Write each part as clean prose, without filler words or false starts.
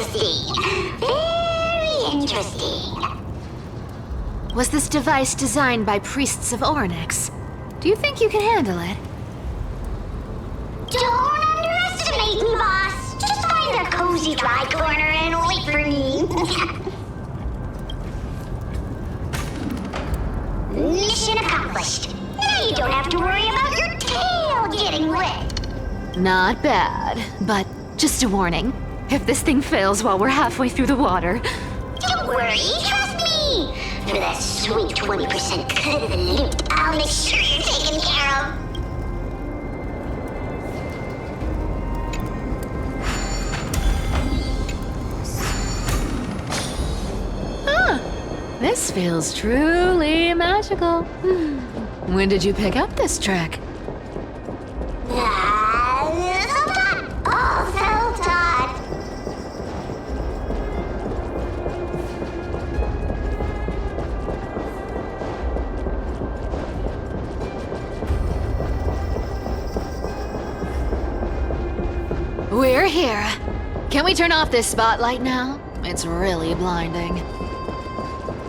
see. Very interesting. Was this device designed by priests of Ornyx? Do you think you can handle it? Don't underestimate me, boss. Just find a cozy dry corner and wait for me. Mission accomplished. Now you don't have to worry about your tail getting wet. Not bad, but just a warning. If this thing fails while we're halfway through the water... Don't worry, trust me. For that sweet 20% cut of the loot, I'll make sure you're taken care of. This feels truly magical. When did you pick up this trick? Self-taught. Oh, self-taught. We're here. Can we turn off this spotlight now? It's really blinding.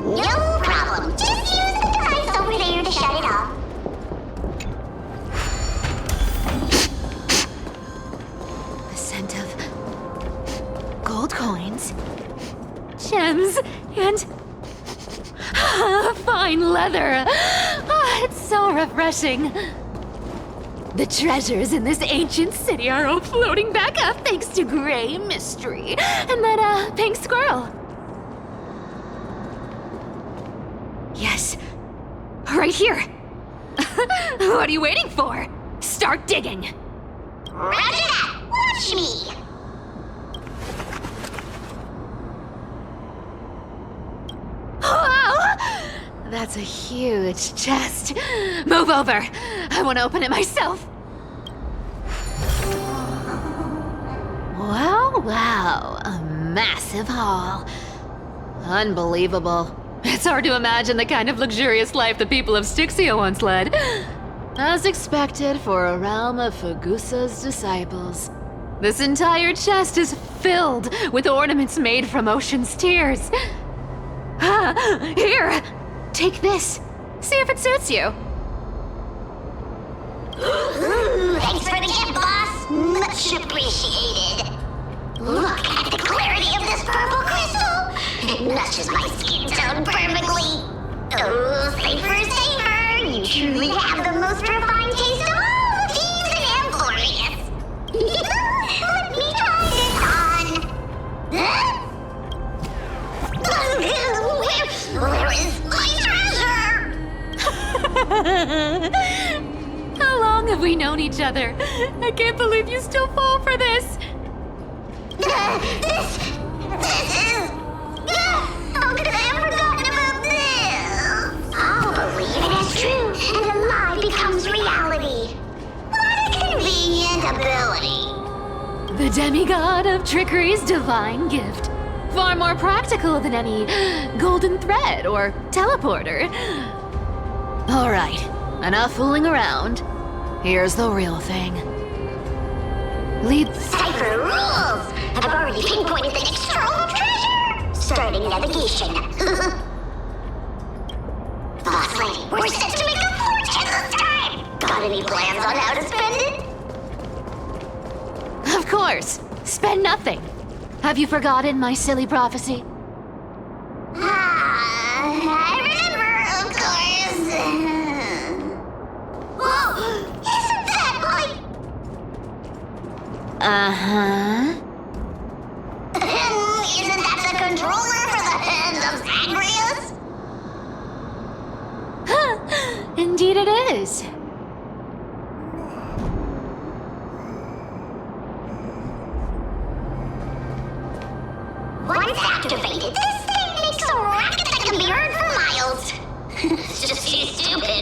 No problem. Just use the device over there to shut it off. The scent of gold coins, gems, and fine leather. It's so refreshing. The treasures in this ancient city are all floating back up thanks to Gray Mystery and that pink squirrel. Yes, right here. What are you waiting for? Start digging. Roger that. Watch me. Wow! That's a huge chest. Move over. I want to open it myself. Wow, a massive haul. Unbelievable. It's hard to imagine the kind of luxurious life the people of Styxia once led. As expected for a realm of Fagusa's disciples. This entire chest is filled with ornaments made from ocean's tears. Here, take this. See if it suits you. Thanks for the gift, boss. Much appreciated. Look at the clarity of this purple crystal. It matches my skin tone perfectly. Oh, safer. You truly have the most refined taste of all thieves and Alvorecer. Let me try this on. Huh? Where is my treasure? How long have we known each other? I can't believe you still fall for this. This is... How could I have forgotten about this? I'll believe it as true, and a lie becomes reality. What a convenient ability. The demigod of trickery's divine gift. Far more practical than any golden thread or teleporter. All right, enough fooling around. Here's the real thing. Lead... Cipher rules! I've already pinpointed the next trove of treasure! Starting navigation. Boss lady, we're set to make a fortune this time! Got any plans on how to spend it? Of course! Spend nothing! Have you forgotten my silly prophecy? I remember, of course. Whoa! Isn't that like... Uh-huh. Isn't that the controller for the hand of Zagreus? Huh. Indeed it is. Once activated, this thing makes a racket that can be heard for miles. It's just too stupid.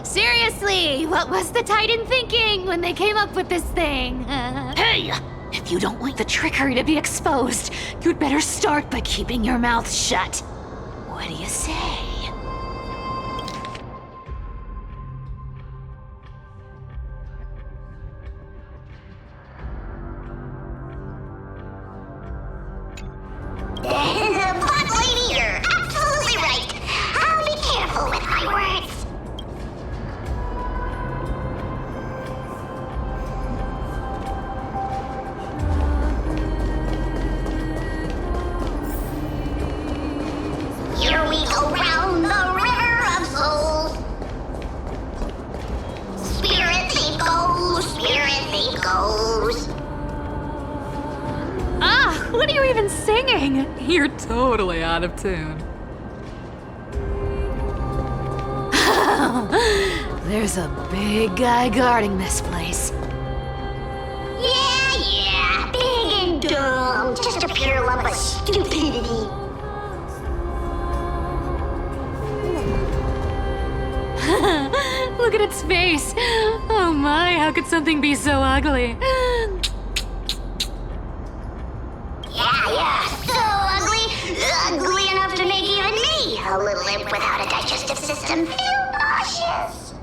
Seriously, what was the Titan thinking when they came up with this thing? Hey! If you don't want the trickery to be exposed, you'd better start by keeping your mouth shut. What do you say? goes. Ah, what are you even singing? You're totally out of tune. There's a big guy guarding this place. Yeah, big and dumb. Just a pure lump of stupidity. Look at its face. Oh my, how could something be so ugly? Yeah, so ugly. Ugly enough to make even me, a little imp without a digestive system, feel nauseous.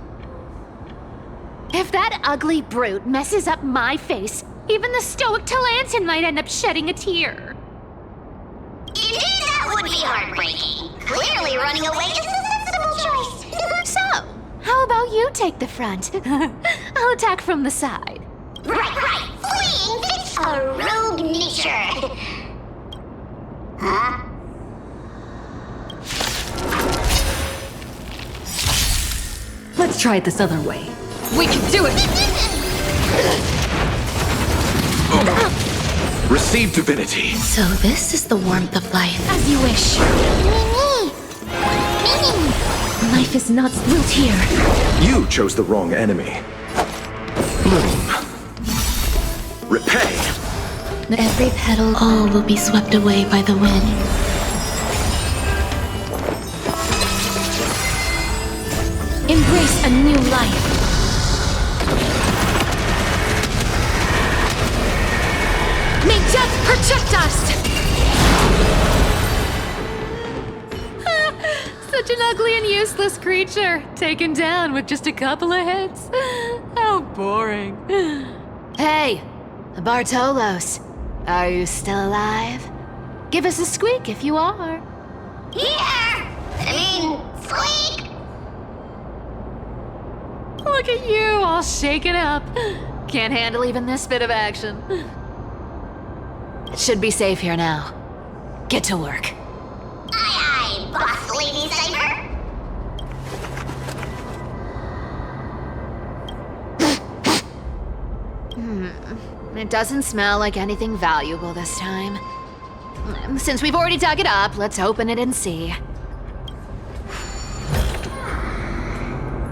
If that ugly brute messes up my face, even the stoic Talantin might end up shedding a tear. Indeed, that would be heartbreaking. Clearly running away is the sensible choice. So, how about you take the front? I'll attack from the side. Right. Fleeing fits a rogue nature. Huh? Let's try it this other way. We can do it! Receive divinity. So this is the warmth of life. As you wish. Life is not built here. You chose the wrong enemy. Bloom. Repay. Every petal, all will be swept away by the wind. Embrace a new life. May death protect us! Such an ugly and useless creature, taken down with just a couple of hits. How boring. Hey, Bartolos, are you still alive? Give us a squeak if you are. Squeak! Look at you, all shaken up. Can't handle even this bit of action. It should be safe here now. Get to work. Aye, boss lady Cypher. It doesn't smell like anything valuable this time. Since we've already dug it up, let's open it and see.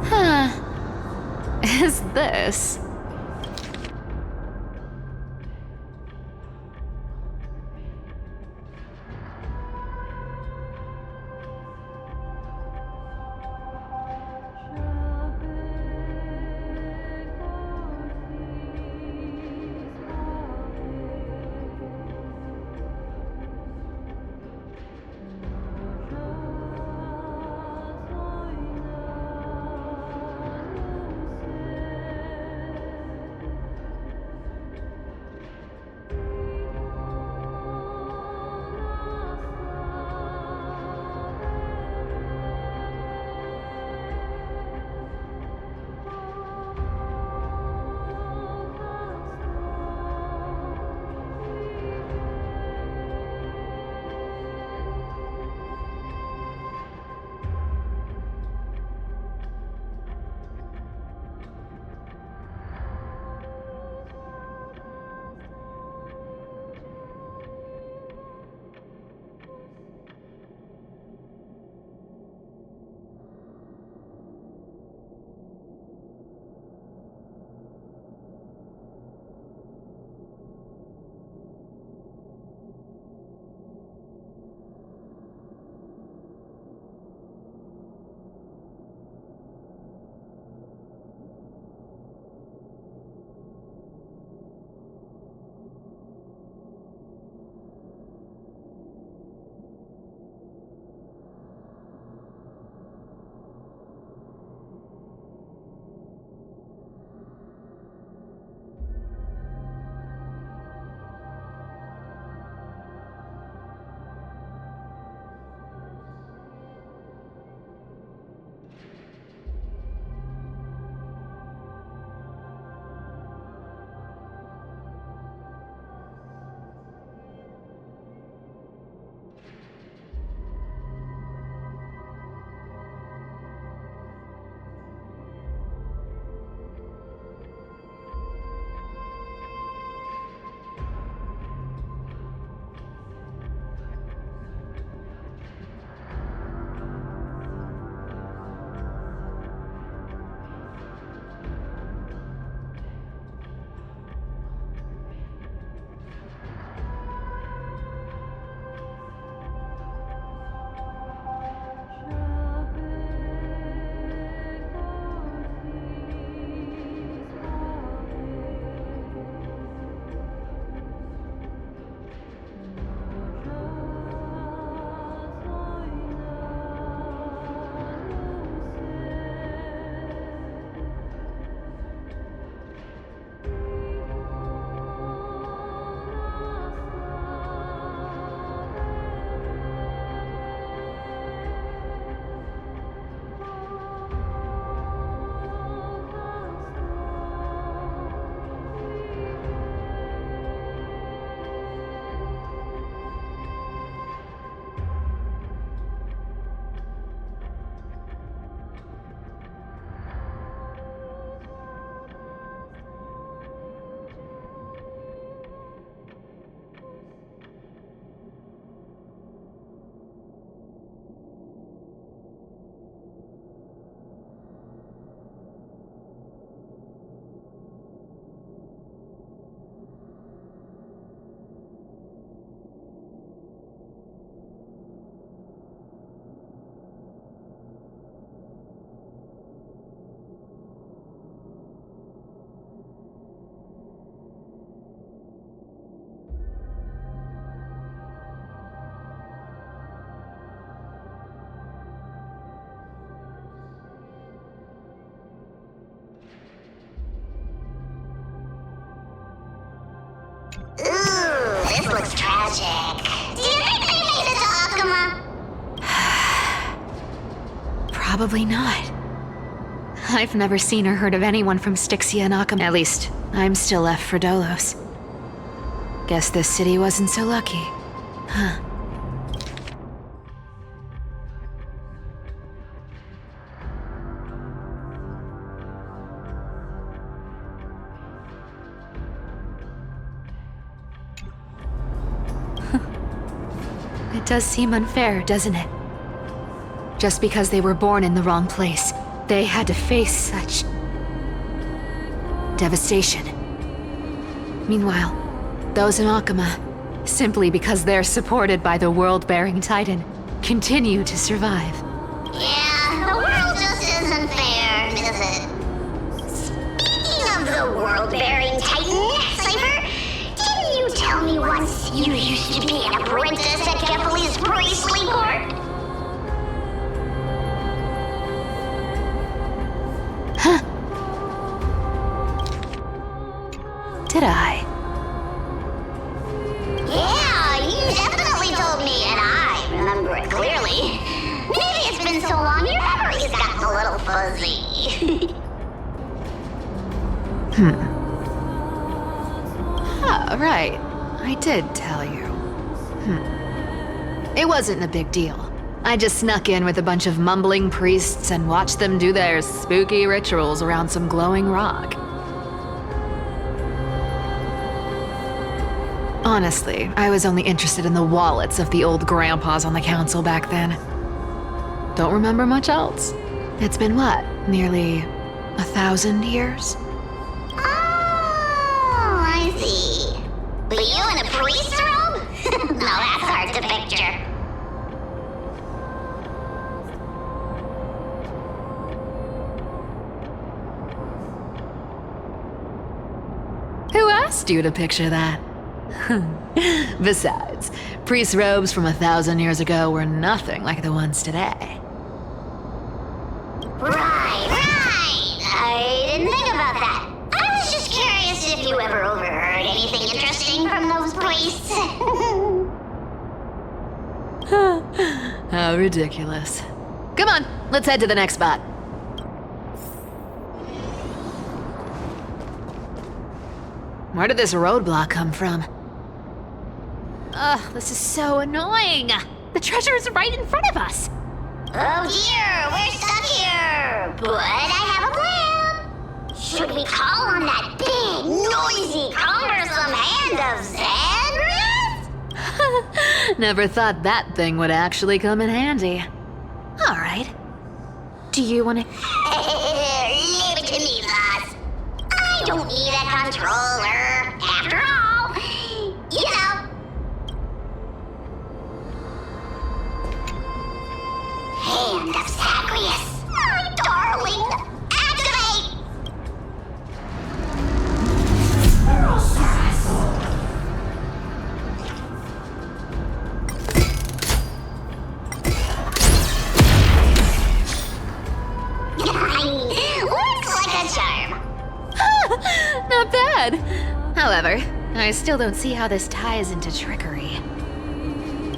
Huh. Is this? Ooh, this looks tragic. Do you think they made it to Akuma? Probably not. I've never seen or heard of anyone from Styxia and Akuma. At least, I'm still left for Dolos. Guess this city wasn't so lucky. Huh. It does seem unfair, doesn't it? Just because they were born in the wrong place, they had to face such devastation. Meanwhile, those in Akuma, simply because they're supported by the world-bearing Titan, continue to survive. Yeah, the world just isn't fair, is it? Speaking of the world-bearing Titan, Cypher, didn't you tell me once you used to be an apprentice at Kephal's priestly court? Did I? Yeah, you definitely told me, and I remember it clearly. Maybe it's been so long your memory's gotten a little fuzzy. Ah, right. I did tell you. It wasn't a big deal. I just snuck in with a bunch of mumbling priests and watched them do their spooky rituals around some glowing rock. Honestly, I was only interested in the wallets of the old grandpas on the council back then. Don't remember much else. It's been what, nearly 1,000 years? Oh, I see. But you in a priest robe? Now that's hard to picture. Who asked you to picture that? Besides, priest robes from 1,000 years ago were nothing like the ones today. Right. I didn't think about that. I was just curious if you ever overheard anything interesting from those priests. How ridiculous. Come on, let's head to the next spot. Where did this roadblock come from? Ugh, this is so annoying. The treasure is right in front of us. Oh dear, we're stuck here. But I have a plan. Should we call on that big, noisy, cumbersome hand of Xandrath? Never thought that thing would actually come in handy. All right. Do you want to... Leave it to me, boss. I don't need a controller. After all, you know. Hand of Zagreus, my darling. Activate! Looks like a charm. Not bad. However, I still don't see how this ties into trickery.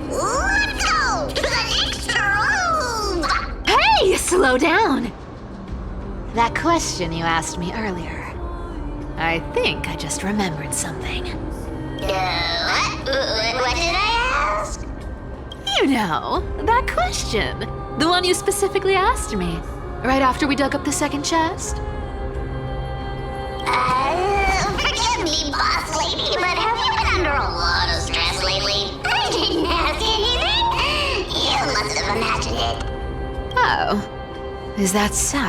Let's go to the next room! Hey, slow down! That question you asked me earlier. I think I just remembered something. What did I ask? You know, that question. The one you specifically asked me. Right after we dug up the second chest. Forgive me, boss lady, but have you been under a lot of stress lately? I didn't ask anything. You must have imagined it. Oh, is that so?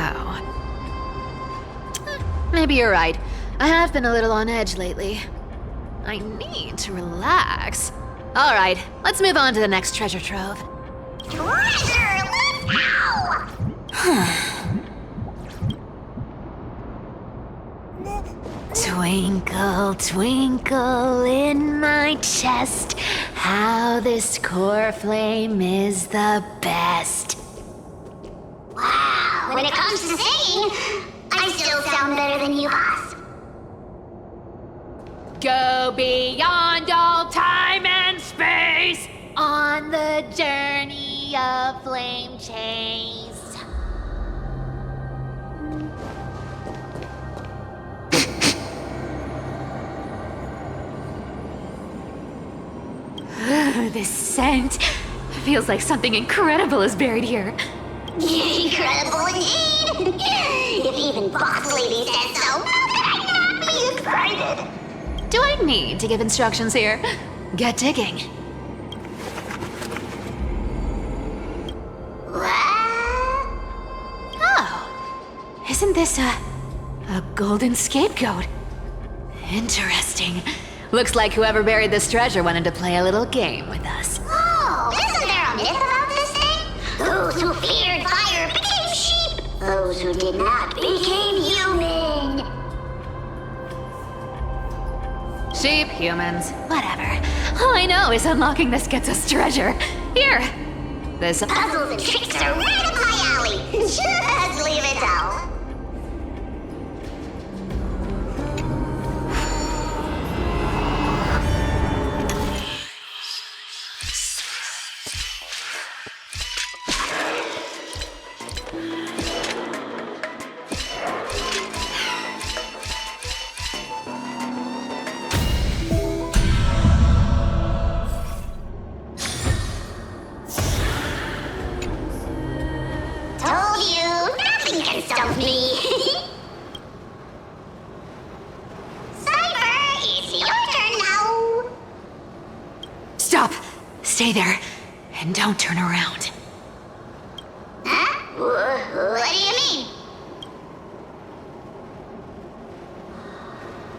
Maybe you're right. I have been a little on edge lately. I need to relax. All right, let's move on to the next treasure trove. Treasure, let's go! Twinkle, twinkle in my chest, how this core flame is the best. Wow, when it comes to singing, I still sound better than you, boss. go beyond all time and space on the journey of flame chase. This scent feels like something incredible is buried here. Incredible indeed! If even Boss Lady says so, how could I not be excited? Do I need to give instructions here? Get digging. What? Oh, isn't this a golden scapegoat? Interesting. Looks like whoever buried this treasure wanted to play a little game with us. Oh, isn't there a myth about this thing? Those who feared fire became sheep. Those who did not became human. Sheep, humans, whatever. All I know is unlocking this gets us treasure. Here! This Puzzles and tricks are right up my alley. Just leave it out. Told you, nothing can stop me. Cypher, it's your turn now. Stop! Stay there, and don't turn around. Huh? What do you mean?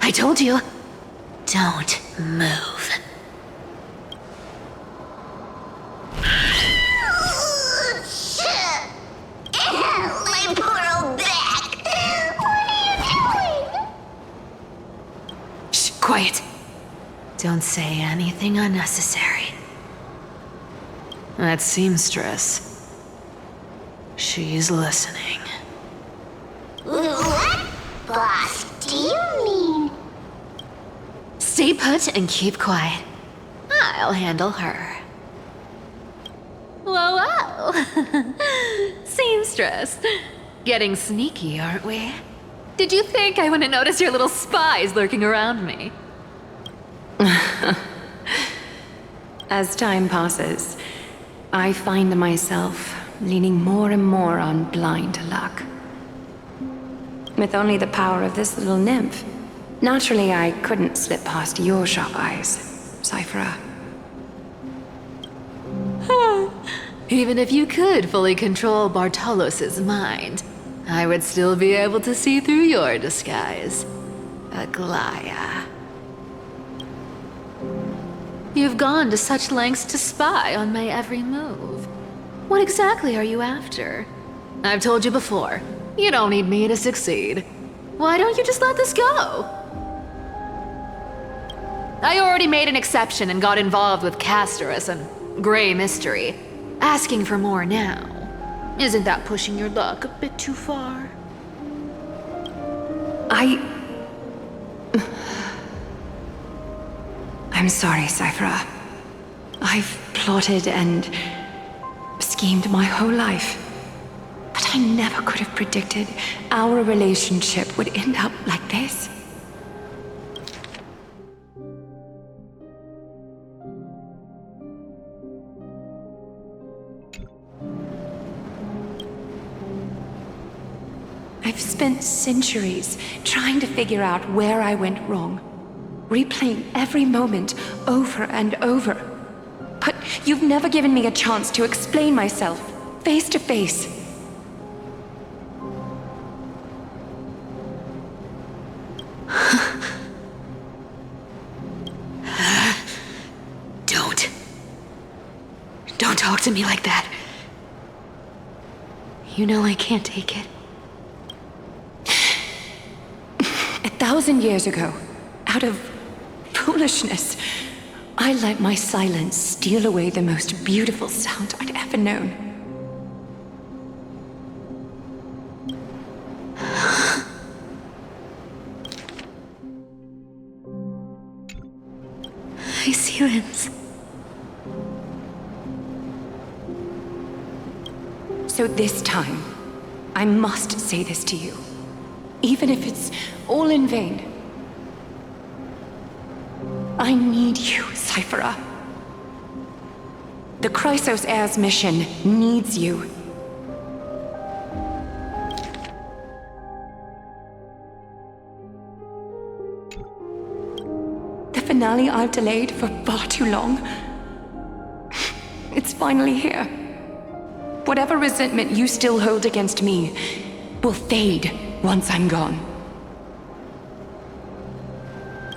I told you, don't move. My poor old back. What are you doing? Shh, quiet. Don't say anything unnecessary. That seamstress. She's listening. What? Boss, do you mean? Stay put and keep quiet. I'll handle her. Whoa, whoa. Seamstress. Getting sneaky, aren't we? Did you think I wouldn't notice your little spies lurking around me? As time passes, I find myself leaning more and more on blind luck. With only the power of this little nymph, naturally I couldn't slip past your sharp eyes, Cyphera. Even if you could fully control Bartolos's mind, I would still be able to see through your disguise. Aglaya. You've gone to such lengths to spy on my every move. What exactly are you after? I've told you before, you don't need me to succeed. Why don't you just let this go? I already made an exception and got involved with Castorus and Grey Mystery. Asking for more now. Isn't that pushing your luck a bit too far? I'm sorry, Cyphera. I've plotted and schemed my whole life. But I never could have predicted our relationship would end up like this. I've spent centuries trying to figure out where I went wrong, replaying every moment over and over. But you've never given me a chance to explain myself, face to face. Don't talk to me like that. You know I can't take it. 1,000 years ago, out of foolishness, I let my silence steal away the most beautiful sound I'd ever known. My sealants. So this time, I must say this to you. Even if it's all in vain. I need you, Cyphera. The Chrysos Heir's mission needs you. The finale I've delayed for far too long. It's finally here. Whatever resentment you still hold against me will fade once I'm gone.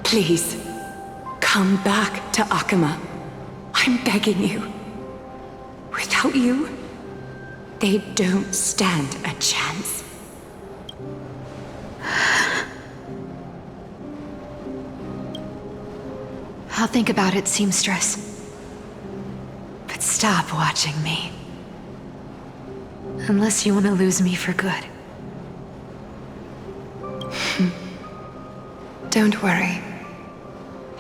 Please, come back to Akama. I'm begging you. Without you, they don't stand a chance. I'll think about it, seamstress. But stop watching me. Unless you want to lose me for good. Don't worry.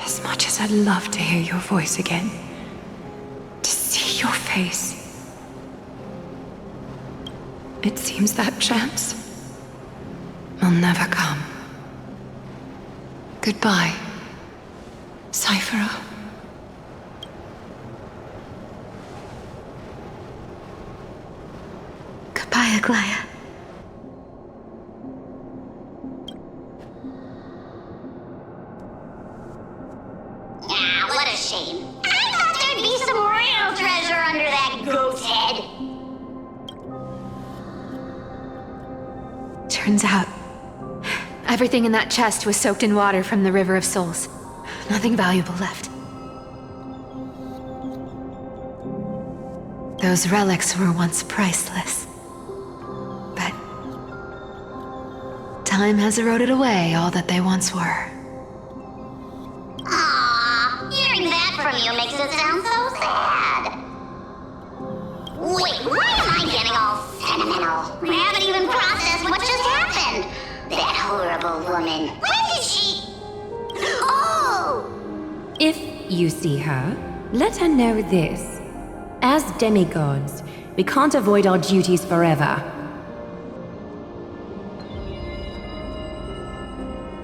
As much as I'd love to hear your voice again, to see your face, it seems that chance will never come. Goodbye, Cyphera. Goodbye, Aglaya. Ah, what a shame. I thought there'd be some real treasure under that goat's head. Turns out, everything in that chest was soaked in water from the River of Souls. Nothing valuable left. Those relics were once priceless. But time has eroded away all that they once were. Aww, hearing that from you makes it sound so sad. Wait, why am I getting all sentimental? I haven't even processed what just happened. That horrible woman. When did she... Oh! If you see her, let her know this. As demigods, we can't avoid our duties forever.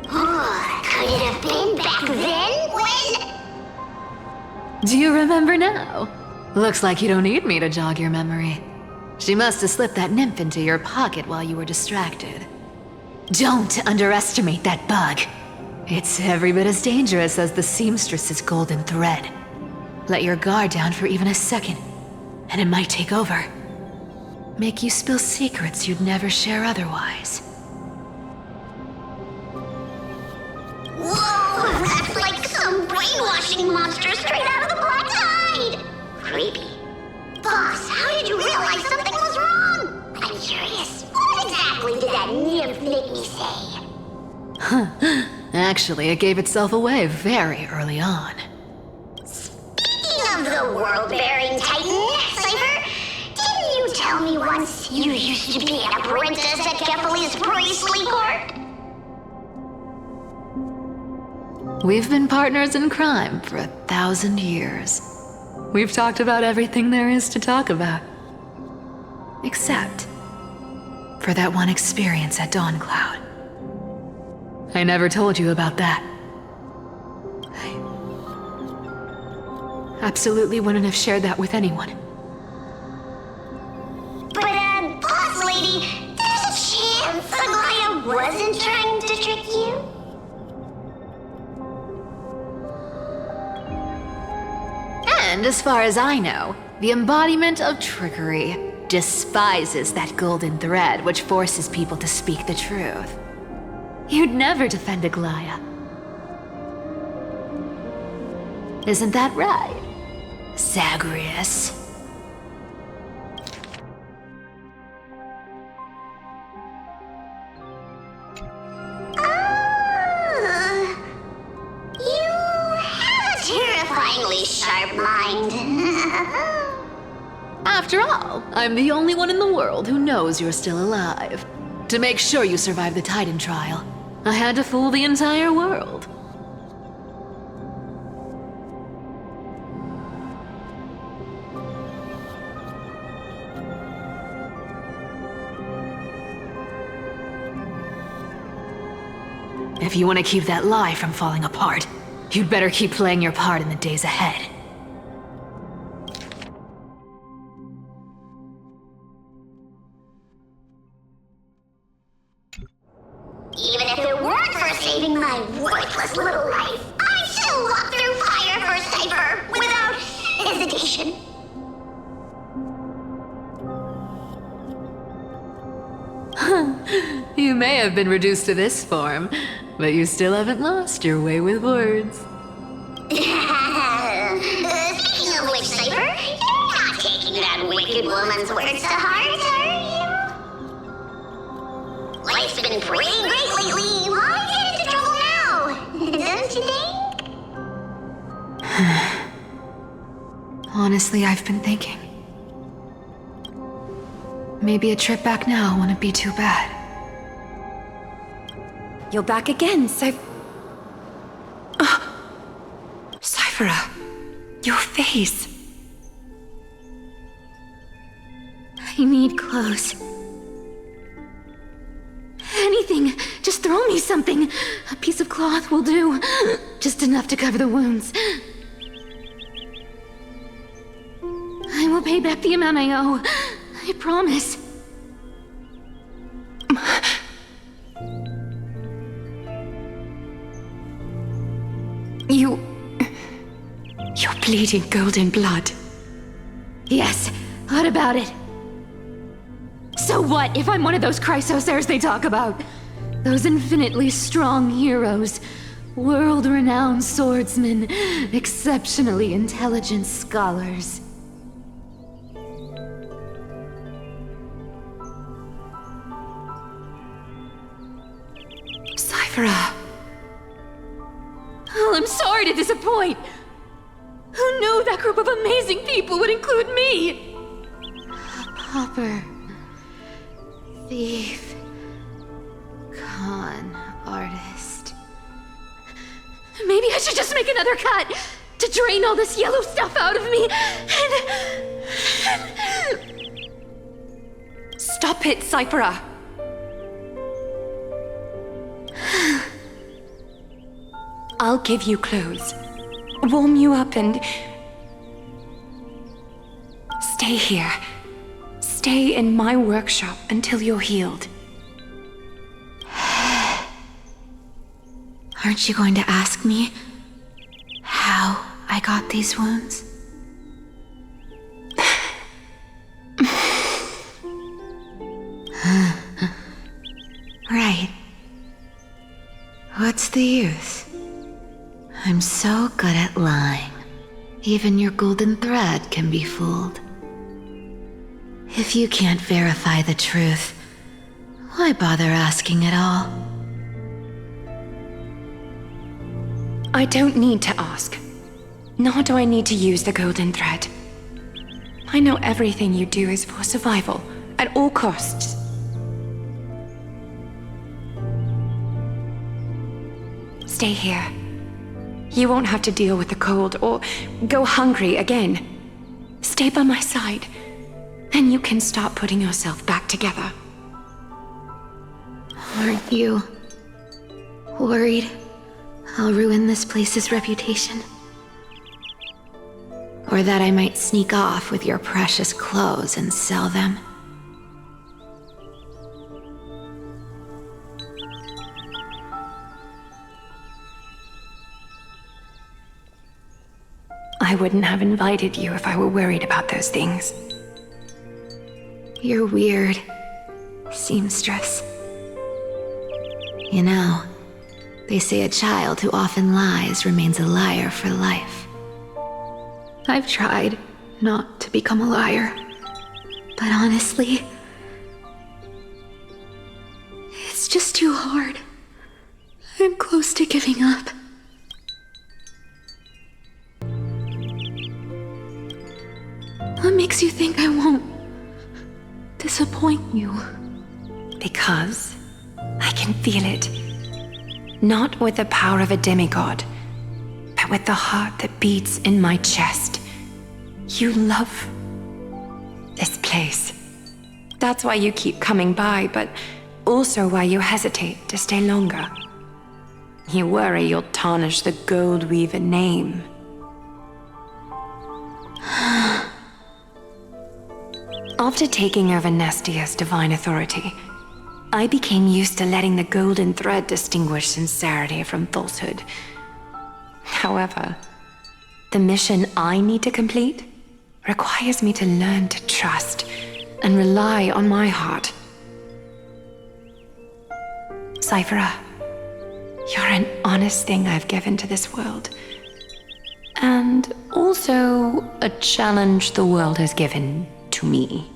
Could it have been back then when... Do you remember now? Looks like you don't need me to jog your memory. She must have slipped that nymph into your pocket while you were distracted. Don't underestimate that bug. It's every bit as dangerous as the seamstress's golden thread. Let your guard down for even a second, and it might take over. Make you spill secrets you'd never share otherwise. Whoa, that's like some brainwashing monster straight out of the Black Tide! Creepy. Boss, how did you realize something was wrong? I'm curious, what exactly did that nymph make me say? Actually, it gave itself away very early on. Speaking of the world-bearing titan, Cypher, didn't you tell me once you used to be an apprentice at Kefali's priestly court? We've been partners in crime for 1,000 years. We've talked about everything there is to talk about. Except for that one experience at Dawncloud. I never told you about that. I absolutely wouldn't have shared that with anyone. But, boss lady, there's a chance Aglaya wasn't trying to trick you? And as far as I know, the embodiment of trickery despises that golden thread which forces people to speak the truth. You'd never defend Aglaya. Isn't that right, Zagreus? You have a terrifyingly sharp mind. After all, I'm the only one in the world who knows you're still alive. To make sure you survive the Titan trial, I had to fool the entire world. If you want to keep that lie from falling apart, you'd better keep playing your part in the days ahead. Even if it weren't for saving my worthless little life, I'd still walk through fire for Cypher without hesitation. You may have been reduced to this form, but you still haven't lost your way with words. Speaking of which, Cypher, you're not taking that wicked woman's words to heart, are you? Life's been pretty great lately. Why get into trouble now? Don't you think? Honestly, I've been thinking. Maybe a trip back now wouldn't be too bad. You're back again, Cyphera, your face. I need clothes. Anything. Just throw me something. A piece of cloth will do. Just enough to cover the wounds. I will pay back the amount I owe. I promise. You're bleeding golden blood. Yes, what about it? So what if I'm one of those Chrysosairs they talk about? Those infinitely strong heroes, world-renowned swordsmen, exceptionally intelligent scholars. Cyphera. Oh, I'm sorry to disappoint. Who knew that group of amazing people would include me? A pauper, thief, con artist. Maybe I should just make another cut to drain all this yellow stuff out of me and... Stop it, Cyphera. I'll give you clothes, warm you up, and stay here. Stay in my workshop until you're healed. Aren't you going to ask me how I got these wounds? Right. What's the use? I'm so good at lying. Even your golden thread can be fooled. If you can't verify the truth, why bother asking at all? I don't need to ask. Nor do I need to use the golden thread. I know everything you do is for survival, at all costs. Stay here. You won't have to deal with the cold or go hungry again. Stay by my side, and you can start putting yourself back together. Aren't you worried I'll ruin this place's reputation? Or that I might sneak off with your precious clothes and sell them? I wouldn't have invited you if I were worried about those things. You're weird, seamstress. You know, they say a child who often lies remains a liar for life. I've tried not to become a liar, but honestly, it's just too hard. I'm close to giving up. What makes you think I won't disappoint you? Because I can feel it. Not with the power of a demigod, but with the heart that beats in my chest. You love this place. That's why you keep coming by, but also why you hesitate to stay longer. You worry you'll tarnish the Gold Weaver name. After taking over Nestia's divine authority, I became used to letting the golden thread distinguish sincerity from falsehood. However, the mission I need to complete requires me to learn to trust and rely on my heart. Cyphera, you're an honest thing I've given to this world. And also a challenge the world has given to me.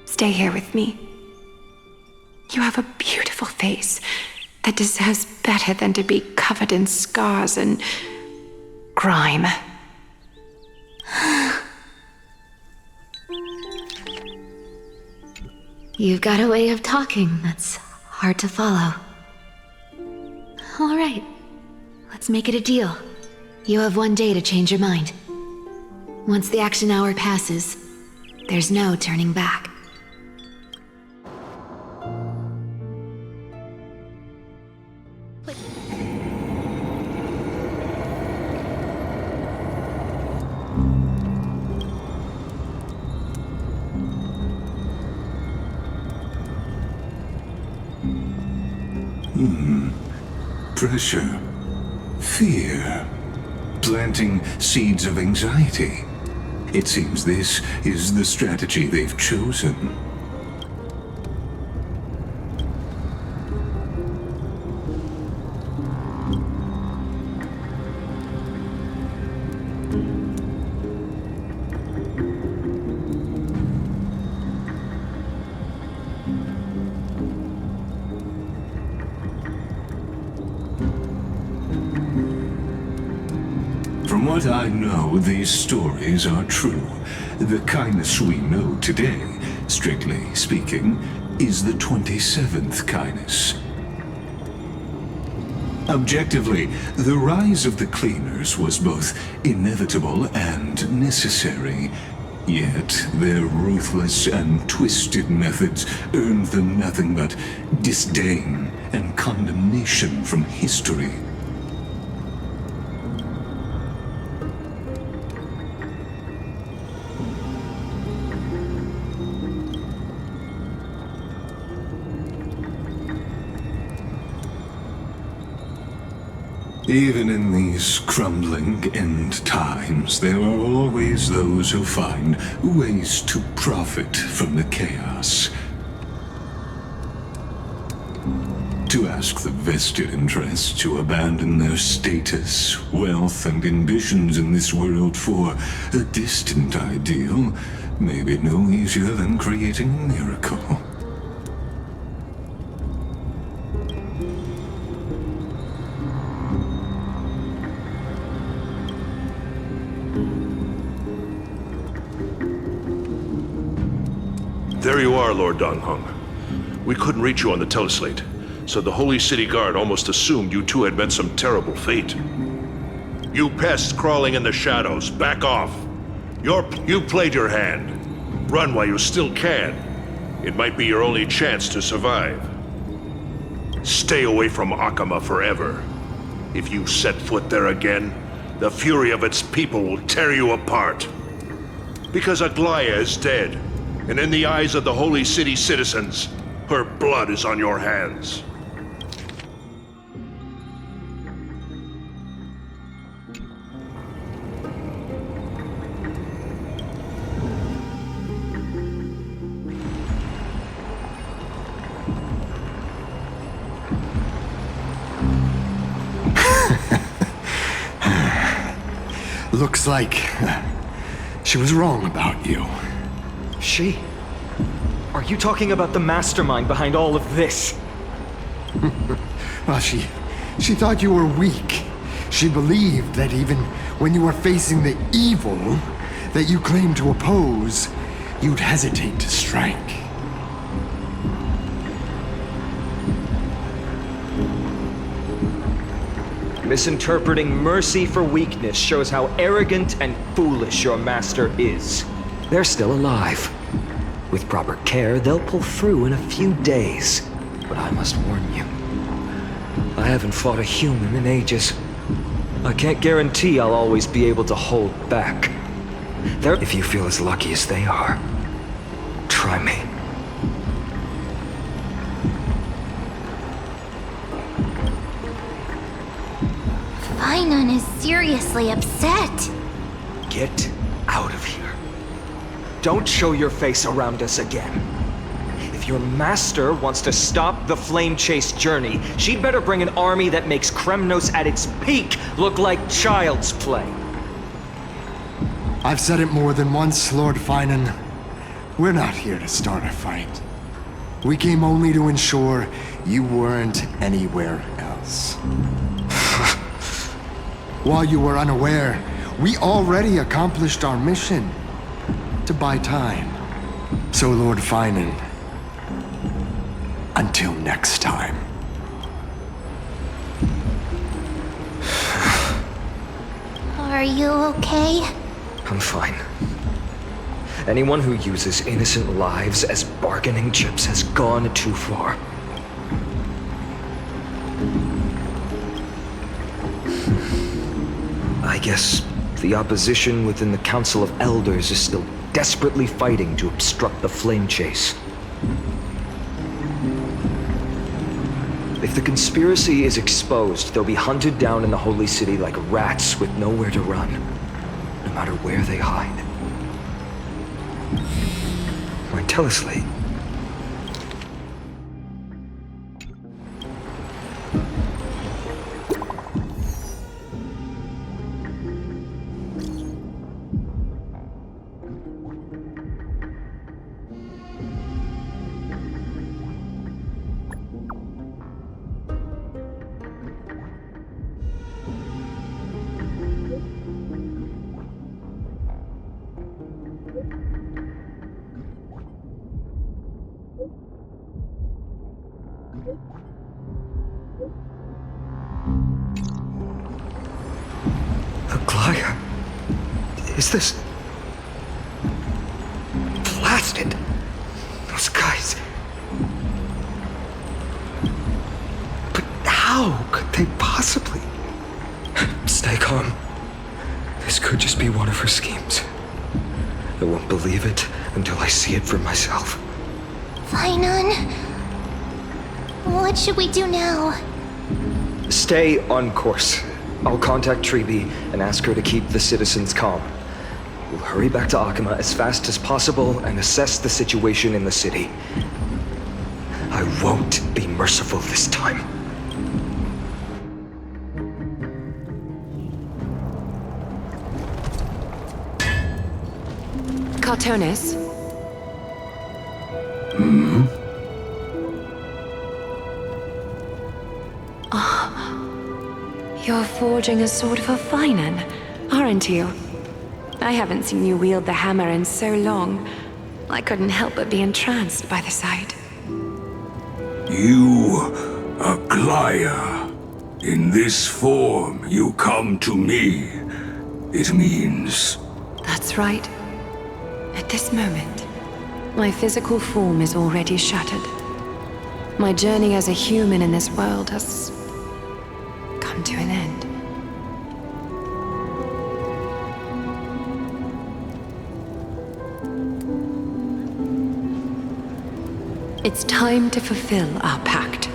Stay here with me. You have a beautiful face that deserves better than to be covered in scars and grime. You've got a way of talking that's hard to follow. All right, let's make it a deal. You have 1 day to change your mind. Once the action hour passes, there's no turning back. Pressure, fear, planting seeds of anxiety. It seems this is the strategy they've chosen. From what I know, these stories are true. The kindness we know today, strictly speaking, is the 27th kindness. Objectively, the rise of the Cleaners was both inevitable and necessary. Yet, their ruthless and twisted methods earned them nothing but disdain and condemnation from history. Even in these crumbling end times, there are always those who find ways to profit from the chaos. To ask the vested interests to abandon their status, wealth, and ambitions in this world for a distant ideal may be no easier than creating a miracle. There you are, Lord Donghung. We couldn't reach you on the teleslate, so the Holy City Guard almost assumed you two had met some terrible fate. You pests crawling in the shadows, back off. You played your hand. Run while you still can. It might be your only chance to survive. Stay away from Akama forever. If you set foot there again, the fury of its people will tear you apart. Because Aglaya is dead. And in the eyes of the Holy City citizens, her blood is on your hands. Looks like she was wrong about you. She? Are you talking about the mastermind behind all of this? Well, she thought you were weak. She believed that even when you were facing the evil that you claimed to oppose, you'd hesitate to strike. Misinterpreting mercy for weakness shows how arrogant and foolish your master is. They're still alive. With proper care, they'll pull through in a few days. But I must warn you, I haven't fought a human in ages. I can't guarantee I'll always be able to hold back. If you feel as lucky as they are, try me. Finon is seriously upset. Get out of here. Don't show your face around us again. If your master wants to stop the flame chase journey, she'd better bring an army that makes Kremnos at its peak look like child's play. I've said it more than once, Lord Finon. We're not here to start a fight. We came only to ensure you weren't anywhere else. While you were unaware, we already accomplished our mission to buy time. So, Lord Finon, until next time. Are you okay? I'm fine. Anyone who uses innocent lives as bargaining chips has gone too far. I guess the opposition within the Council of Elders is still desperately fighting to obstruct the flame chase. If the conspiracy is exposed, they'll be hunted down in the Holy City like rats with nowhere to run, no matter where they hide. My teleslate. Aglaya, is this blasted? Those guys. But how could they possibly? Stay calm. This could just be one of her schemes. I won't believe it until I see it for myself. Finon? What should we do now? Stay on course. I'll contact Treeby and ask her to keep the citizens calm. We'll hurry back to Akima as fast as possible and assess the situation in the city. I won't be merciful this time. Cartonis? You're forging a sword for Finon, aren't you? I haven't seen you wield the hammer in so long. I couldn't help but be entranced by the sight. You, Aglaya. In this form, you come to me. It means... That's right. At this moment, my physical form is already shattered. My journey as a human in this world has come to an end. It's time to fulfill our pact.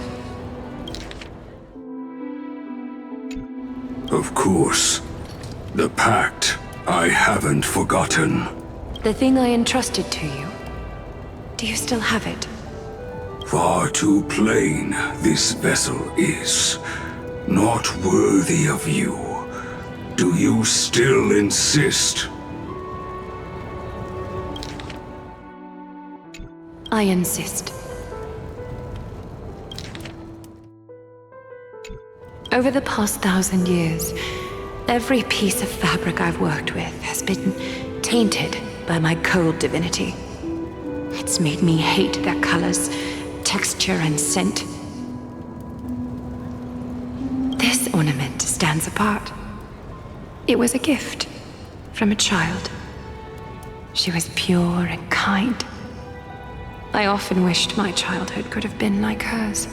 Of course. The pact. I haven't forgotten. The thing I entrusted to you. Do you still have it? Far too plain this vessel is. Not worthy of you. Do you still insist? I insist. Over the past 1,000 years, every piece of fabric I've worked with has been tainted by my cold divinity. It's made me hate their colors, texture, and scent. This ornament stands apart. It was a gift from a child. She was pure and kind, I often wished my childhood could have been like hers.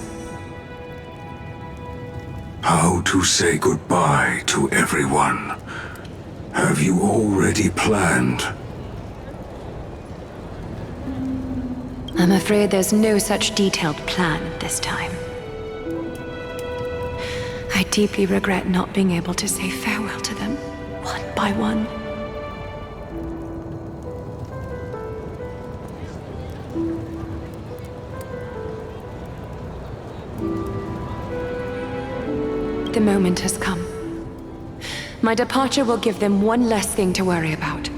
How to say goodbye to everyone? Have you already planned? I'm afraid there's no such detailed plan this time. I deeply regret not being able to say farewell to them, one by one. The moment has come. My departure will give them one less thing to worry about.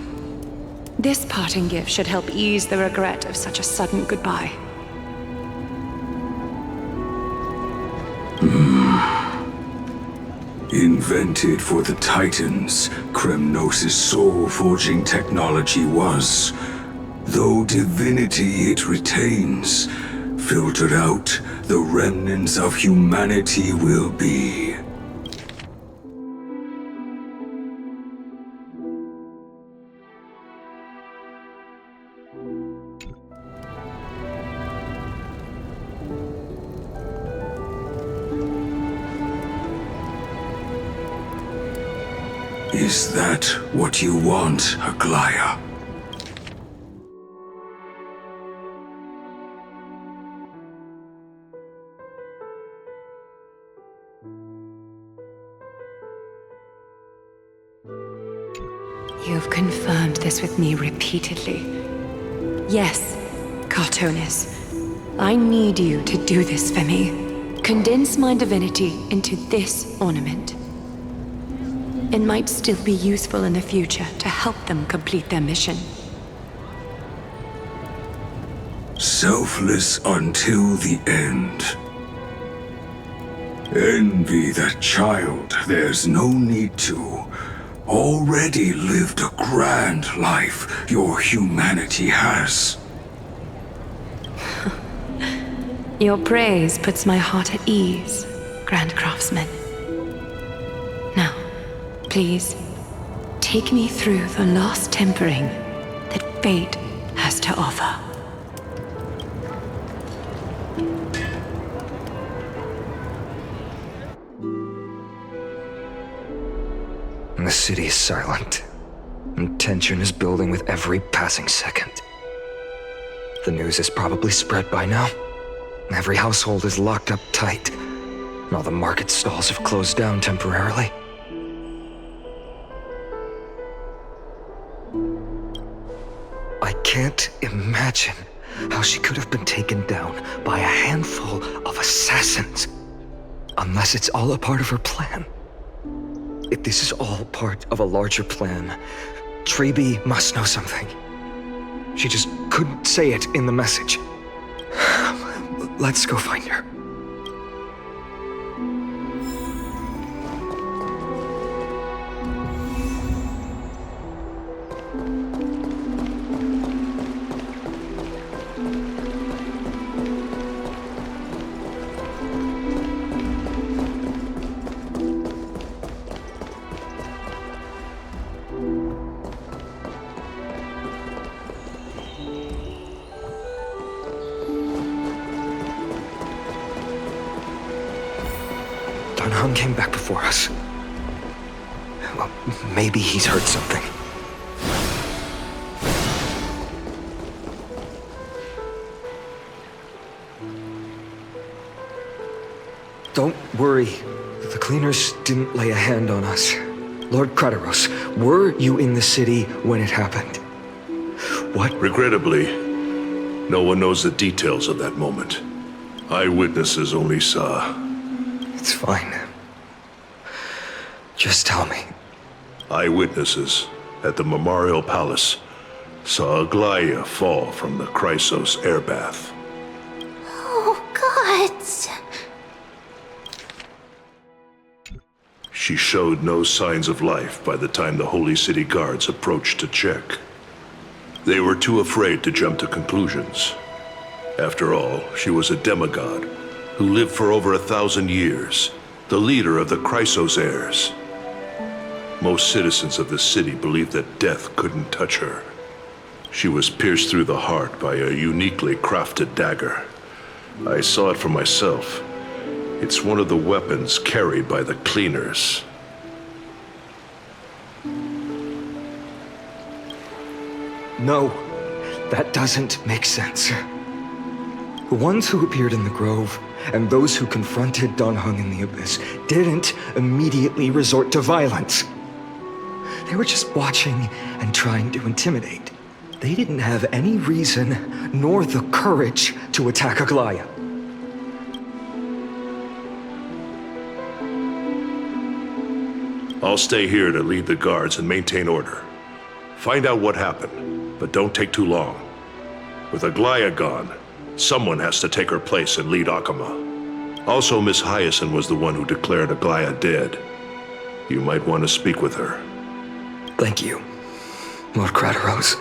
This parting gift should help ease the regret of such a sudden goodbye. Invented for the Titans, Kremnos' soul-forging technology was. Though divinity it retains, filtered out, the remnants of humanity will be. Is that what you want, Aglaya? You've confirmed this with me repeatedly. Yes, Cartonis. I need you to do this for me. Condense my divinity into this ornament. It might still be useful in the future to help them complete their mission. Selfless until the end. Envy that child, there's no need to. Already lived a grand life your humanity has. Your praise puts my heart at ease, Grand Craftsman. Now, please, take me through the last tempering that fate has to offer. The city is silent, and tension is building with every passing second. The news is probably spread by now. Every household is locked up tight, and all the market stalls have closed down temporarily. I can't imagine how she could have been taken down by a handful of assassins, unless it's all a part of her plan. If this is all part of a larger plan, Treeby must know something. She just couldn't say it in the message. Let's go find her. Hung came back before us. Well, maybe he's heard something. Don't worry. The cleaners didn't lay a hand on us. Lord Krateros, were you in the city when it happened? What? Regrettably, no one knows the details of that moment. Eyewitnesses only saw. It's fine. Just tell me. Eyewitnesses at the Memorial Palace saw Aglaya fall from the Chrysos air bath. Oh, gods! She showed no signs of life by the time the Holy City guards approached to check. They were too afraid to jump to conclusions. After all, she was a demigod who lived for over 1,000 years, the leader of the Chrysos heirs. Most citizens of the city believed that death couldn't touch her. She was pierced through the heart by a uniquely crafted dagger. I saw it for myself. It's one of the weapons carried by the cleaners. No, that doesn't make sense. The ones who appeared in the grove and those who confronted Dan Heng in the abyss didn't immediately resort to violence. They were just watching and trying to intimidate. They didn't have any reason nor the courage to attack Aglaya. I'll stay here to lead the guards and maintain order. Find out what happened, but don't take too long. With Aglaya gone, someone has to take her place and lead Akama. Also, Miss Hyacinth was the one who declared Aglaya dead. You might want to speak with her. Thank you, Lord Crateros.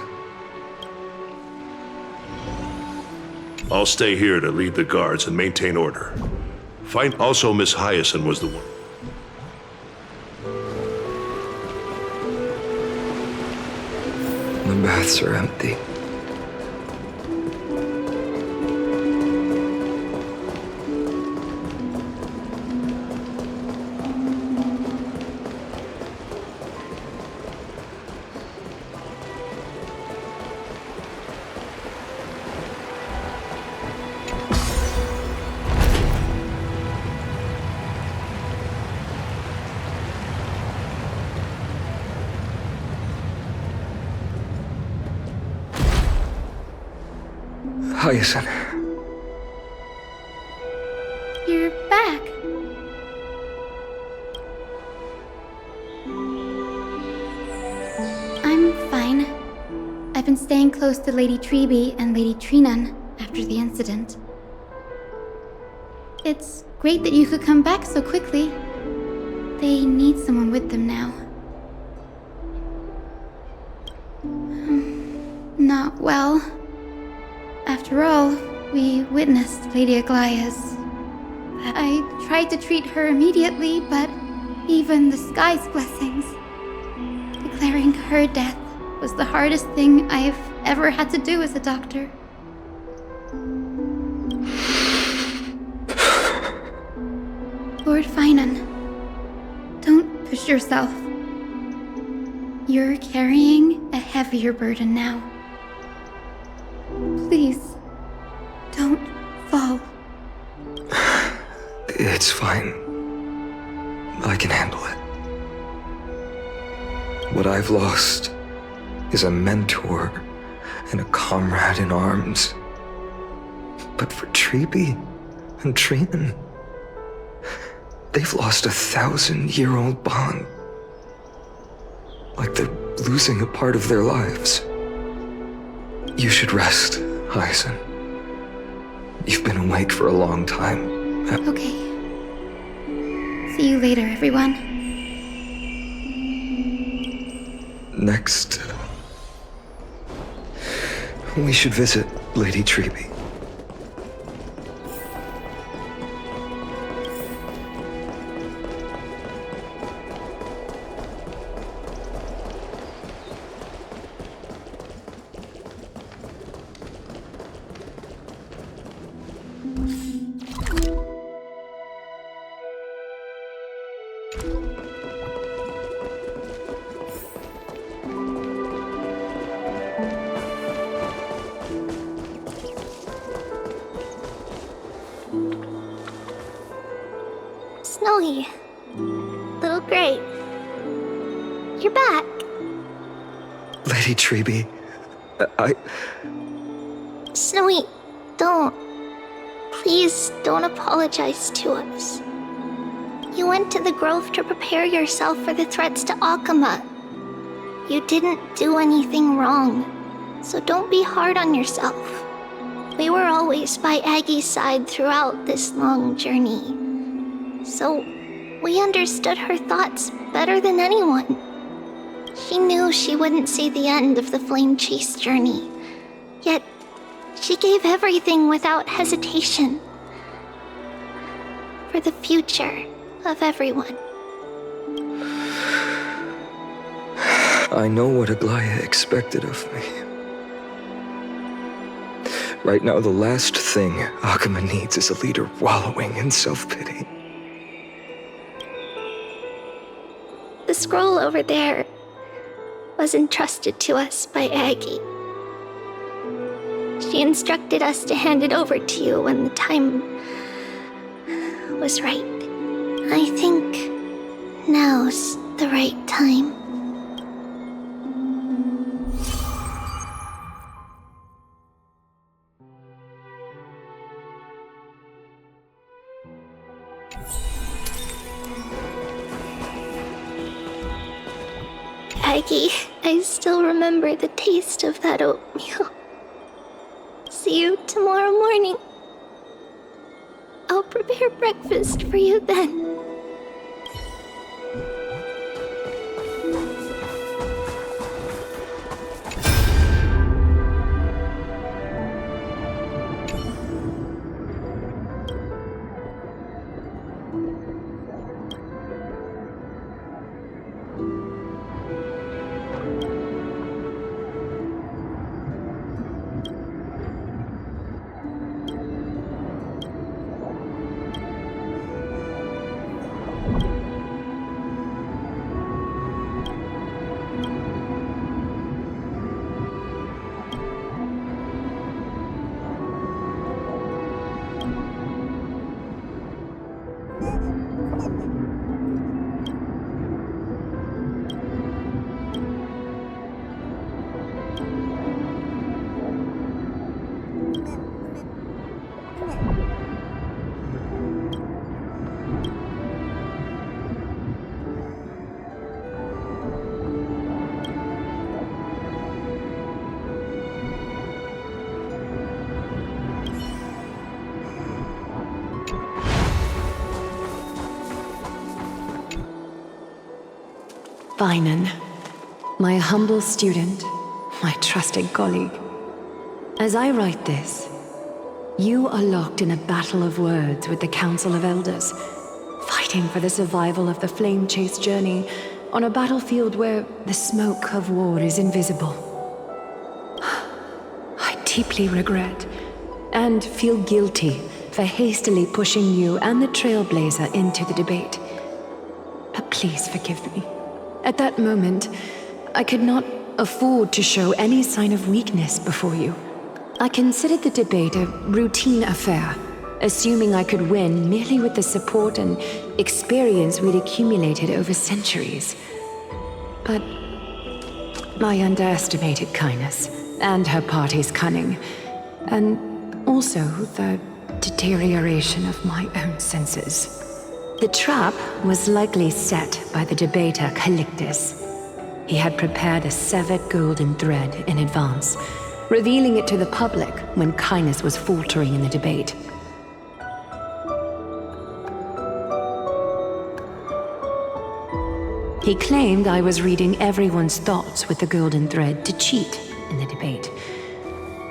I'll stay here to lead the guards and maintain order. Also, Miss Hyacinth was the one. The baths are empty. Hyacinth. You're back. I'm fine. I've been staying close to Lady Treeby and Lady Trinan after the incident. It's great that you could come back so quickly. They need someone with them now. Not well. After all, we witnessed Lady Aglaya's. I tried to treat her immediately, but even the sky's blessings. Declaring her death was the hardest thing I've ever had to do as a doctor. Lord Finan, don't push yourself. You're carrying a heavier burden now. Please, don't fall. It's fine. I can handle it. What I've lost is a mentor and a comrade in arms. But for Treeby and Trinan, they've lost a 1,000-year-old bond. Like they're losing a part of their lives. You should rest, Hyacinth. You've been awake for a long time. Okay. See you later, everyone. Next, we should visit Lady Treeby. Snowy. Little Gray. You're back. Lady Treeby, Snowy, don't. Please don't apologize to us. You went to the grove to prepare yourself for the threats to Akama. You didn't do anything wrong, so don't be hard on yourself. We were always by Aggie's side throughout this long journey. So, we understood her thoughts better than anyone. She knew she wouldn't see the end of the Flame Chase journey. Yet, she gave everything without hesitation. For the future of everyone. I know what Aglaya expected of me. Right now, the last thing Akuma needs is a leader wallowing in self-pity. The scroll over there was entrusted to us by Aggie. She instructed us to hand it over to you when the time was right. I think now's the right time. Aggie, I still remember the taste of that oatmeal. See you tomorrow morning. I'll prepare breakfast for you then. Finan, my humble student, my trusted colleague. As I write this, you are locked in a battle of words with the Council of Elders, fighting for the survival of the flame-chased journey on a battlefield where the smoke of war is invisible. I deeply regret and feel guilty for hastily pushing you and the Trailblazer into the debate. But please forgive me. At that moment, I could not afford to show any sign of weakness before you. I considered the debate a routine affair, assuming I could win merely with the support and experience we'd accumulated over centuries. But I underestimated Kindness and her party's cunning, and also the deterioration of my own senses. The trap was likely set by the debater Calictus. He had prepared a severed golden thread in advance, revealing it to the public when Kindness was faltering in the debate. He claimed I was reading everyone's thoughts with the golden thread to cheat in the debate.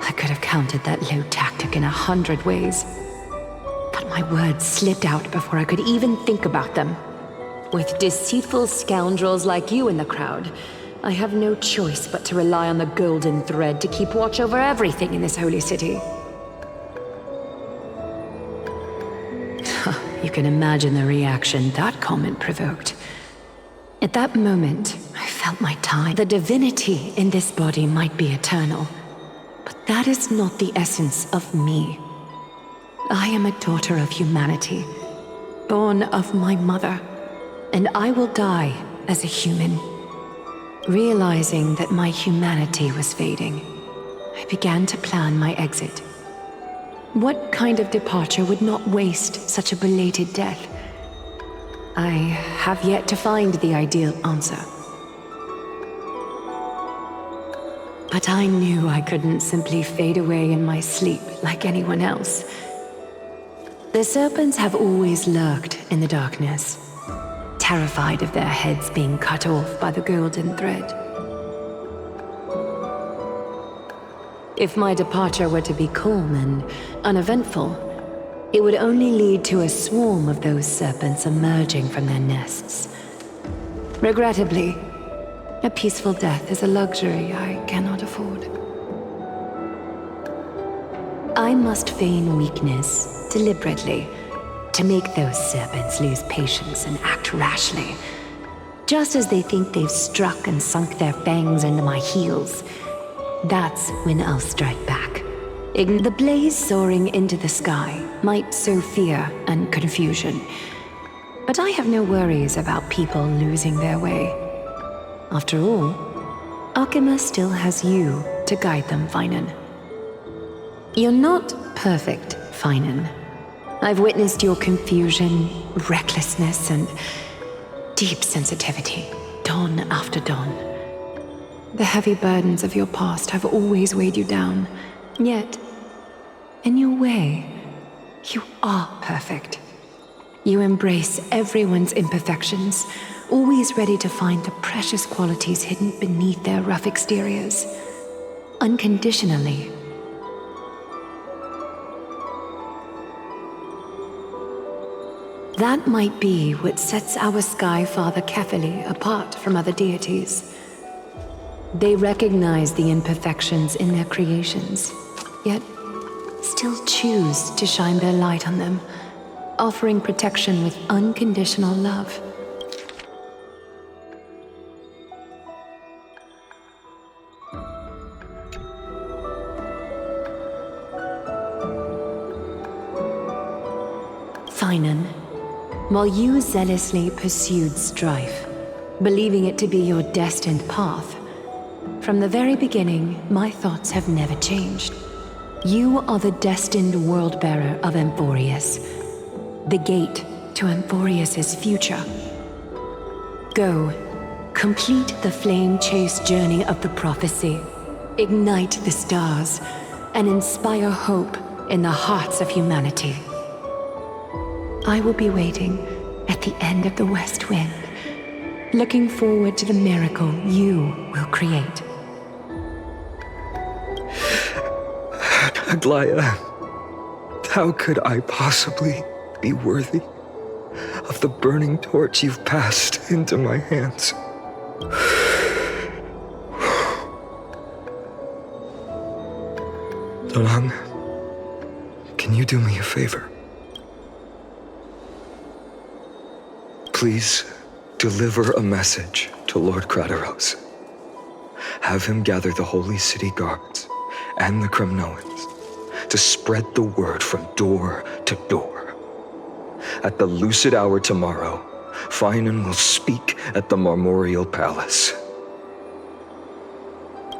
I could have countered that low tactic in 100 ways. But my words slipped out before I could even think about them. With deceitful scoundrels like you in the crowd, I have no choice but to rely on the golden thread to keep watch over everything in this holy city. You can imagine the reaction that comment provoked. At that moment, I felt my time. The divinity in this body might be eternal, but that is not the essence of me. I am a daughter of humanity, born of my mother, and I will die as a human. Realizing that my humanity was fading, I began to plan my exit. What kind of departure would not waste such a belated death? I have yet to find the ideal answer. But I knew I couldn't simply fade away in my sleep like anyone else. The serpents have always lurked in the darkness, terrified of their heads being cut off by the golden thread. If my departure were to be calm and uneventful, it would only lead to a swarm of those serpents emerging from their nests. Regrettably, a peaceful death is a luxury I cannot afford. I must feign weakness, deliberately, to make those serpents lose patience and act rashly. Just as they think they've struck and sunk their fangs into my heels, that's when I'll strike back. The blaze soaring into the sky might sow fear and confusion, but I have no worries about people losing their way. After all, Akima still has you to guide them, Finan. You're not perfect, Finan. I've witnessed your confusion, recklessness, and deep sensitivity, dawn after dawn. The heavy burdens of your past have always weighed you down, yet, in your way, you are perfect. You embrace everyone's imperfections, always ready to find the precious qualities hidden beneath their rough exteriors. Unconditionally. That might be what sets our Sky Father Kefili apart from other deities. They recognize the imperfections in their creations, yet still choose to shine their light on them, offering protection with unconditional love. Finan, while you zealously pursued strife, believing it to be your destined path, from the very beginning, my thoughts have never changed. You are the destined world-bearer of Amphorius, the gate to Amphorius's future. Go, complete the flame-chased journey of the prophecy, ignite the stars, and inspire hope in the hearts of humanity. I will be waiting at the end of the West Wind, looking forward to the miracle you will create. Aglaya, how could I possibly be worthy of the burning torch you've passed into my hands? Donang, can you do me a favor? Please deliver a message to Lord Krateros. Have him gather the Holy City guards and the Kremnoans to spread the word from door to door. At the lucid hour tomorrow, Finan will speak at the Marmorial Palace.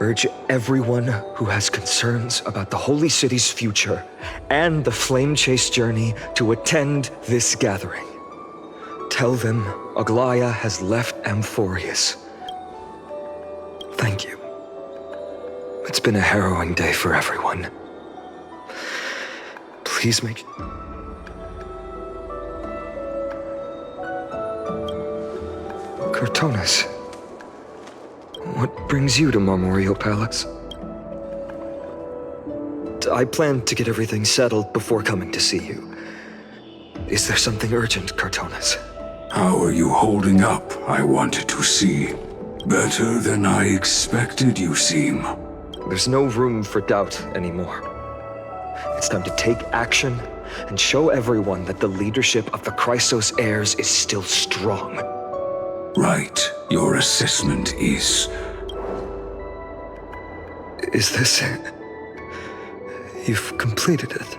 Urge everyone who has concerns about the Holy City's future and the Flame Chase journey to attend this gathering. Tell them Aglaya has left Amphorius. Thank you. It's been a harrowing day for everyone. Please make... Cortonis, what brings you to Marmorial Palace? I planned to get everything settled before coming to see you. Is there something urgent, Cortonis? How are you holding up, I wanted to see. Better than I expected, you seem. There's no room for doubt anymore. It's time to take action and show everyone that the leadership of the Chrysos heirs is still strong. Right. Your assessment is... Is this it? You've completed it.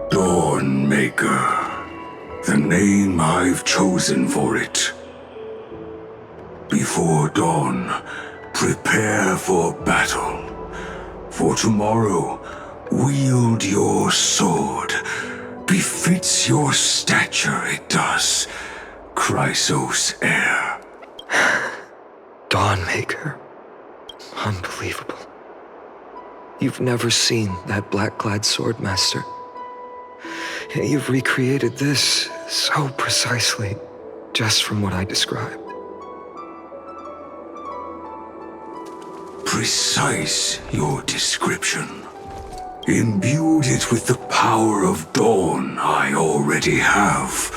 Dawnmaker. The name I've chosen for it. Before dawn, prepare for battle. For tomorrow, wield your sword. Befits your stature, it does. Chrysos heir. Dawnmaker. Unbelievable. You've never seen that black-clad swordmaster. Yet you've recreated this so precisely, just from what I described. Precise, your description. Imbued it with the power of dawn I already have.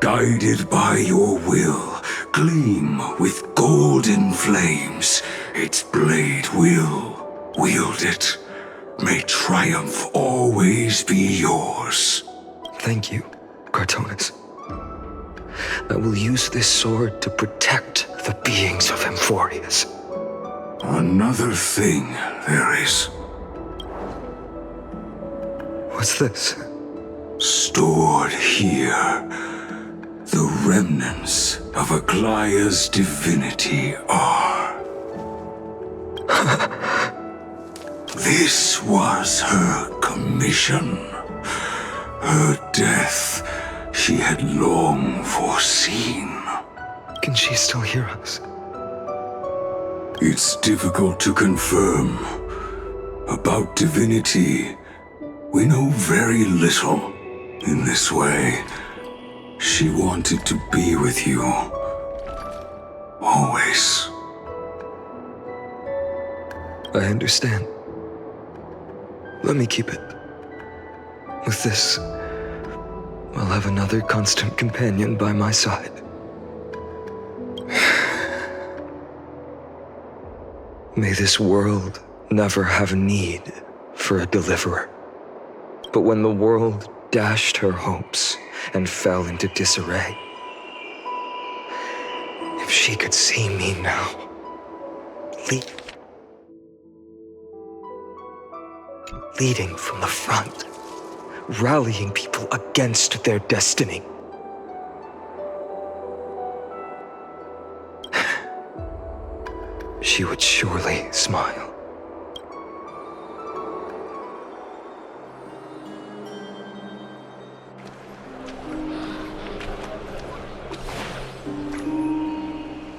Guided by your will, gleam with golden flames, its blade will Wield it. May triumph always be yours. Thank you, Cartonis. I will use this sword to protect the beings of Emphorius. Another thing there is. What's this? Stored here, the remnants of Aglaya's divinity are. This was her commission. Her death she had long foreseen. Can she still hear us? It's difficult to confirm. About divinity, we know very little. In this way, she wanted to be with you. Always. I understand. Let me keep it. With this, I'll have another constant companion by my side. May this world never have need for a deliverer. But when the world dashed her hopes and fell into disarray, if she could see me now, leading from the front, rallying people against their destiny. She would surely smile.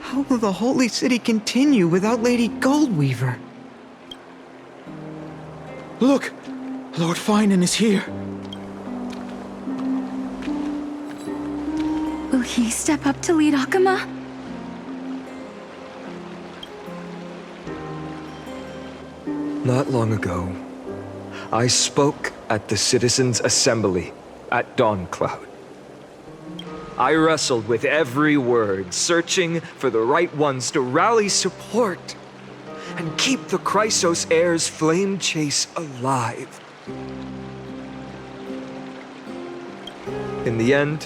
How will the Holy City continue without Lady Goldweaver? Look! Lord Finan is here. Will he step up to lead Akama? Not long ago, I spoke at the Citizens' Assembly at Dawncloud. I wrestled with every word, searching for the right ones to rally support and keep the Chrysos heir's flame chase alive. In the end,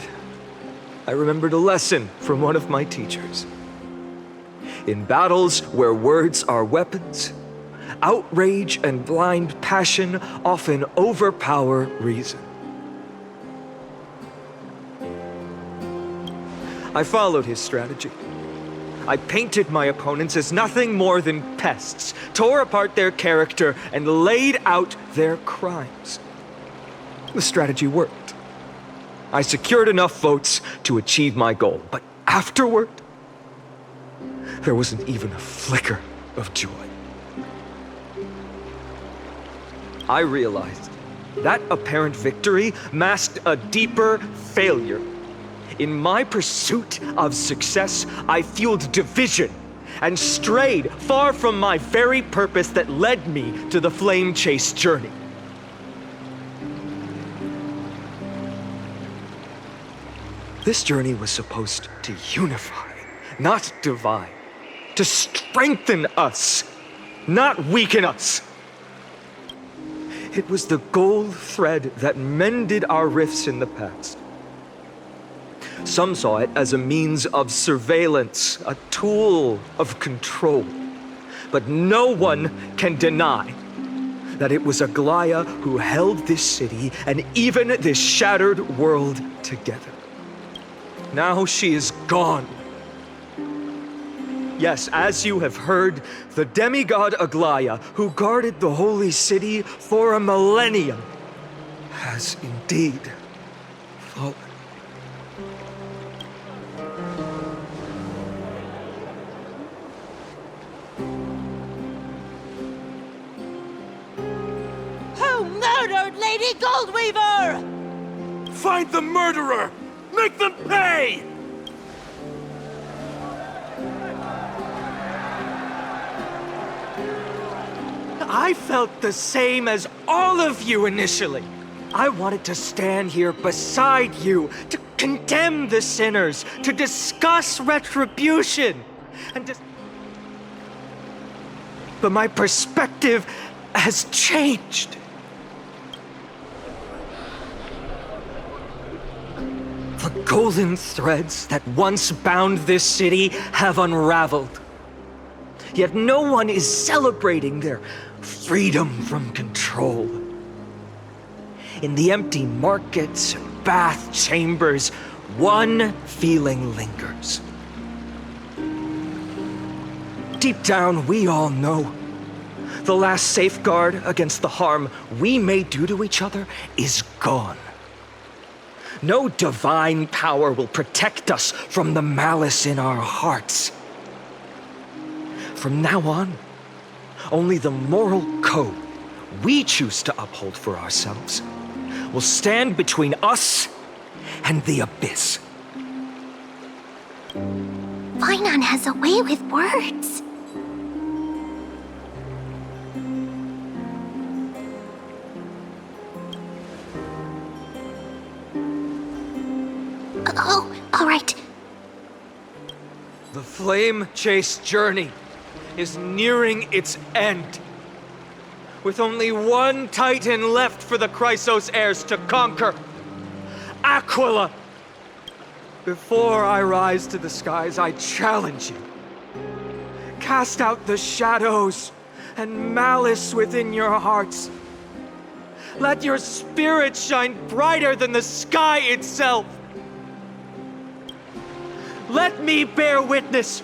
I remembered a lesson from one of my teachers. In battles where words are weapons, outrage and blind passion often overpower reason. I followed his strategy. I painted my opponents as nothing more than pests, tore apart their character, and laid out their crimes. The strategy worked. I secured enough votes to achieve my goal, but afterward, there wasn't even a flicker of joy. I realized that apparent victory masked a deeper failure. In my pursuit of success, I fueled division and strayed far from my very purpose that led me to the flame chase journey. This journey was supposed to unify, not divide, to strengthen us, not weaken us. It was the gold thread that mended our rifts in the past. Some saw it as a means of surveillance, a tool of control. But no one can deny that it was Aglaya who held this city and even this shattered world together. Now she is gone. Yes, as you have heard, the demigod Aglaya, who guarded the holy city for a millennium, has indeed fallen. Who murdered Lady Goldweaver? Find the murderer! Make them pay! I felt the same as all of you initially. I wanted to stand here beside you, to condemn the sinners, to discuss retribution, and to... but my perspective has changed. The golden threads that once bound this city have unraveled. Yet no one is celebrating their freedom from control. In the empty markets and bath chambers, one feeling lingers. Deep down, we all know the last safeguard against the harm we may do to each other is gone. No divine power will protect us from the malice in our hearts. From now on, only the moral code we choose to uphold for ourselves will stand between us and the abyss. Vainon has a way with words. Oh, all right. The flame-chased journey is nearing its end. With only one Titan left for the Chrysos heirs to conquer. Aquila! Before I rise to the skies, I challenge you. Cast out the shadows and malice within your hearts. Let your spirit shine brighter than the sky itself. Let me bear witness.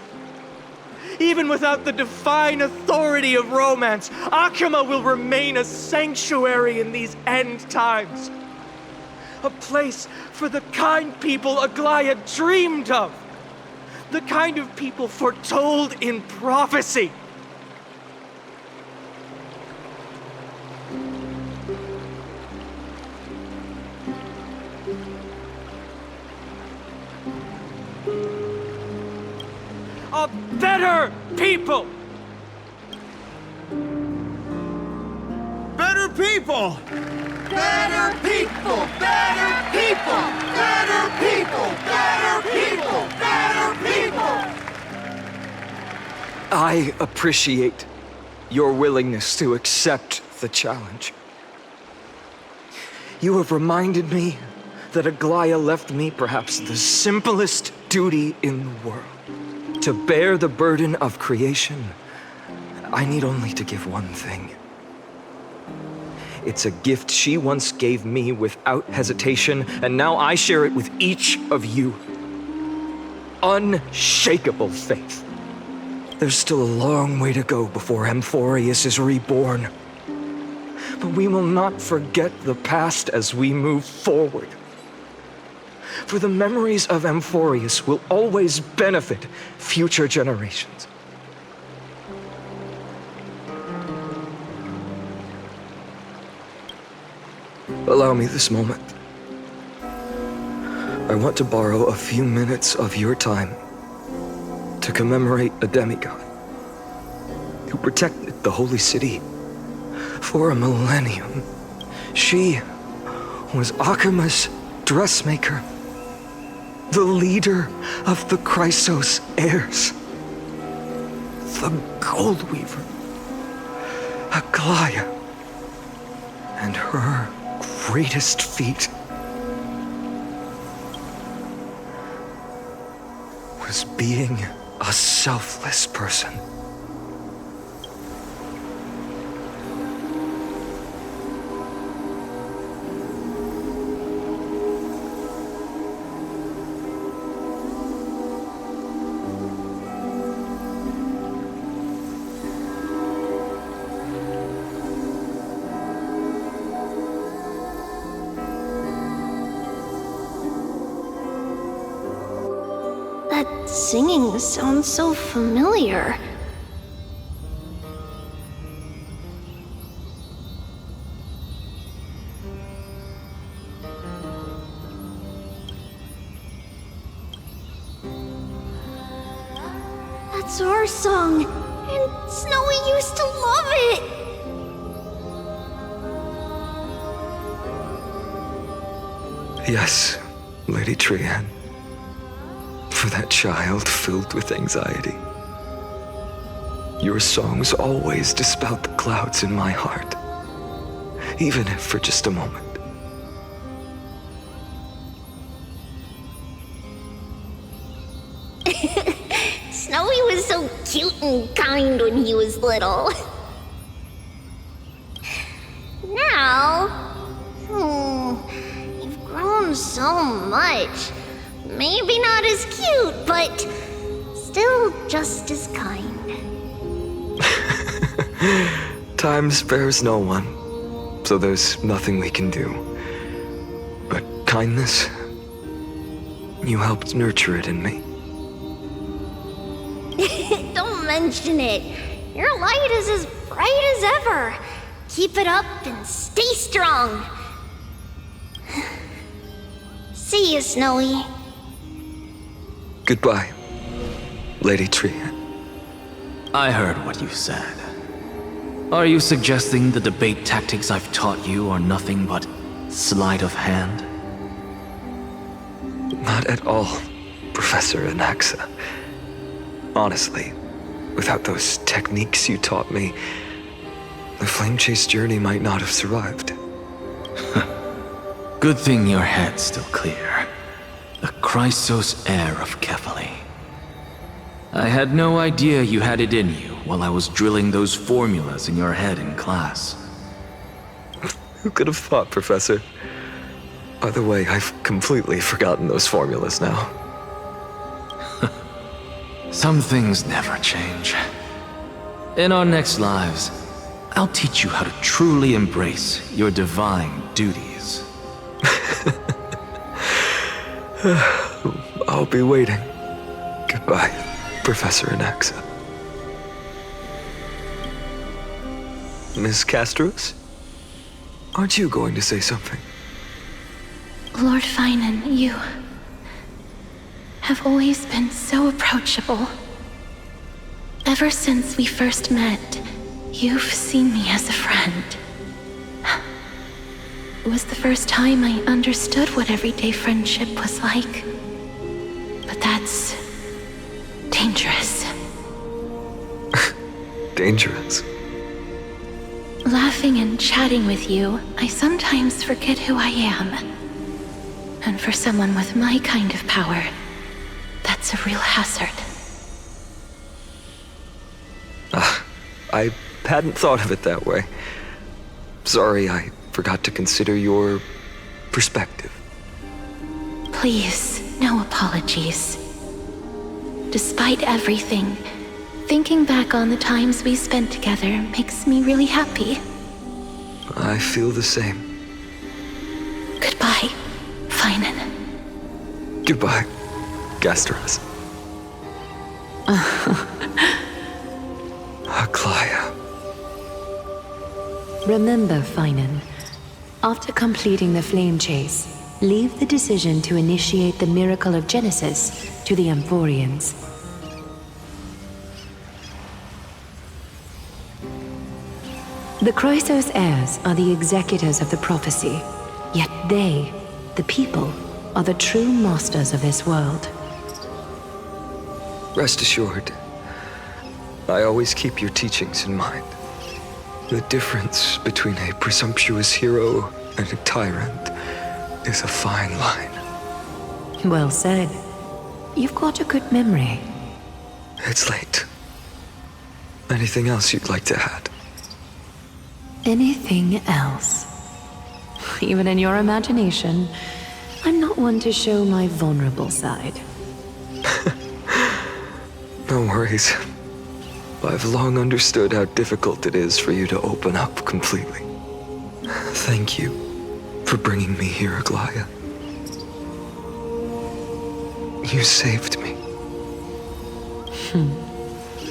Even without the divine authority of romance, Akima will remain a sanctuary in these end times. A place for the kind people Aglaya dreamed of. The kind of people foretold in prophecy. A better people! Better people! Better people! Better people! Better people! Better people! Better people! I appreciate your willingness to accept the challenge. You have reminded me that Aglaya left me perhaps the simplest duty in the world. To bear the burden of creation, I need only to give one thing. It's a gift she once gave me without hesitation, and now I share it with each of you. Unshakable faith. There's still a long way to go before Amphorius is reborn. But we will not forget the past as we move forward. For the memories of Amphorius will always benefit future generations. Allow me this moment. I want to borrow a few minutes of your time to commemorate a demigod who protected the holy city for a millennium. She was Akima's dressmaker, the leader of the Chrysos heirs, the Gold Weaver, Aglaya, and her greatest feat was being a selfless person. That singing sounds so familiar. That's our song, and Snowy used to love it. Yes, Lady Trian. For that child filled with anxiety. Your songs always dispelled the clouds in my heart, even if for just a moment. Snowy was so cute and kind when he was little. Now, you've grown so much. Maybe not as cute, but still just as kind. Time spares no one, so there's nothing we can do. But kindness, you helped nurture it in me. Don't mention it. Your light is as bright as ever. Keep it up and stay strong. See you, Snowy. Goodbye, Lady Tree. I heard what you said. Are you suggesting the debate tactics I've taught you are nothing but sleight of hand? Not at all, Professor Anaxa. Honestly, without those techniques you taught me, the Flame Chase journey might not have survived. Good thing your head's still clear. The Chrysos heir of Kefali. I had no idea you had it in you while I was drilling those formulas in your head in class. Who could have thought, Professor? By the way, I've completely forgotten those formulas now. Some things never change. In our next lives, I'll teach you how to truly embrace your divine duties. I'll be waiting. Goodbye, Professor Anaxa. Miss Castros? Aren't you going to say something? Lord Finan, you have always been so approachable. Ever since we first met, you've seen me as a friend. It was the first time I understood what everyday friendship was like. But that's dangerous. Dangerous? Laughing and chatting with you, I sometimes forget who I am. And for someone with my kind of power, that's a real hazard. I hadn't thought of it that way. Sorry, I forgot to consider your perspective. Please, no apologies. Despite everything, thinking back on the times we spent together makes me really happy. I feel the same. Goodbye, Finan. Goodbye, Gastros. Aklaya. Remember, Finan, after completing the Flame Chase, leave the decision to initiate the Miracle of Genesis to the Alvoreans. The Chrysos heirs are the executors of the prophecy, yet they, the people, are the true masters of this world. Rest assured, I always keep your teachings in mind. The difference between a presumptuous hero and a tyrant is a fine line. Well said. You've got a good memory. It's late. Anything else you'd like to add? Anything else? Even in your imagination, I'm not one to show my vulnerable side. No worries. I've long understood how difficult it is for you to open up completely. Thank you for bringing me here, Aglaya. You saved me.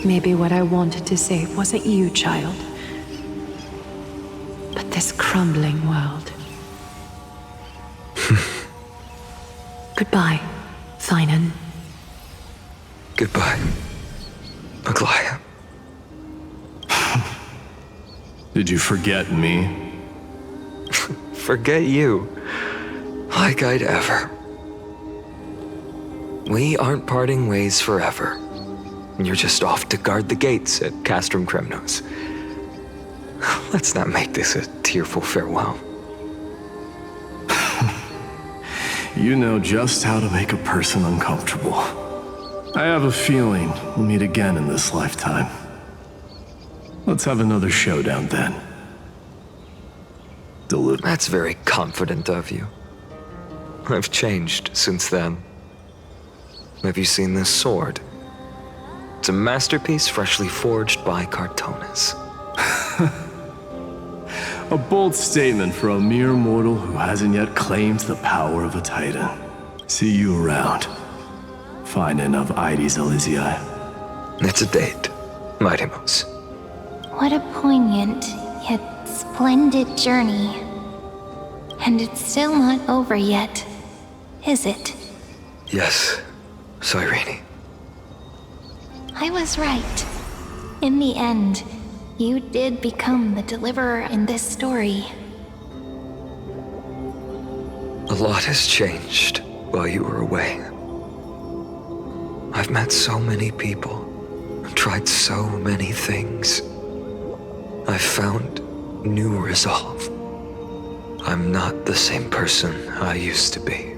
Maybe what I wanted to save wasn't you, child, but this crumbling world. Goodbye, Finan. Goodbye, Aglaya. Did you forget me? Forget you? Like I'd ever. We aren't parting ways forever. You're just off to guard the gates at Castrum Kremnos. Let's not make this a tearful farewell. You know just how to make a person uncomfortable. I have a feeling we'll meet again in this lifetime. Let's have another showdown then. That's very confident of you. I've changed since then. Have you seen this sword? It's a masterpiece freshly forged by Cartonis. A bold statement for a mere mortal who hasn't yet claimed the power of a titan. See you around. Fine enough, Ides Elysiae. It's a date, Mightimos. What a poignant, yet splendid journey. And it's still not over yet, is it? Yes, Cyrene. I was right. In the end, you did become the deliverer in this story. A lot has changed while you were away. I've met so many people, tried so many things. I've found new resolve. I'm not the same person I used to be.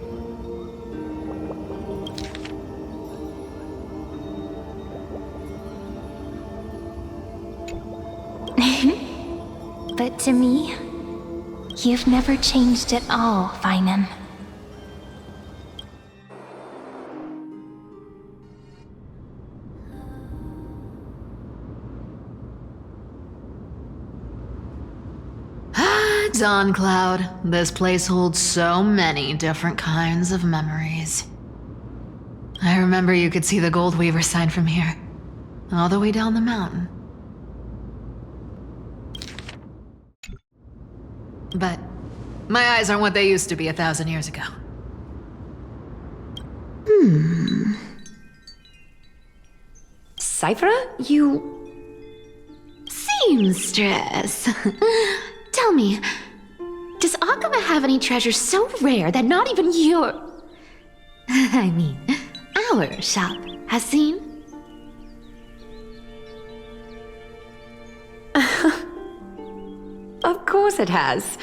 But to me, you've never changed at all, Feinem. Dawn Cloud, this place holds so many different kinds of memories. I remember you could see the Gold Weaver sign from here, all the way down the mountain. But my eyes aren't what they used to be 1,000 years ago. Cyphera, you... Seamstress. Tell me, does Akama have any treasures so rare that not even your... I mean, our shop has seen? Of course it has.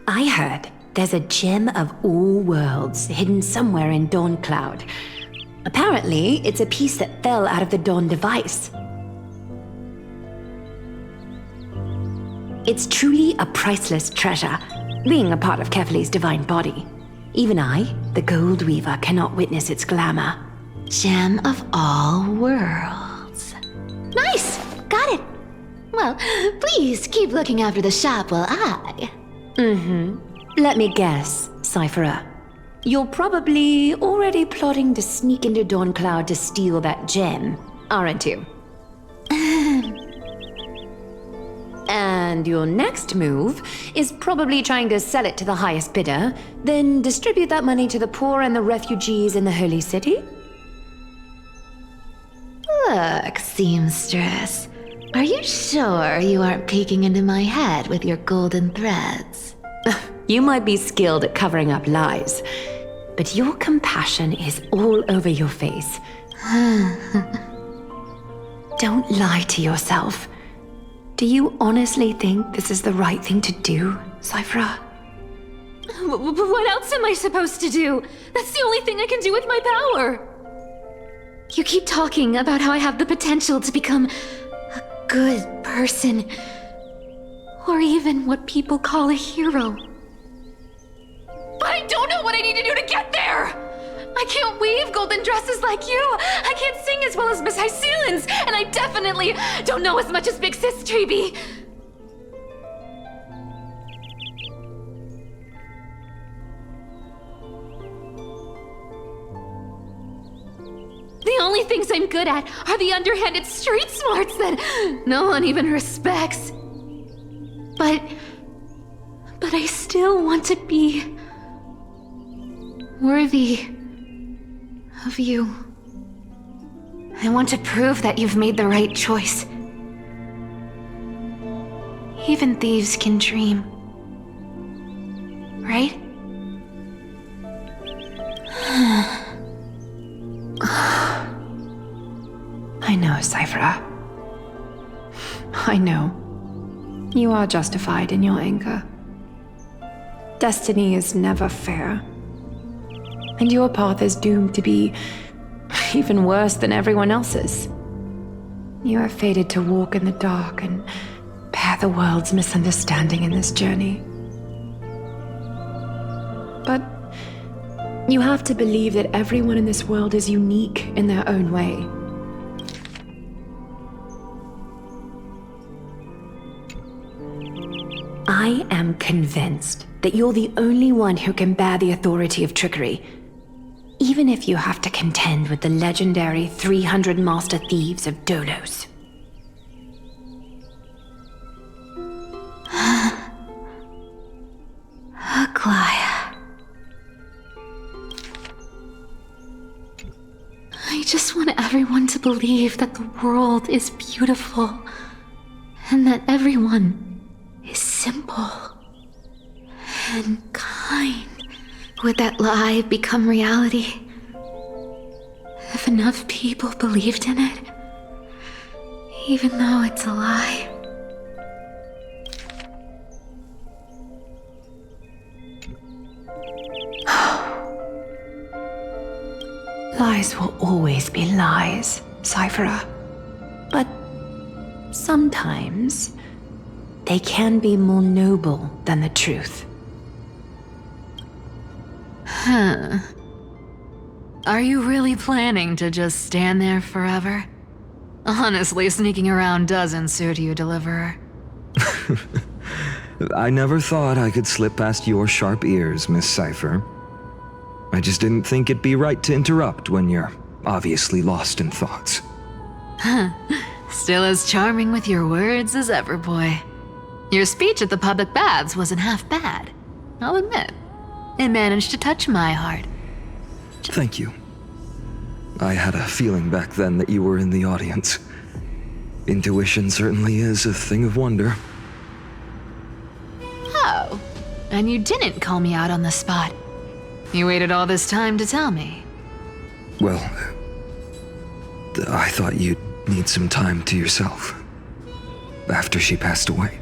I heard there's a gem of all worlds hidden somewhere in Dawn Cloud. Apparently, it's a piece that fell out of the Dawn device. It's truly a priceless treasure, being a part of Kefali's divine body. Even I, the Gold Weaver, cannot witness its glamour. Gem of all worlds. Nice! Got it! Well, please keep looking after the shop while I... Let me guess, Cyphera. You're probably already plotting to sneak into Dawn Cloud to steal that gem, aren't you? And your next move is probably trying to sell it to the highest bidder, then distribute that money to the poor and the refugees in the Holy City? Look, seamstress. Are you sure you aren't peeking into my head with your golden threads? You might be skilled at covering up lies, but your compassion is all over your face. Don't lie to yourself. Do you honestly think this is the right thing to do, Cyphera? What else am I supposed to do? That's the only thing I can do with my power. You keep talking about how I have the potential to become a good person, or even what people call a hero. But I don't know what I need to do to get there! I can't weave golden dresses like you! I can't sing as well as Miss Hyceelins! And I definitely don't know as much as Big Sis Treeby! The only things I'm good at are the underhanded street smarts that no one even respects. But I still want to be worthy of you. I want to prove that you've made the right choice. Even thieves can dream. Right? I know, Cyphera. I know. You are justified in your anger. Destiny is never fair. And your path is doomed to be even worse than everyone else's. You are fated to walk in the dark and bear the world's misunderstanding in this journey. But you have to believe that everyone in this world is unique in their own way. I am convinced that you're the only one who can bear the authority of trickery, even if you have to contend with the legendary 300 master thieves of Dolos. Aglaya. I just want everyone to believe that the world is beautiful and that everyone is simple and kind. Would that lie become reality? If enough people believed in it, even though it's a lie. Lies will always be lies, Cyphera. But sometimes they can be more noble than the truth. Huh. Are you really planning to just stand there forever? Honestly, sneaking around doesn't suit you, Deliverer. I never thought I could slip past your sharp ears, Miss Cypher. I just didn't think it'd be right to interrupt when you're obviously lost in thoughts. Huh. Still as charming with your words as ever, boy. Your speech at the public baths wasn't half bad, I'll admit. It managed to touch my heart. Thank you. I had a feeling back then that you were in the audience. Intuition certainly is a thing of wonder. Oh, and you didn't call me out on the spot. You waited all this time to tell me. Well, I thought you'd need some time to yourself. After she passed away.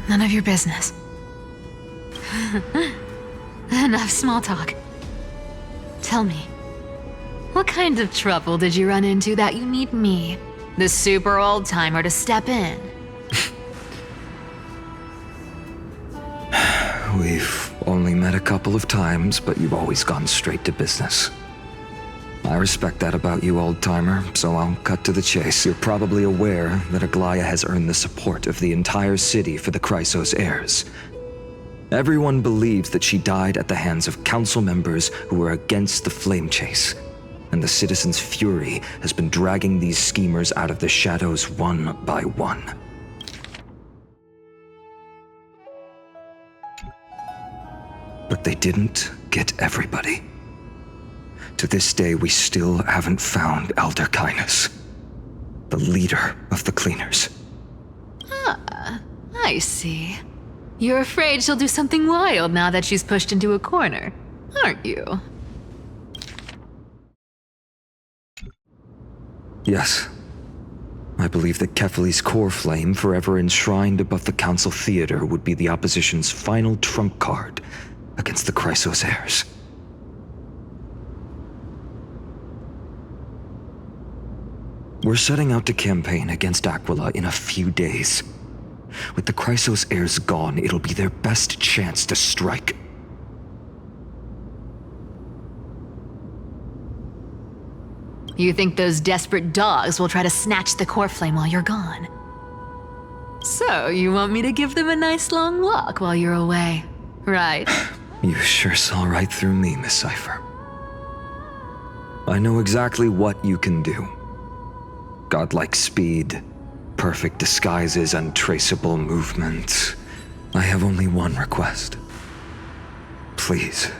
None of your business. Enough small talk. Tell me, what kind of trouble did you run into that you need me, the super old-timer, to step in? We've only met a couple of times, but you've always gone straight to business. I respect that about you, old-timer, so I'll cut to the chase. You're probably aware that Aglaya has earned the support of the entire city for the Chrysos heirs. Everyone believes that she died at the hands of council members who were against the flame chase, and the citizens' fury has been dragging these schemers out of the shadows one by one. But they didn't get everybody. To this day, we still haven't found Elder Kynus, the leader of the cleaners. Ah, I see. You're afraid she'll do something wild now that she's pushed into a corner, aren't you? Yes. I believe that Kefali's core flame, forever enshrined above the council theater, would be the opposition's final trump card against the Chrysos heirs. We're setting out to campaign against Aquila in a few days. With the Chrysos heirs gone, it'll be their best chance to strike. You think those desperate dogs will try to snatch the core flame while you're gone? So, you want me to give them a nice long walk while you're away, right? You sure saw right through me, Miss Cypher. I know exactly what you can do. Godlike speed, perfect disguises, untraceable movement. I have only one request. Please,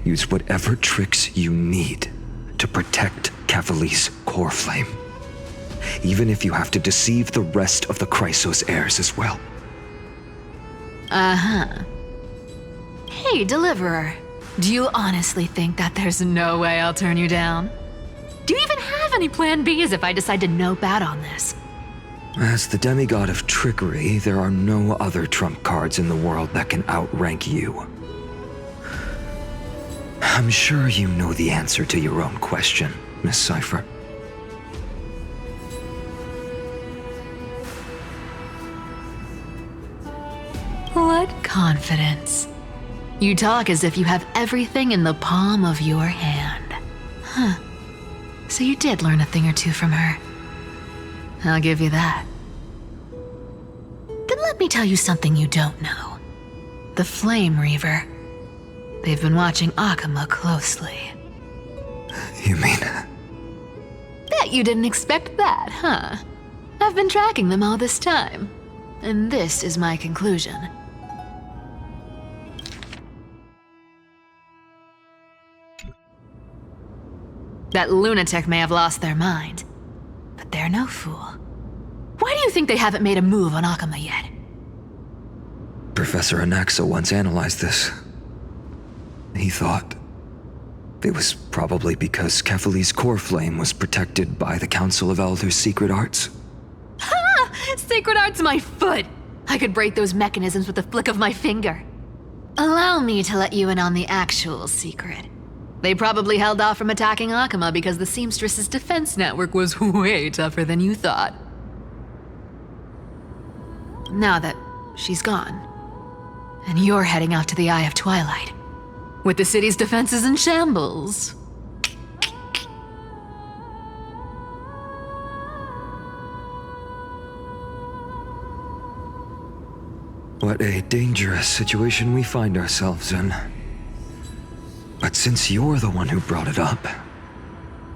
use whatever tricks you need to protect Kefali's core flame. Even if you have to deceive the rest of the Chrysos heirs as well. Uh-huh. Hey, Deliverer. Do you honestly think that there's no way I'll turn you down? Do you even have any plan Bs if I decide to nope out on this? As the demigod of trickery, there are no other trump cards in the world that can outrank you. I'm sure you know the answer to your own question, Miss Cypher. What confidence. You talk as if you have everything in the palm of your hand. Huh. So you did learn a thing or two from her. I'll give you that. Then let me tell you something you don't know. The Flame Reaver. They've been watching Akuma closely. You mean... Bet you didn't expect that, huh? I've been tracking them all this time. And this is my conclusion. That lunatic may have lost their mind, but they're no fool. Why do you think they haven't made a move on Akuma yet? Professor Anaxa once analyzed this. He thought it was probably because Kefali's core flame was protected by the Council of Elders' secret arts. Ha! Secret arts my foot! I could break those mechanisms with a flick of my finger. Allow me to let you in on the actual secret. They probably held off from attacking Akuma because the Seamstress's defense network was way tougher than you thought. Now that she's gone, and you're heading out to the Eye of Twilight, with the city's defenses in shambles. What a dangerous situation we find ourselves in. But since you're the one who brought it up,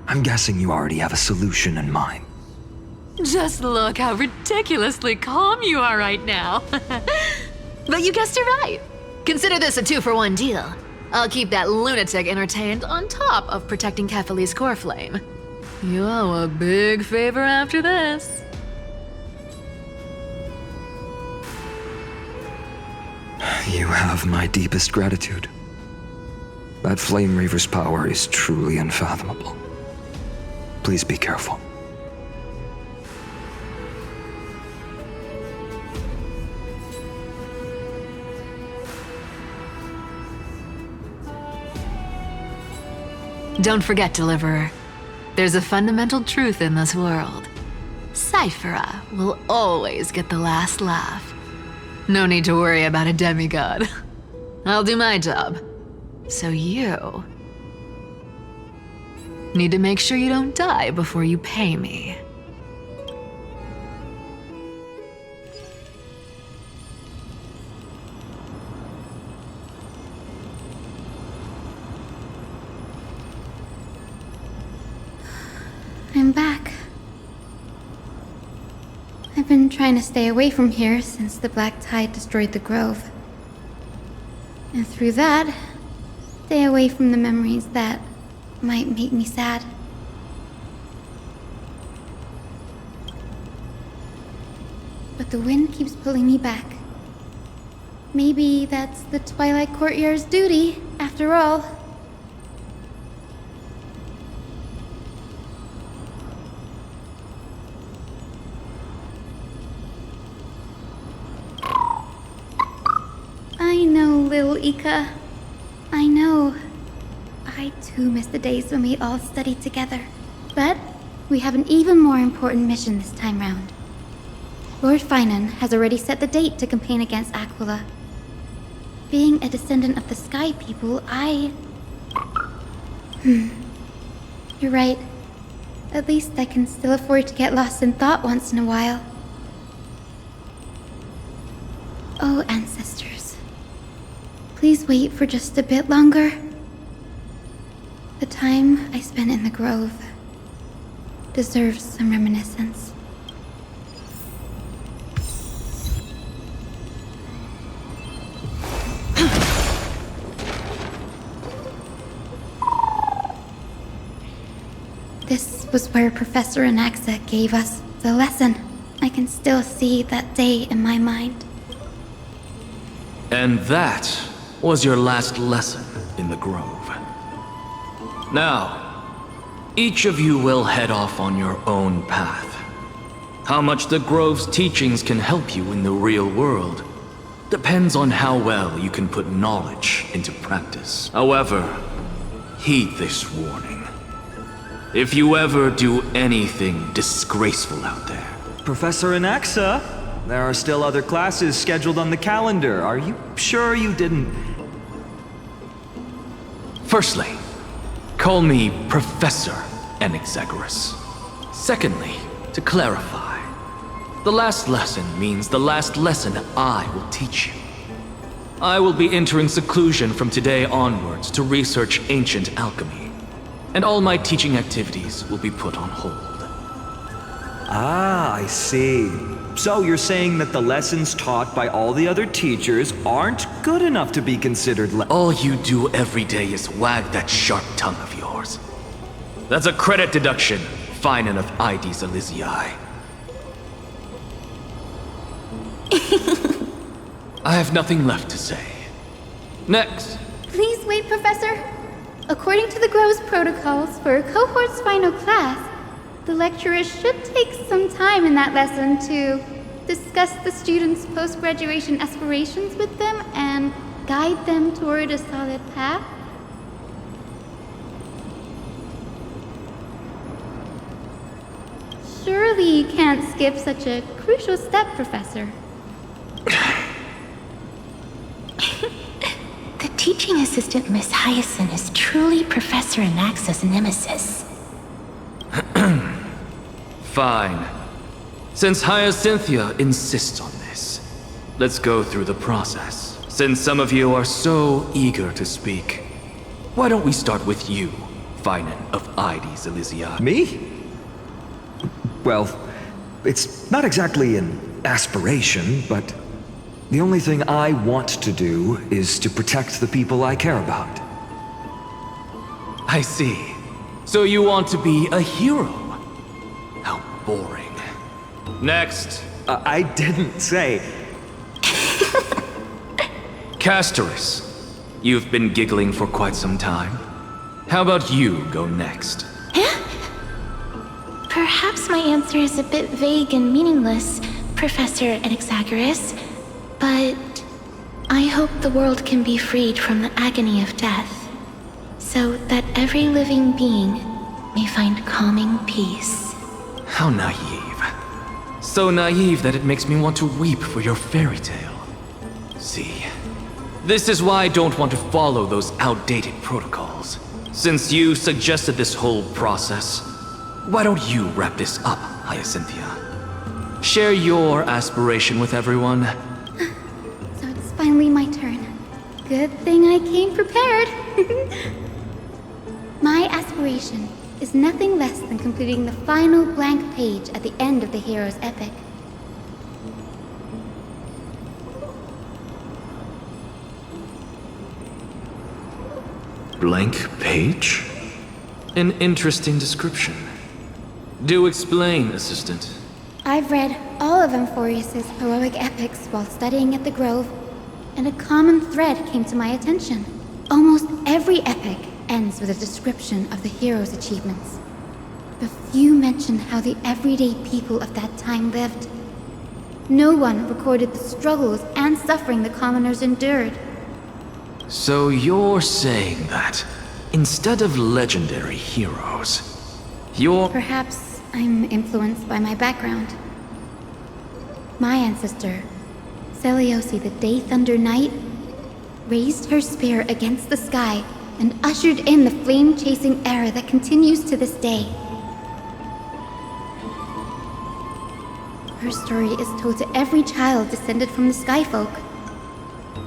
I'm guessing you already have a solution in mind. Just look how ridiculously calm you are right now. But you guessed it right. Consider this a 2-for-1 deal. I'll keep that lunatic entertained on top of protecting Kefali's core flame. You owe a big favor after this. You have my deepest gratitude. That Flame Reaver's power is truly unfathomable. Please be careful. Don't forget, Deliverer. There's a fundamental truth in this world. Cyphera will always get the last laugh. No need to worry about a demigod. I'll do my job. So you need to make sure you don't die before you pay me. I'm back. I've been trying to stay away from here since the Black Tide destroyed the grove. And through that, stay away from the memories that might make me sad. But the wind keeps pulling me back. Maybe that's the Twilight Courtyard's duty, after all. I know, little Ika. I know. I too miss the days when we all studied together. But we have an even more important mission this time round. Lord Finan has already set the date to campaign against Aquila. Being a descendant of the Sky People, You're right. At least I can still afford to get lost in thought once in a while. Oh, ancestors. Please wait for just a bit longer. The time I spent in the grove deserves some reminiscence. This was where Professor Anaxa gave us the lesson. I can still see that day in my mind. And that was your last lesson in the Grove. Now, each of you will head off on your own path. How much the Grove's teachings can help you in the real world depends on how well you can put knowledge into practice. However, heed this warning. If you ever do anything disgraceful out there... Professor Anaxa, there are still other classes scheduled on the calendar. Are you sure you didn't... Firstly, call me Professor Anaxagoras. Secondly, to clarify, the last lesson means the last lesson I will teach you. I will be entering seclusion from today onwards to research ancient alchemy, and all my teaching activities will be put on hold. Ah, I see. So you're saying that the lessons taught by all the other teachers aren't good enough to be considered All you do every day is wag that sharp tongue of yours. That's a credit deduction, fine enough IDs Elysiae. I have nothing left to say. Next. Please wait, Professor. According to the Grove's protocols for a cohort's final class, the lecturer should take some time in that lesson to discuss the students' post-graduation aspirations with them and guide them toward a solid path. Surely you can't skip such a crucial step, Professor. The teaching assistant, Miss Hyacinth, is truly Professor Anaxa's nemesis. Fine. Since Hyacinthia insists on this, let's go through the process. Since some of you are so eager to speak, why don't we start with you, Finan of IDs Elysiae? Me? Well, it's not exactly an aspiration, but the only thing I want to do is to protect the people I care about. I see. So you want to be a hero? How boring. Next. I didn't say... Castoris, you've been giggling for quite some time. How about you go next? Perhaps my answer is a bit vague and meaningless, Professor Anaxagoras, but I hope the world can be freed from the agony of death, so that every living being may find calming peace. How naive. So naive that it makes me want to weep for your fairy tale. See, this is why I don't want to follow those outdated protocols. Since you suggested this whole process, why don't you wrap this up, Hyacinthia? Share your aspiration with everyone. So it's finally my turn. Good thing I came prepared. My aspiration is nothing less than completing the final blank page at the end of the hero's epic. Blank page? An interesting description. Do explain, Assistant. I've read all of Alvorecer's heroic epics while studying at the Grove, and a common thread came to my attention. Almost every epic ends with a description of the hero's achievements. But few mention how the everyday people of that time lived. No one recorded the struggles and suffering the commoners endured. So you're saying that, instead of legendary heroes, you're... Perhaps I'm influenced by my background. My ancestor, Seliosi the Day Thunder Knight, raised her spear against the sky and ushered in the flame-chasing era that continues to this day. Her story is told to every child descended from the Skyfolk.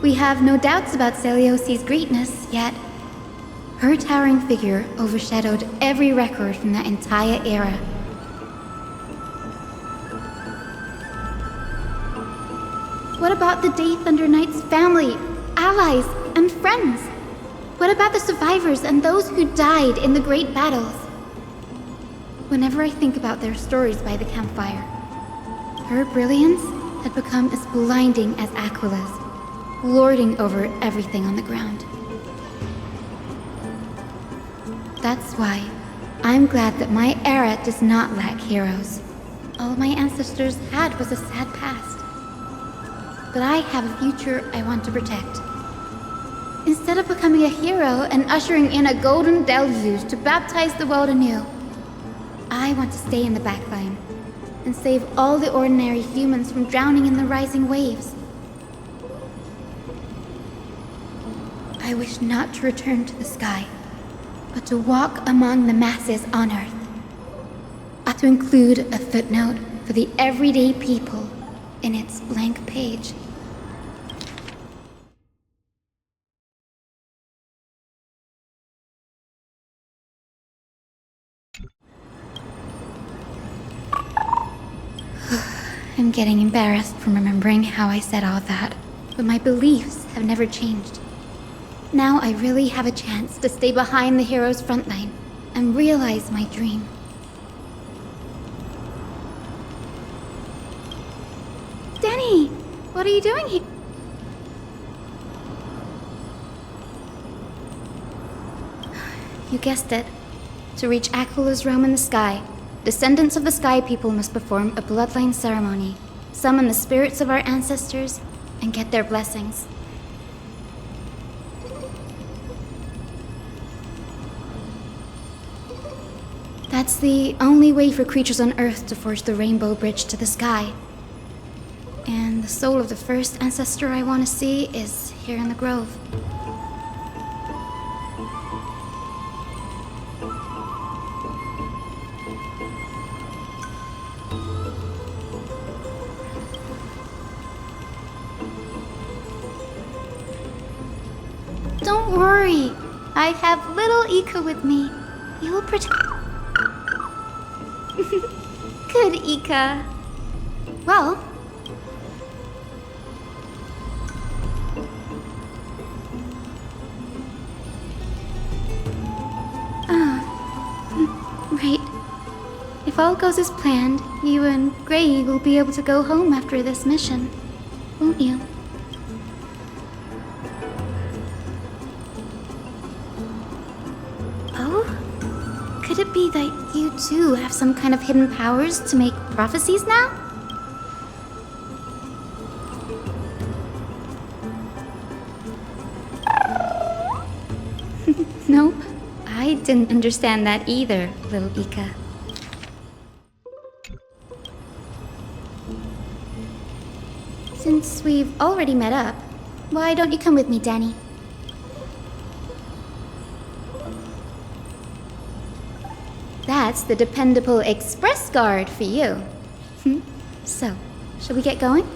We have no doubts about Seliosi's greatness, yet her towering figure overshadowed every record from that entire era. What about the Day Thunder Knight's family, allies, and friends? What about the survivors and those who died in the great battles? Whenever I think about their stories by the campfire, her brilliance had become as blinding as Aquila's. lording over everything on the ground. That's why I'm glad that my era does not lack heroes. All my ancestors had was a sad past. But I have a future I want to protect. Instead of becoming a hero and ushering in a golden deluge to baptize the world anew, I want to stay in the backline and save all the ordinary humans from drowning in the rising waves. I wish not to return to the sky, but to walk among the masses on Earth. To include a footnote for the everyday people in its blank page. I'm getting embarrassed from remembering how I said all that, but my beliefs have never changed. Now I really have a chance to stay behind the hero's front line and realize my dream. Danny, what are you doing here? You guessed it. To reach Aquala's realm in the sky, descendants of the Sky People must perform a bloodline ceremony, summon the spirits of our ancestors, and get their blessings. That's the only way for creatures on Earth to forge the rainbow bridge to the sky. And the soul of the first ancestor I want to see is here in the grove. Don't worry. I have little Ika with me. He will protect... Good, Ika. Well... Right. If all goes as planned, you and Gray will be able to go home after this mission, won't you? Oh? Could it be that you too have some kind of hidden powers to make prophecies now? Nope. I didn't understand that either, little Ika. Since we've already met up, why don't you come with me, Danny? That's the dependable express guard for you. So, shall we get going?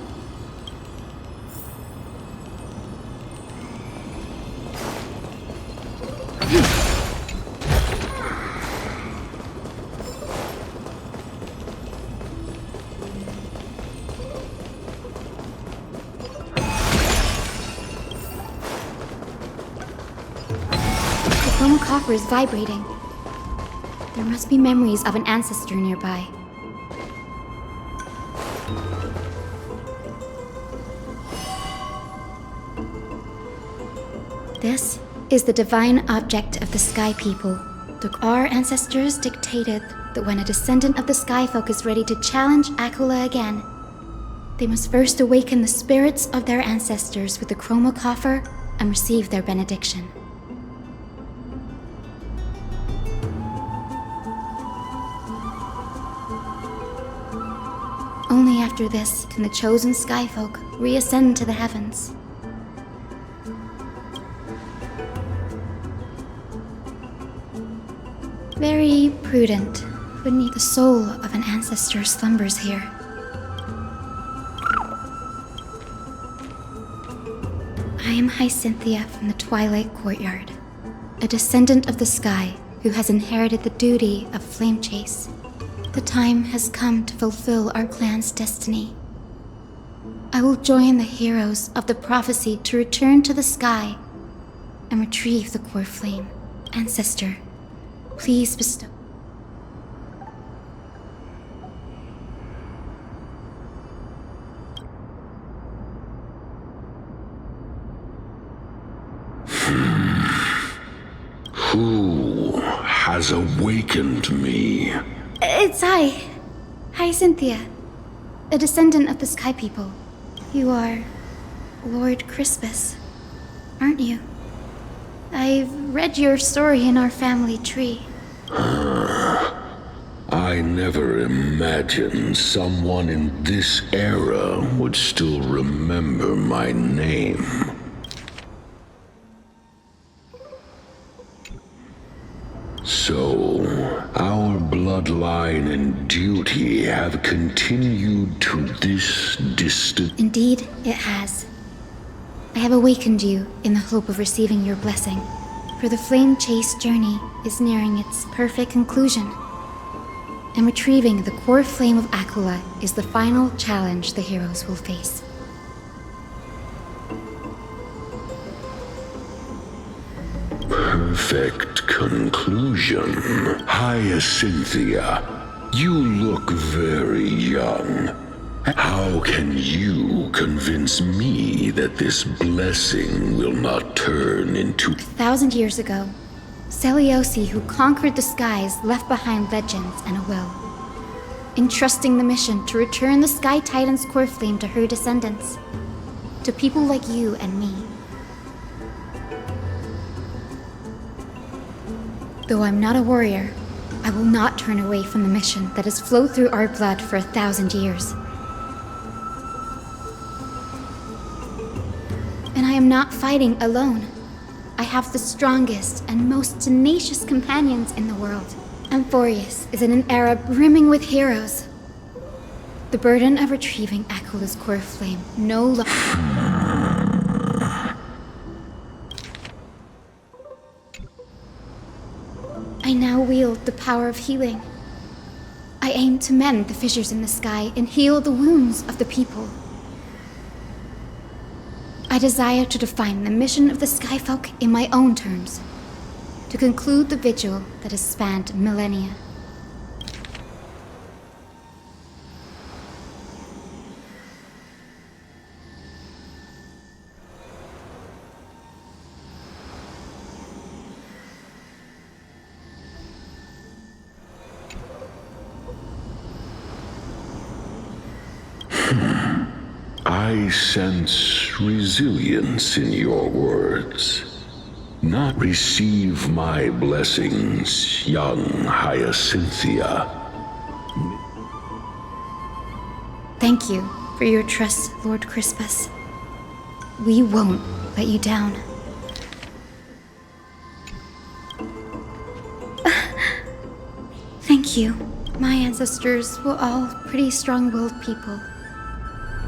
The coffer is vibrating. There must be memories of an ancestor nearby. This is the divine object of the Sky People. Our ancestors dictated that when a descendant of the Sky Folk is ready to challenge Aquila again, they must first awaken the spirits of their ancestors with the Chroma Coffer and receive their benediction. Only after this can the chosen Skyfolk reascend to the heavens. Very prudent, wouldn't the soul of an ancestor slumbers here. I am Hyacinthia from the Twilight Courtyard, a descendant of the sky who has inherited the duty of flame chase. The time has come to fulfill our clan's destiny. I will join the heroes of the prophecy to return to the sky and retrieve the core flame. Ancestor, please bestow. Who has awakened me? It's I. Hi, Cynthia. A descendant of the Sky People. You are Lord Crispus, aren't you? I've read your story in our family tree. I never imagined someone in this era would still remember my name. So, our bloodline and duty have continued to this distant... Indeed, it has. I have awakened you in the hope of receiving your blessing, for the Flame Chase journey is nearing its perfect conclusion. And retrieving the core flame of Aquila is the final challenge the heroes will face. Perfect conclusion. Hyacinthia, you look very young. How can you convince me that this blessing will not turn into... 1,000 years ago, Celiosi, who conquered the skies, left behind legends and a will, entrusting the mission to return the Sky Titan's core flame to her descendants, to people like you and me. Though I'm not a warrior, I will not turn away from the mission that has flowed through our blood for 1,000 years. And I am not fighting alone. I have the strongest and most tenacious companions in the world. Alvorecer is in an era brimming with heroes. The burden of retrieving Aquila's core flame no longer... I now wield the power of healing. I aim to mend the fissures in the sky and heal the wounds of the people. I desire to define the mission of the Skyfolk in my own terms, to conclude the vigil that has spanned millennia. I sense resilience in your words. Not receive my blessings, young Hyacinthia. Thank you for your trust, Lord Crispus. We won't let you down. Thank you. My ancestors were all pretty strong-willed people.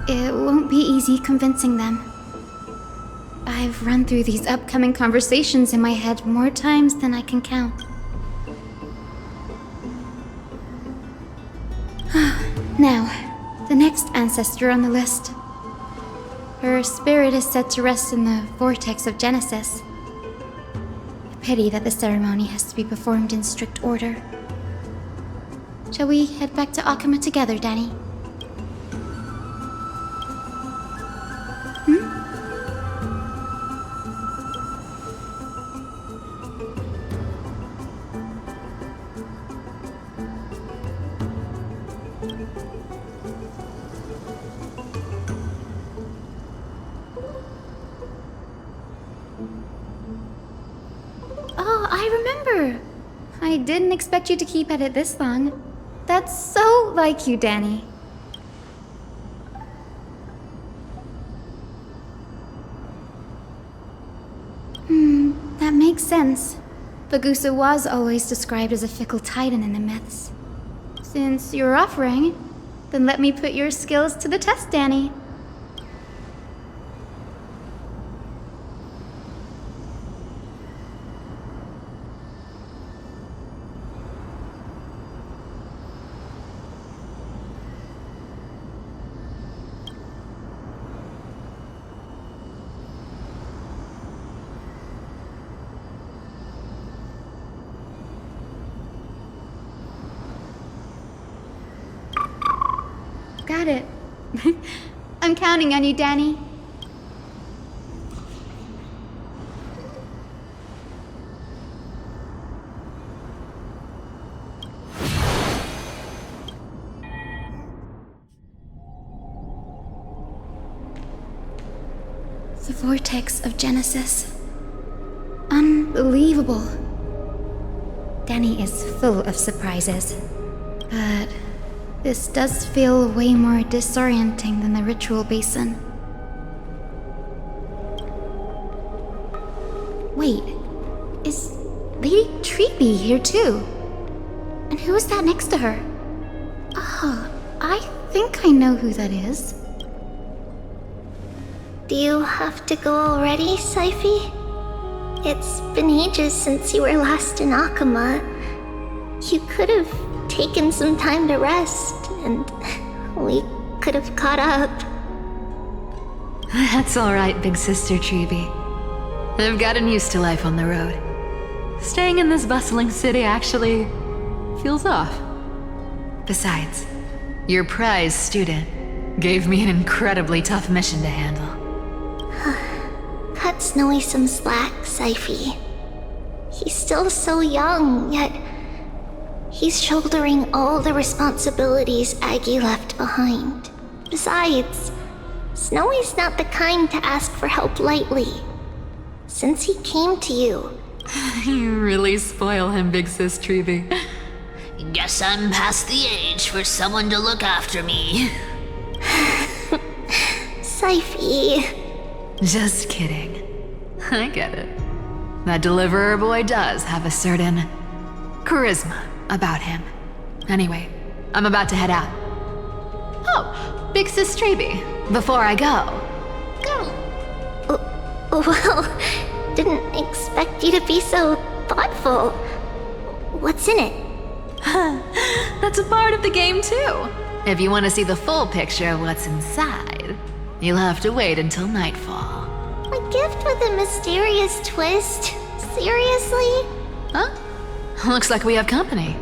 It won't be easy convincing them. I've run through these upcoming conversations in my head more times than I can count. Now, the next ancestor on the list. Her spirit is said to rest in the vortex of Genesis. A pity that the ceremony has to be performed in strict order. Shall we head back to Akama together, Danny? Oh, I remember! I didn't expect you to keep at it this long. That's so like you, Danny. That makes sense. Bagusa was always described as a fickle titan in the myths. Since you're offering, then let me put your skills to the test, Danny. Got it. I'm counting on you, Danny. The vortex of Genesis. Unbelievable. Danny is full of surprises. But this does feel way more disorienting than the ritual basin. Wait, is Lady Treeby here too? And who is that next to her? Oh, I think I know who that is. Do you have to go already, Syphie? It's been ages since you were last in Akama. You could have taken some time to rest, and we could have caught up. That's alright, big sister Treeby. I've gotten used to life on the road. Staying in this bustling city actually feels off. Besides, your prize student gave me an incredibly tough mission to handle. Cut Snowy some slack, Syphie. He's still so young, yet he's shouldering all the responsibilities Aggie left behind. Besides, Snowy's not the kind to ask for help lightly. Since he came to you... You really spoil him, big sis Treeby. Guess I'm past the age for someone to look after me. Syphie... Just kidding. I get it. That deliverer boy does have a certain charisma about him. Anyway, I'm about to head out. Oh, big sis Treeby, before I go. Well, didn't expect you to be so thoughtful. What's in it? That's a part of the game too. If you want to see the full picture of what's inside, you'll have to wait until nightfall. A gift with a mysterious twist? Seriously? Huh? Looks like we have company.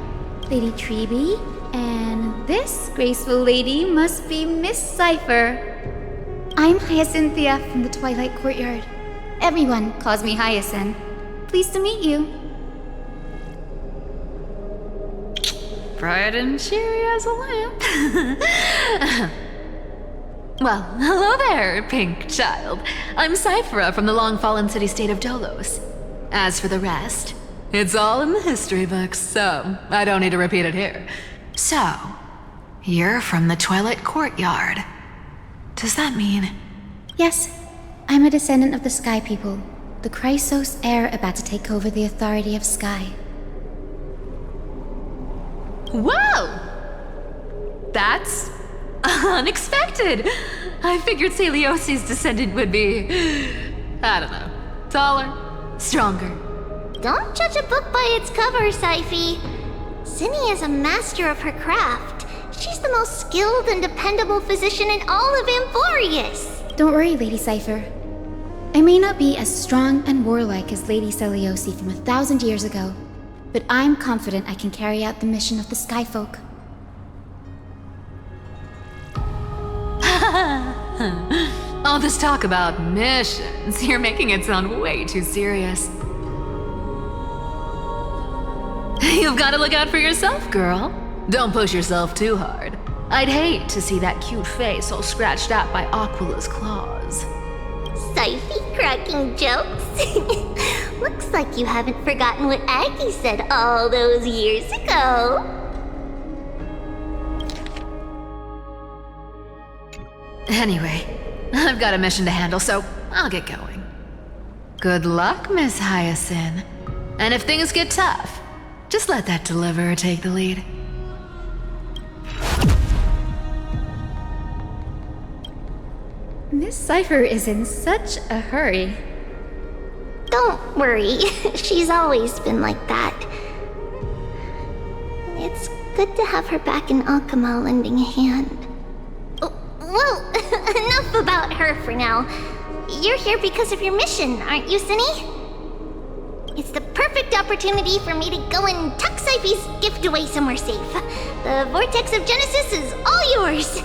Lady Treeby, and this graceful lady must be Miss Cypher. I'm Hyacinthia from the Twilight Courtyard. Everyone calls me Hyacinth. Pleased to meet you. Bright and cheery as a lamp. Well, hello there, pink child. I'm Cyphera from the long-fallen city-state of Dolos. As for the rest, it's all in the history books, so I don't need to repeat it here. So, you're from the Twilight Courtyard. Does that mean... Yes, I'm a descendant of the Sky People, the Chrysos heir about to take over the authority of Sky. Whoa! That's unexpected. I figured Celiosi's descendant would be, I don't know, taller, stronger. Don't judge a book by its cover, Syphie. Zinni is a master of her craft. She's the most skilled and dependable physician in all of Amphorius. Don't worry, Lady Cypher. I may not be as strong and warlike as Lady Celiosi from 1,000 years ago, but I'm confident I can carry out the mission of the Skyfolk. All this talk about missions, you're making it sound way too serious. You've got to look out for yourself, girl. Don't push yourself too hard. I'd hate to see that cute face all scratched out by Aquila's claws. Syphie cracking jokes? Looks like you haven't forgotten what Aggie said all those years ago. Anyway, I've got a mission to handle, so I'll get going. Good luck, Miss Hyacinth. And if things get tough, just let that deliverer take the lead. Miss Cypher is in such a hurry. Don't worry, she's always been like that. It's good to have her back in Akama lending a hand. Well, enough about her for now. You're here because of your mission, aren't you, Zinni? It's the perfect opportunity for me to go and tuck Syphie's gift away somewhere safe. The Vortex of Genesis is all yours.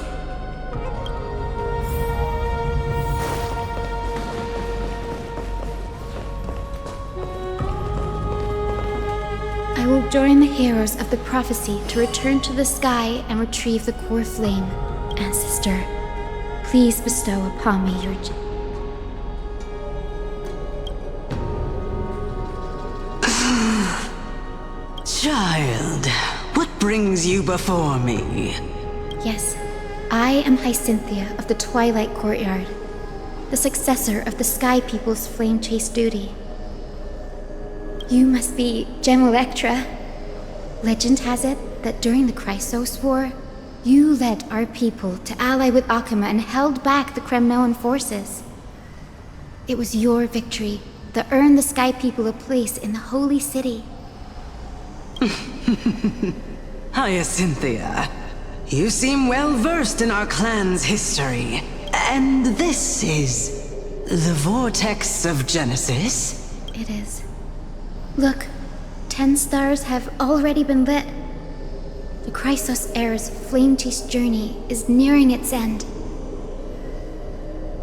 I will join the heroes of the prophecy to return to the sky and retrieve the core flame. Ancestor, please bestow upon me your... Child, what brings you before me? Yes, I am Hyacinthia of the Twilight Courtyard, the successor of the Sky People's Flame Chase duty. You must be Gem Electra. Legend has it that during the Chrysos War, you led our people to ally with Akama and held back the Kremnoan forces. It was your victory that earned the Sky People a place in the Holy City. Hyacinthia, you seem well versed in our clan's history. And this is the Vortex of Genesis? It is. Look, 10 stars have already been lit. The Chrysos Heir's flame chase journey is nearing its end.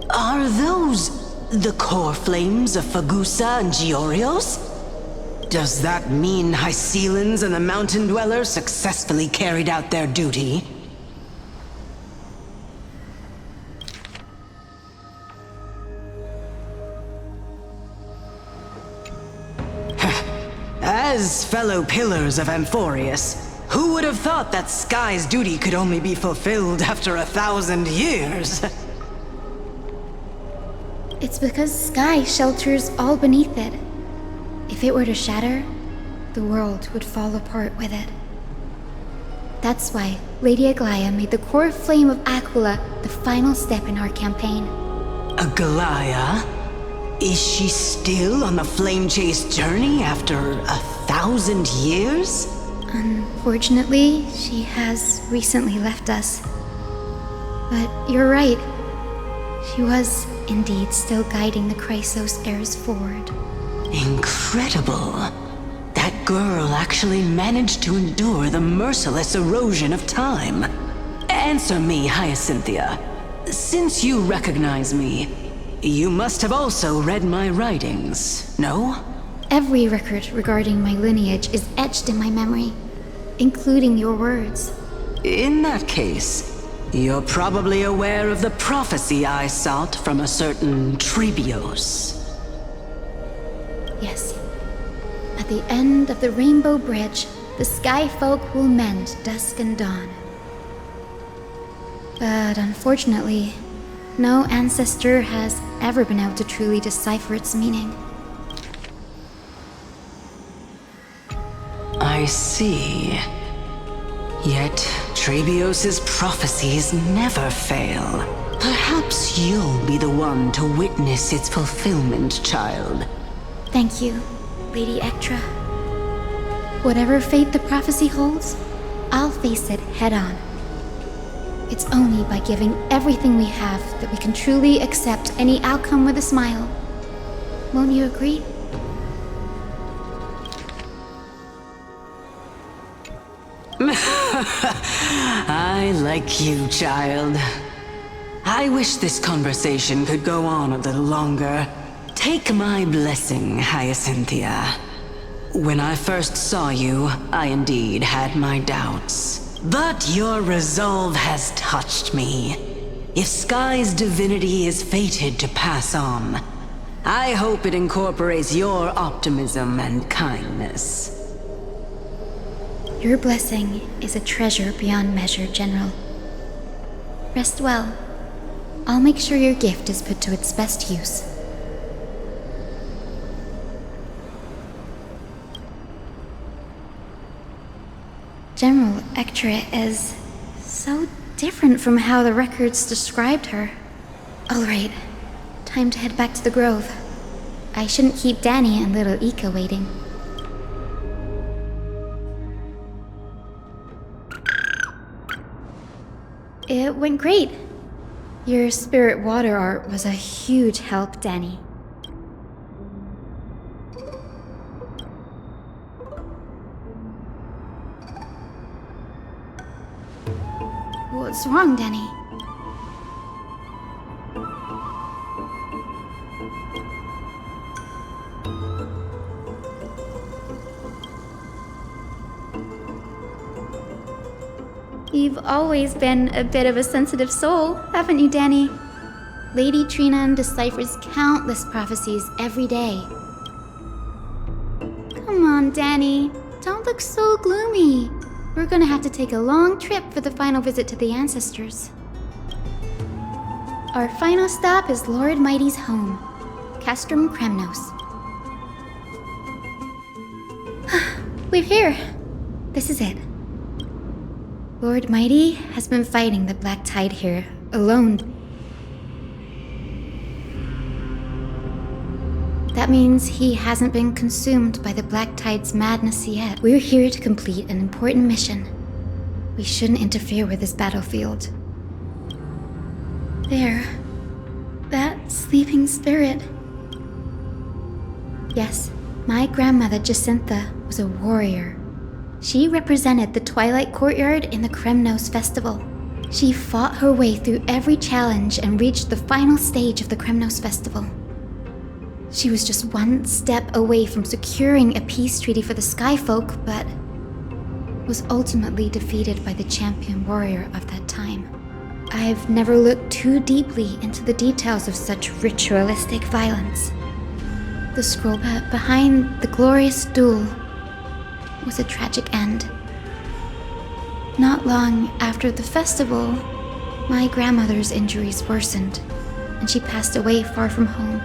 Are those the core flames of Fagusa and Giorios? Does that mean Hycelans and the Mountain Dwellers successfully carried out their duty? As fellow pillars of Amphorius, who would have thought that Sky's duty could only be fulfilled after 1,000 years? It's because Sky shelters all beneath it. If it were to shatter, the world would fall apart with it. That's why Lady Aglaya made the core flame of Aquila the final step in our campaign. Aglaya? Is she still on the flame chase journey after 1,000 years? Unfortunately, she has recently left us. But you're right. She was indeed still guiding the Chrysos heirs forward. Incredible. That girl actually managed to endure the merciless erosion of time. Answer me, Hyacinthia. Since you recognize me, you must have also read my writings, no? Every record regarding my lineage is etched in my memory, including your words. In that case, you're probably aware of the prophecy I sought from a certain Trebios. Yes. At the end of the Rainbow Bridge, the Sky Folk will mend dusk and dawn. But unfortunately, no ancestor has ever been able to truly decipher its meaning. I see. Yet, Trebios' prophecies never fail. Perhaps you'll be the one to witness its fulfillment, child. Thank you, Lady Ectra. Whatever fate the prophecy holds, I'll face it head on. It's only by giving everything we have that we can truly accept any outcome with a smile. Won't you agree? I like you, child. I wish this conversation could go on a little longer. Take my blessing, Hyacinthia. When I first saw you, I indeed had my doubts. But your resolve has touched me. If Sky's divinity is fated to pass on, I hope it incorporates your optimism and kindness. Your blessing is a treasure beyond measure, General. Rest well. I'll make sure your gift is put to its best use. General Ectra is so different from how the records described her. All right, time to head back to the grove. I shouldn't keep Danny and little Ika waiting. It went great. Your spirit water art was a huge help, Danny. What's wrong, Danny? You've always been a bit of a sensitive soul, haven't you, Danny? Lady Trinan deciphers countless prophecies every day. Come on, Danny. don't look so gloomy. We're gonna have to take a long trip for the final visit to the ancestors. Our final stop is Lord Mighty's home, Castrum Kremnos. We're here. This is it. Lord Mighty has been fighting the Black Tide here, alone. That means he hasn't been consumed by the Black Tide's madness yet. We're here to complete an important mission. We shouldn't interfere with this battlefield. There. That sleeping spirit. Yes, my grandmother Jacintha was a warrior. She represented the Twilight Courtyard in the Kremnos Festival. She fought her way through every challenge and reached the final stage of the Kremnos Festival. She was just one step away from securing a peace treaty for the Skyfolk, but was ultimately defeated by the champion warrior of that time. I've never looked too deeply into the details of such ritualistic violence. The scroll behind the glorious duel was a tragic end. Not long after the festival, my grandmother's injuries worsened, and she passed away far from home.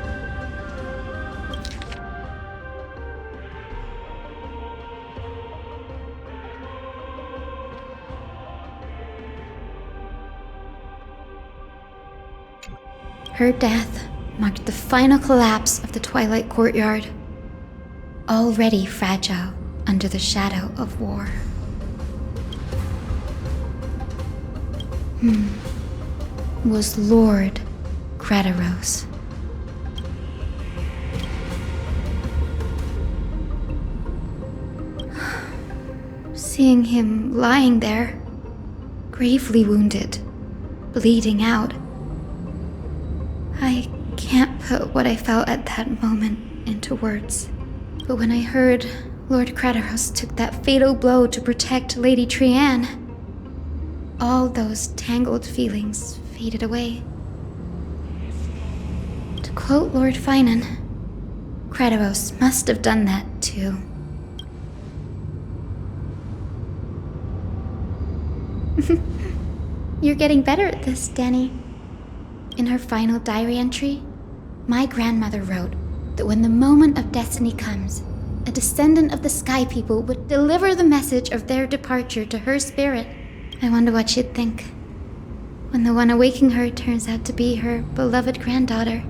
Her death marked the final collapse of the Twilight Courtyard, already fragile under the shadow of war. Was Lord Gradaros. Seeing him lying there, gravely wounded, bleeding out, I can't put what I felt at that moment into words. But when I heard Lord Gradaros took that fatal blow to protect Lady Trianne, all those tangled feelings faded away. To quote Lord Finan, Gradaros must have done that too. You're getting better at this, Danny. In her final diary entry, my grandmother wrote that when the moment of destiny comes, a descendant of the Sky People would deliver the message of their departure to her spirit. I wonder what she'd think when the one awaking her turns out to be her beloved granddaughter.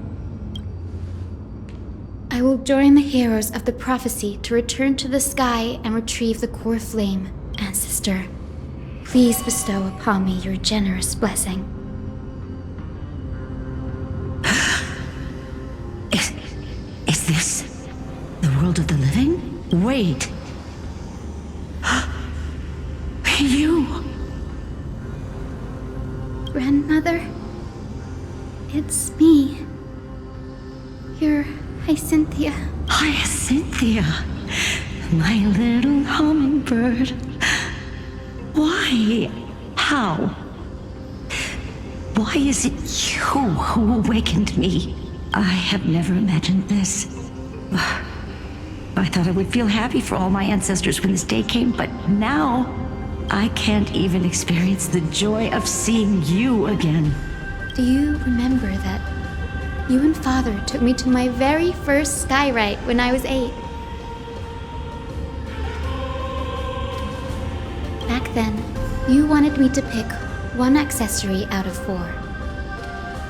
I will join the heroes of the prophecy to return to the sky and retrieve the core flame. Ancestor, please bestow upon me your generous blessing. Is this the world of the living? Wait. You. Grandmother, it's me. You're Hyacinthia. Hyacinthia, my little hummingbird. Why? How? Why is it you who awakened me? I have never imagined this. I thought I would feel happy for all my ancestors when this day came, but now I can't even experience the joy of seeing you again. Do you remember that you and Father took me to my very first skyrite when I was 8? Back then, you wanted me to pick one accessory out of 4.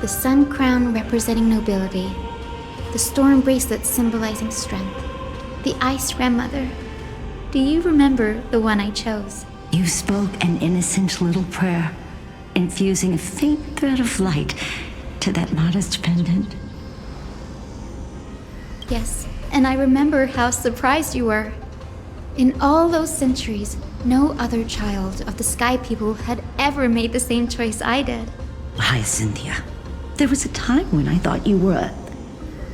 The sun crown representing nobility, the storm bracelet symbolizing strength, the ice grandmother. Do you remember the one I chose? You spoke an innocent little prayer, infusing a faint thread of light to that modest pendant. Yes, and I remember how surprised you were. In all those centuries, no other child of the Sky People had ever made the same choice I did. Hyacinthia, there was a time when I thought you were a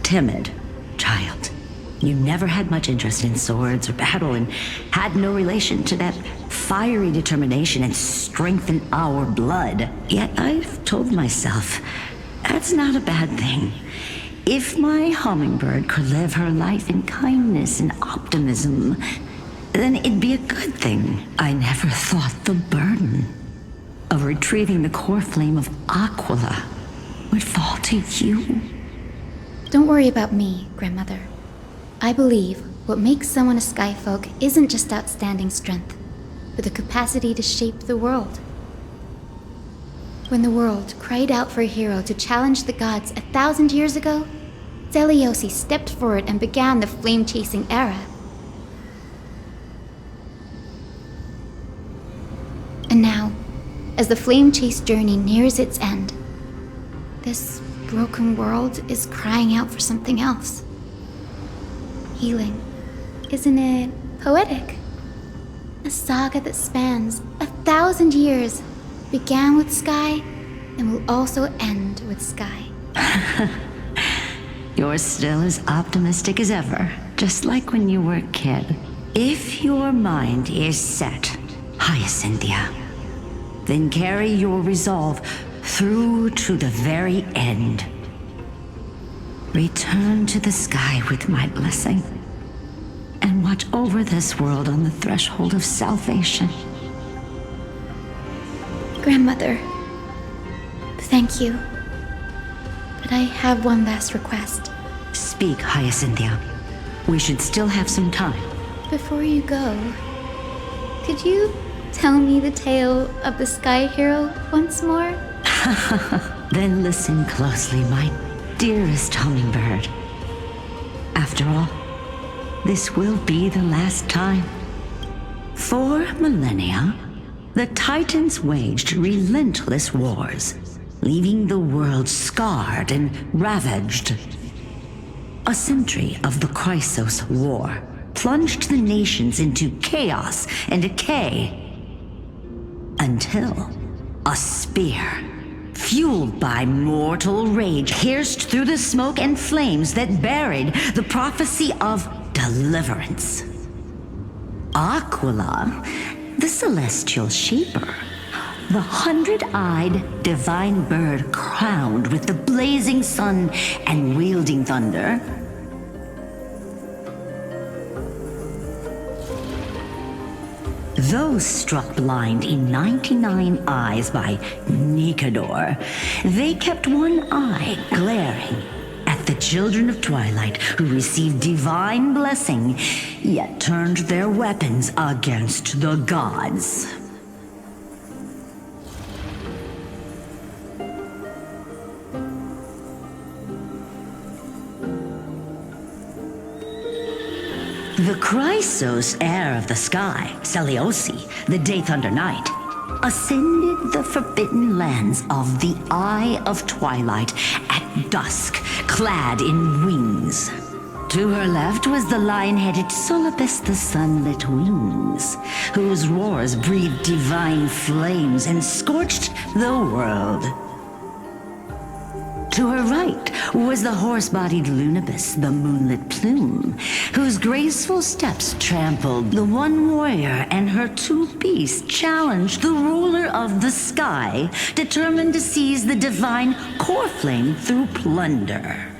timid child. You never had much interest in swords or battle and had no relation to that fiery determination and strength in our blood. Yet I've told myself, that's not a bad thing. If my hummingbird could live her life in kindness and optimism, then it'd be a good thing. I never thought the burden of retrieving the core flame of Aquila would fall to you. Don't worry about me, Grandmother. I believe what makes someone a Skyfolk isn't just outstanding strength, but the capacity to shape the world. When the world cried out for a hero to challenge the gods 1,000 years ago, Zeliosi stepped forward and began the flame-chasing era. And now, as the flame chase journey nears its end, this broken world is crying out for something else. Healing. Isn't it poetic? A saga that spans 1,000 years began with Sky and will also end with Sky. You're still as optimistic as ever, just like when you were a kid. If your mind is set, Hyacinthia, then carry your resolve through to the very end. Return to the sky with my blessing, and watch over this world on the threshold of salvation. Grandmother, thank you. But I have one last request. Speak, Hyacinthia. We should still have some time. Before you go, could you tell me the tale of the Sky Hero once more? Then listen closely, my dearest hummingbird. After all, this will be the last time. For millennia, the Titans waged relentless wars, leaving the world scarred and ravaged. A century of the Chrysos War plunged the nations into chaos and decay, until a spear, fueled by mortal rage, pierced through the smoke and flames that buried the prophecy of deliverance. Aquila, the celestial shaper, the 100-eyed divine bird crowned with the blazing sun and wielding thunder, those struck blind in 99 eyes by Nikador, they kept one eye glaring at the children of Twilight who received divine blessing, yet turned their weapons against the gods. The Chrysos heir of the sky, Seliosi, the Day Thunder Knight, ascended the forbidden lands of the Eye of Twilight at dusk, clad in wings. To her left was the lion-headed Solibus the Sunlit Wings, whose roars breathed divine flames and scorched the world. To her right was the horse-bodied Lunibus, the Moonlit Plume, whose graceful steps trampled the one warrior and her two beasts challenged the ruler of the sky, determined to seize the divine core flame through plunder.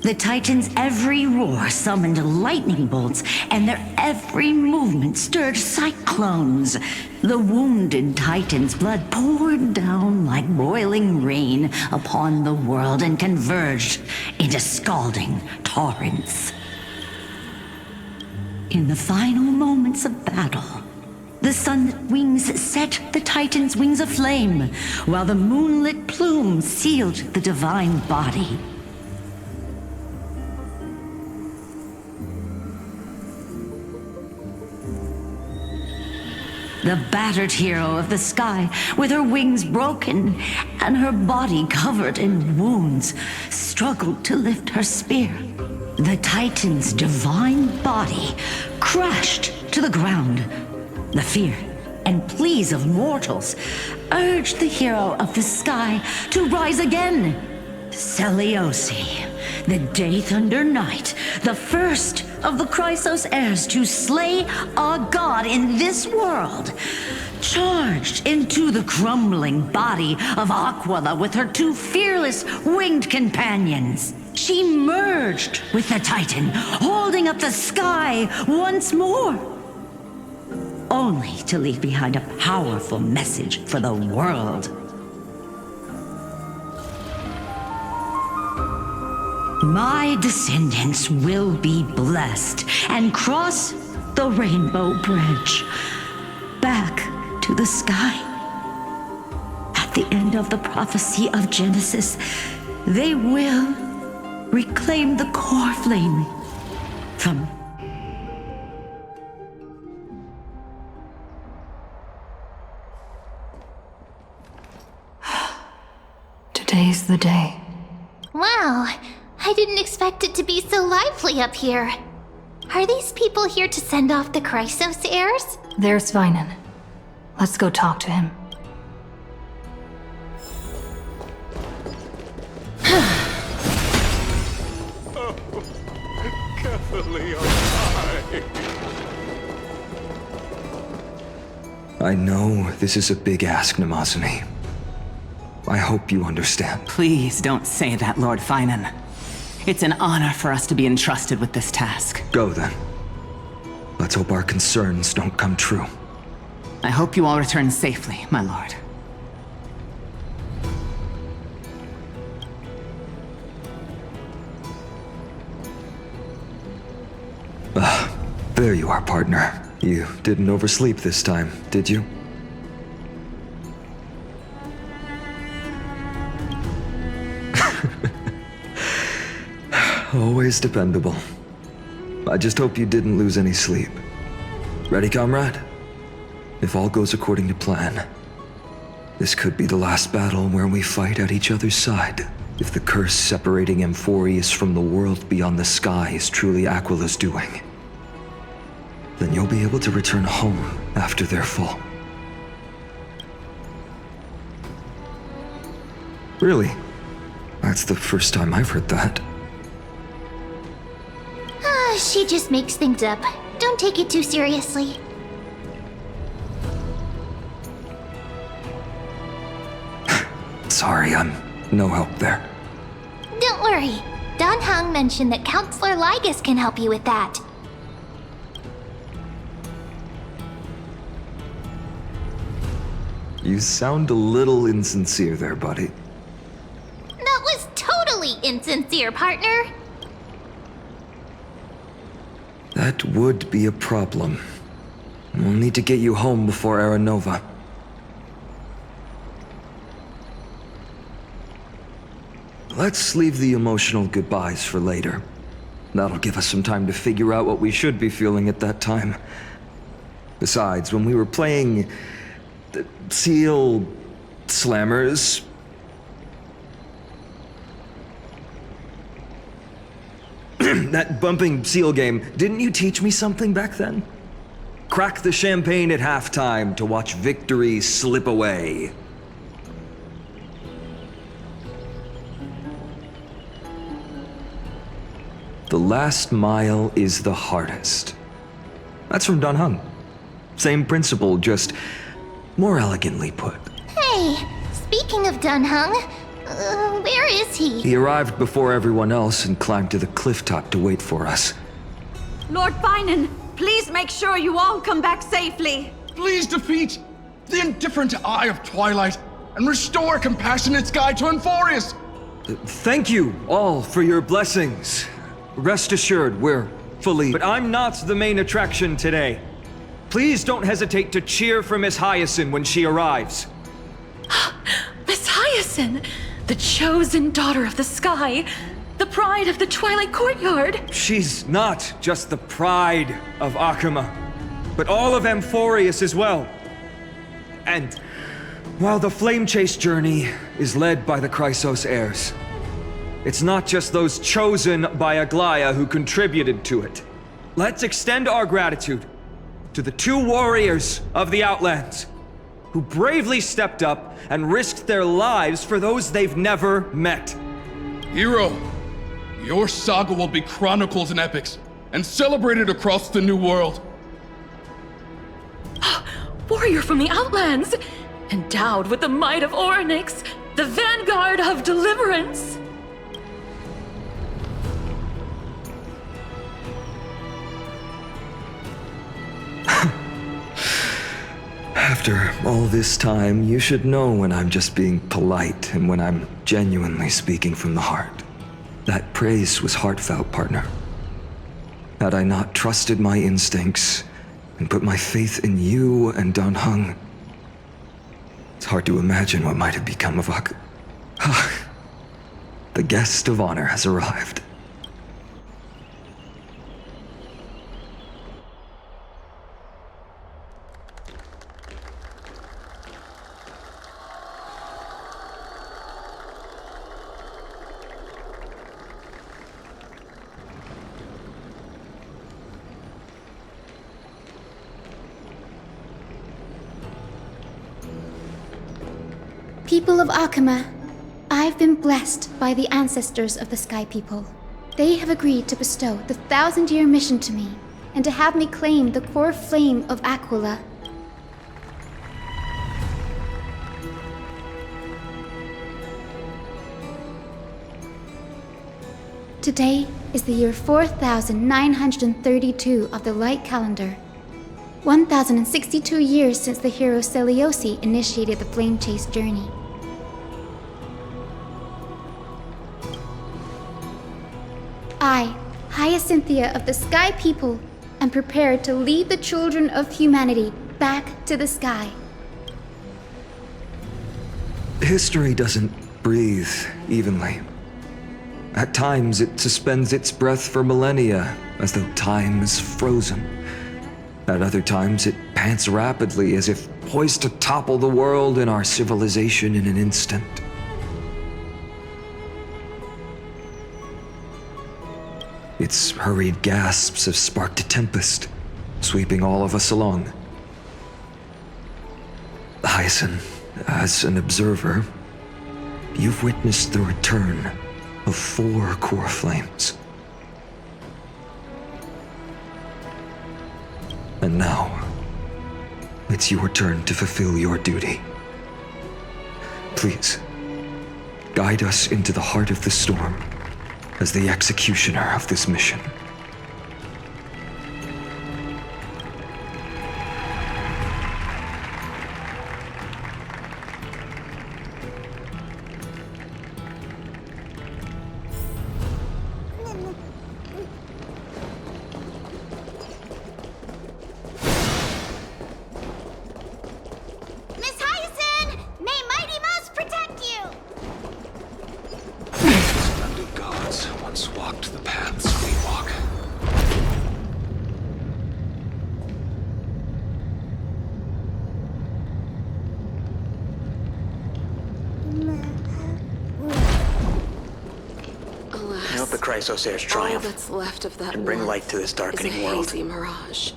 The Titans' every roar summoned lightning bolts, and their every movement stirred cyclones. The wounded Titan's blood poured down like boiling rain upon the world and converged into scalding torrents. In the final moments of battle, the sunlit wings set the Titan's wings aflame, while the moonlit plume sealed the divine body. The battered hero of the sky, with her wings broken and her body covered in wounds, struggled to lift her spear. The Titan's divine body crashed to the ground. The fear and pleas of mortals urged the hero of the sky to rise again. Seliosi, the Day Thunder Knight, the first of the Chrysos heirs to slay a god in this world, charged into the crumbling body of Aquila with her two fearless winged companions. She merged with the Titan, holding up the sky once more. only to leave behind a powerful message for the world. My descendants will be blessed and cross the Rainbow Bridge back to the sky. At the end of the prophecy of Genesis, they will reclaim the core flame from Today's the day. Wow, I didn't expect it to be so lively up here. Are these people here to send off the Chrysos heirs? There's Sveinen. Let's go talk to him. Carefully, oh I know this is a big ask, Namazani. I hope you understand. Please don't say that, Lord Finan. It's an honor for us to be entrusted with this task. Go then. Let's hope our concerns don't come true. I hope you all return safely, my lord. There you are, partner. You didn't oversleep this time, did you? Always dependable. I just hope you didn't lose any sleep. Ready, comrade? If all goes according to plan, this could be the last battle where we fight at each other's side. If the curse separating Amphorius from the world beyond the sky is truly Aquila's doing, then you'll be able to return home after their fall. Really? That's the first time I've heard that. She just makes things up. Don't take it too seriously. Sorry, I'm no help there. Don't worry. Don Hung mentioned that Counselor Lygus can help you with that. You sound a little insincere there, buddy. That was totally insincere, partner. That would be a problem. We'll need to get you home before Aranova. Let's leave the emotional goodbyes for later. That'll give us some time to figure out what we should be feeling at that time. Besides, when we were playing the Seal Slammers, that bumping seal game, didn't you teach me something back then? Crack the champagne at halftime to watch victory slip away. The last mile is the hardest. That's from Don Hung. Same principle, just more elegantly put. Hey, speaking of Don Hung, where is he? He arrived before everyone else and climbed to the cliff top to wait for us. Lord Finan, please make sure you all come back safely. Please defeat the indifferent Eye of Twilight and restore a compassionate sky to Amphorius. Thank you all for your blessings. Rest assured, we're fully... But I'm not the main attraction today. Please don't hesitate to cheer for Miss Hyacinth when she arrives. Miss Hyacinth, the chosen daughter of the sky, the pride of the Twilight Courtyard. She's not just the pride of Akama, but all of Amphorius as well. And while the Flame Chase journey is led by the Chrysos heirs, it's not just those chosen by Aglaya who contributed to it. Let's extend our gratitude to the 2 warriors of the Outlands who bravely stepped up and risked their lives for those they've never met. Hero, your saga will be chronicled in epics and celebrated across the New World. Warrior from the Outlands, endowed with the might of Orynyx, the vanguard of deliverance. After all this time, you should know when I'm just being polite and when I'm genuinely speaking from the heart. That praise was heartfelt, partner. Had I not trusted my instincts and put my faith in you and Dan Heng, it's hard to imagine what might have become of Ak. The guest of honor has arrived. People of Akama, I've been blessed by the ancestors of the Sky People. They have agreed to bestow the 1,000-year mission to me, and to have me claim the core flame of Aquila. Today is the year 4932 of the Light Calendar. 1,062 years since the hero Seliosi initiated the Flame Chase journey. I, Hyacinthia of the Sky People, am prepared to lead the children of humanity back to the sky. History doesn't breathe evenly. At times, it suspends its breath for millennia, as though time is frozen. At other times, it pants rapidly, as if poised to topple the world and our civilization in an instant. Its hurried gasps have sparked a tempest, sweeping all of us along. Hyacinth, as an observer, you've witnessed the return of 4 core flames. And now, it's your turn to fulfill your duty. Please, guide us into the heart of the storm as the executioner of this mission. Miss Hyacinth! May Mighty Mouse protect you! Splendid gods once walked the paths we walk. I hope the Chrysosairs triumph All that's left of that and bring light to this is darkening a world. hazy mirage.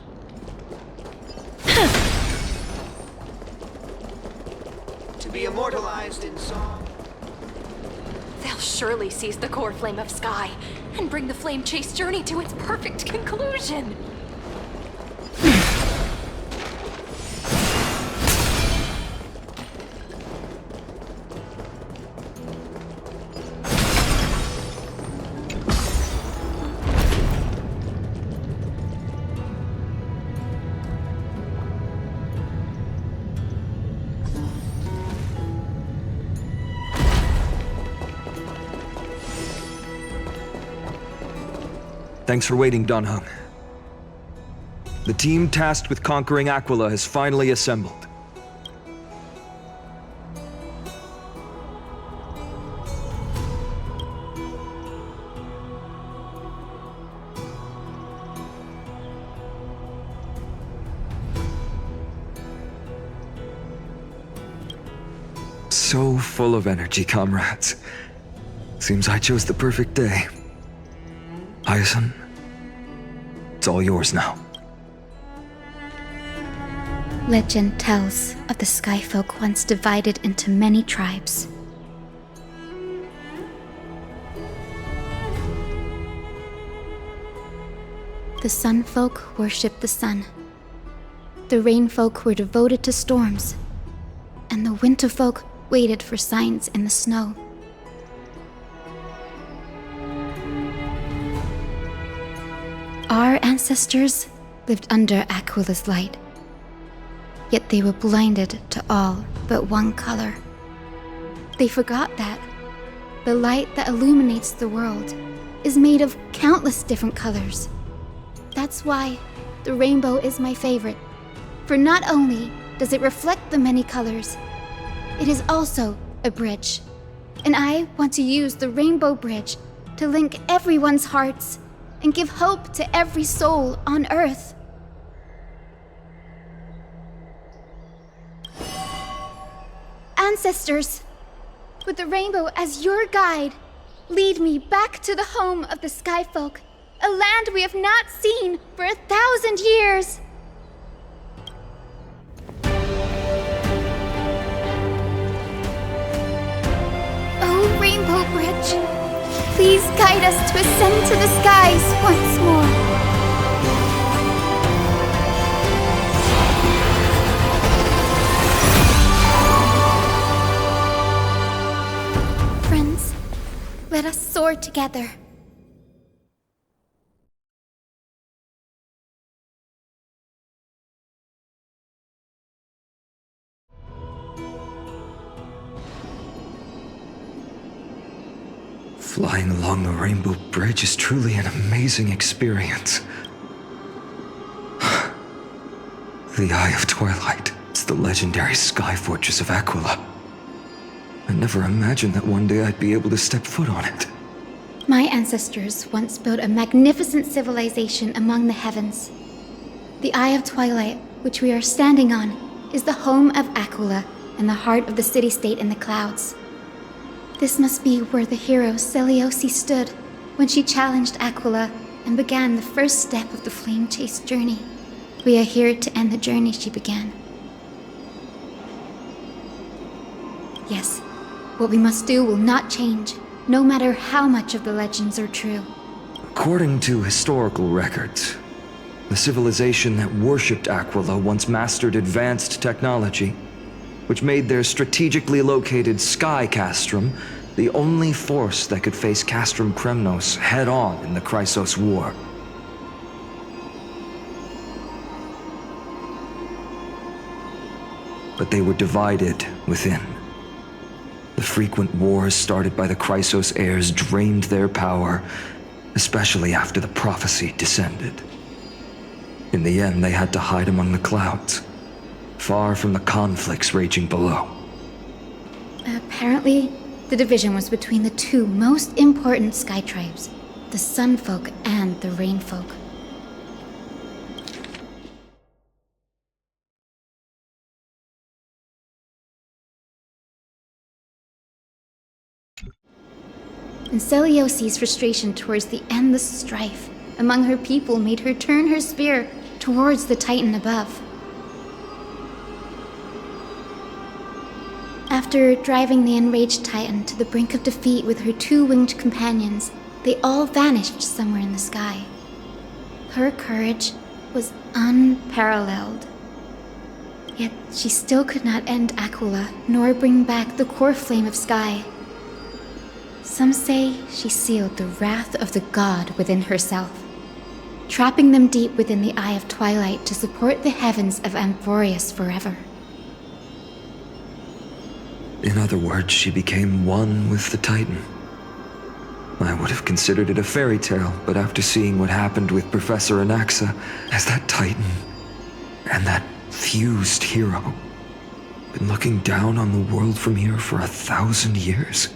To be immortalized in song. They'll surely seize the core flame of Sky and bring the Flame Chase journey to its perfect conclusion. Thanks for waiting, Dan Heng. The team tasked with conquering Aquila has finally assembled. So full of energy, comrades. Seems I chose the perfect day. Hyacinth, it's all yours now. Legend tells of the Skyfolk once divided into many tribes. The Sunfolk worshipped the sun. The Rainfolk were devoted to storms. And the Winterfolk waited for signs in the snow. Our ancestors lived under Aquila's light. Yet they were blinded to all but one color. They forgot that the light that illuminates the world is made of countless different colors. That's why the rainbow is my favorite. For not only does it reflect the many colors, it is also a bridge. And I want to use the rainbow bridge to link everyone's hearts and give hope to every soul on Earth. Ancestors, with the rainbow as your guide, lead me back to the home of the Skyfolk, a land we have not seen for 1,000 years. Oh, Rainbow Bridge, please guide us to ascend to the skies once more. Friends, let us soar together. Flying along the Rainbow Bridge is truly an amazing experience. The Eye of Twilight. It's the legendary sky fortress of Aquila. I never imagined that one day I'd be able to step foot on it. My ancestors once built a magnificent civilization among the heavens. The Eye of Twilight, which we are standing on, is the home of Aquila and the heart of the city-state in the clouds. This must be where the hero Selioce stood when she challenged Aquila and began the first step of the flame chase journey. We are here to end the journey she began. Yes, what we must do will not change, no matter how much of the legends are true. According to historical records, the civilization that worshipped Aquila once mastered advanced technology, which made their strategically located Sky Castrum the only force that could face Castrum Kremnos head-on in the Chrysos War. But they were divided within. The frequent wars started by the Chrysos heirs drained their power, especially after the prophecy descended. In the end, they had to hide among the clouds, far from the conflicts raging below. Apparently, the division was between the two most important sky tribes, the Sunfolk and the Rainfolk. And Selioce's frustration towards the endless strife among her people made her turn her spear towards the Titan above. After driving the enraged Titan to the brink of defeat with her two winged companions, they all vanished somewhere in the sky. Her courage was unparalleled. Yet she still could not end Aquila, nor bring back the core flame of sky. Some say she sealed the wrath of the god within herself, trapping them deep within the Eye of Twilight to support the heavens of Alvorecer forever. In other words, she became one with the Titan. I would have considered it a fairy tale, but after seeing what happened with Professor Anaxa, as that Titan and that fused hero been looking down on the world from here for 1,000 years.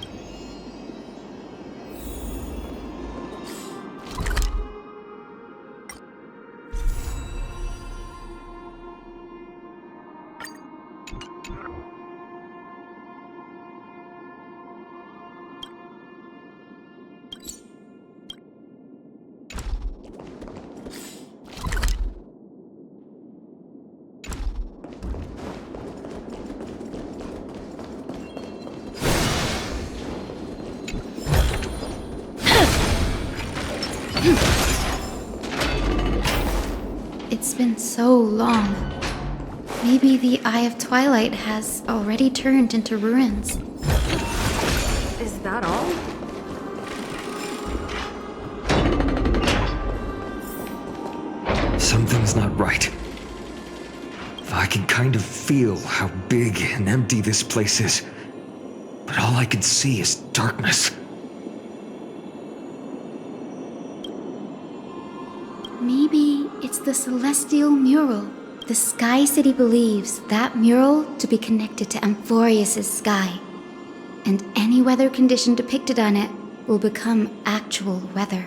It's been so long. Maybe the Eye of Twilight has already turned into ruins. Is that all? Something's not right. If I can kind of feel how big and empty this place is. But all I can see is darkness. Maybe it's the celestial mural. The Sky City believes that mural to be connected to Alvorecer's sky. And any weather condition depicted on it will become actual weather.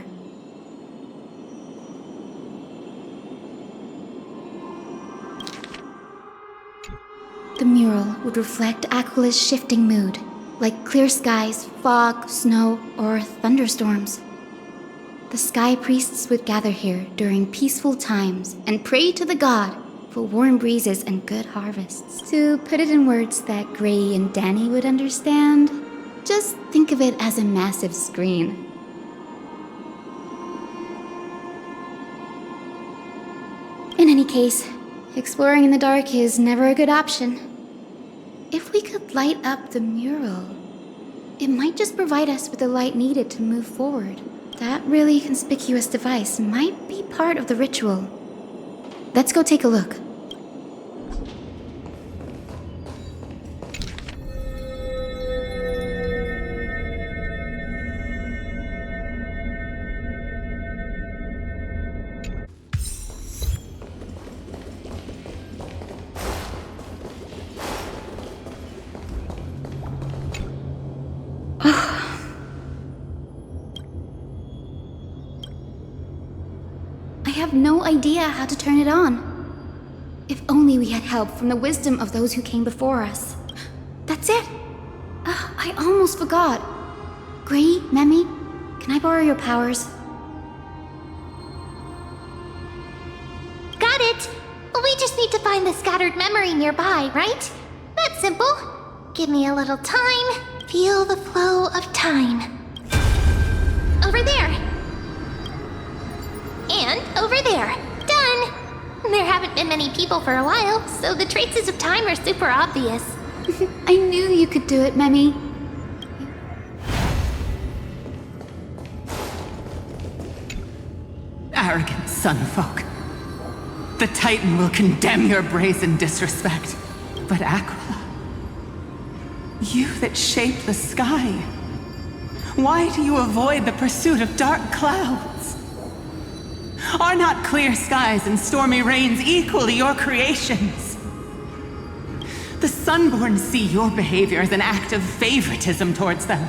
The mural would reflect Aquila's shifting mood, like clear skies, fog, snow, or thunderstorms. The sky priests would gather here during peaceful times and pray to the god for warm breezes and good harvests. To put it in words that Gray and Danny would understand, just think of it as a massive screen. In any case, exploring in the dark is never a good option. If we could light up the mural, it might just provide us with the light needed to move forward. That really conspicuous device might be part of the ritual. Let's go take a look. I have no idea how to turn it on. If only we had help from the wisdom of those who came before us. That's it! I almost forgot. Gray, Memi, can I borrow your powers? Got it! We just need to find the scattered memory nearby, right? That's simple. Give me a little time. Feel the flow of time. Over there. And over there. Done! There haven't been many people for a while, so the traces of time are super obvious. I knew you could do it, Memi. Arrogant sunfolk. The Titan will condemn your brazen disrespect. But Aquila, you that shape the sky, why do you avoid the pursuit of dark clouds? Are not clear skies and stormy rains equally your creations? The Sunborn see your behavior as an act of favoritism towards them,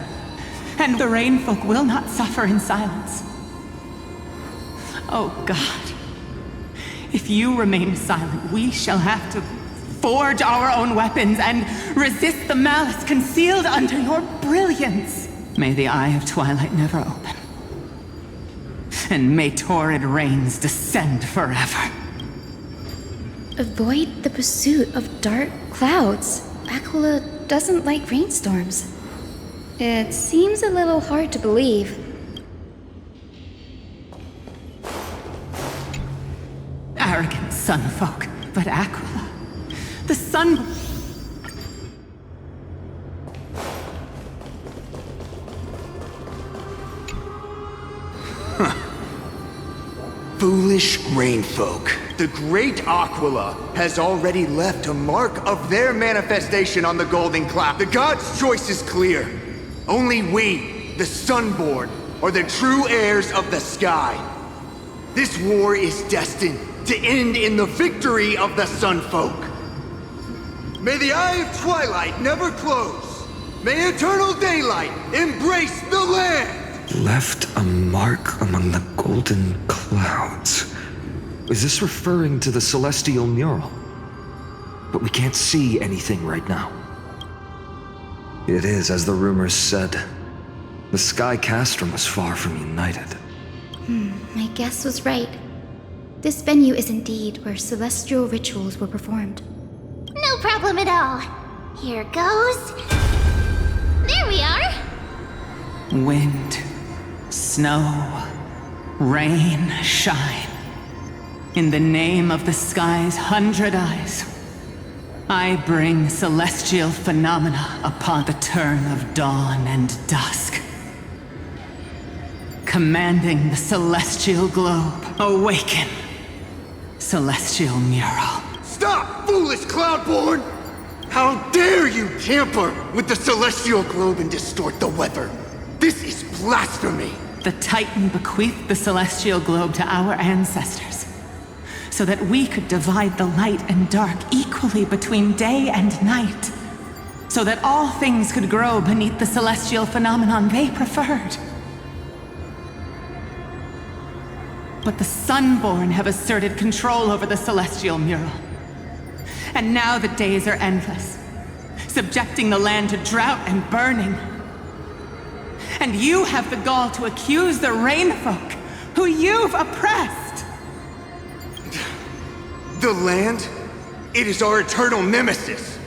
and the Rainfolk will not suffer in silence. Oh God, if you remain silent, we shall have to forge our own weapons and resist the malice concealed under your brilliance. May the Eye of Twilight never open, and may torrid rains descend forever. Avoid the pursuit of dark clouds. Aquila doesn't like rainstorms. It seems a little hard to believe. Arrogant sunfolk, but Aquila, the sun... Foolish rainfolk. The great Aquila has already left a mark of their manifestation on the Golden Cloud. The gods' choice is clear. Only we, the Sunborn, are the true heirs of the sky. This war is destined to end in the victory of the Sunfolk. May the Eye of Twilight never close. May eternal daylight embrace the land! Left a mark among the golden clouds. Is this referring to the celestial mural? But we can't see anything right now. It is, as the rumors said. The Sky Castrum was far from united. My guess was right. This venue is indeed where celestial rituals were performed. No problem at all. Here goes. There we are. Wind, snow, rain, shine. In the name of the sky's 100 eyes, I bring celestial phenomena upon the turn of dawn and dusk. Commanding the celestial globe, awaken. Celestial mural. Stop, foolish Cloudborn! How dare you tamper with the celestial globe and distort the weather? This is blasphemy! The Titan bequeathed the celestial globe to our ancestors, so that we could divide the light and dark equally between day and night, so that all things could grow beneath the celestial phenomenon they preferred. But the Sunborn have asserted control over the celestial mural. And now the days are endless, subjecting the land to drought and burning. And you have the gall to accuse the Rainfolk, who you've oppressed! The land? It is our eternal nemesis!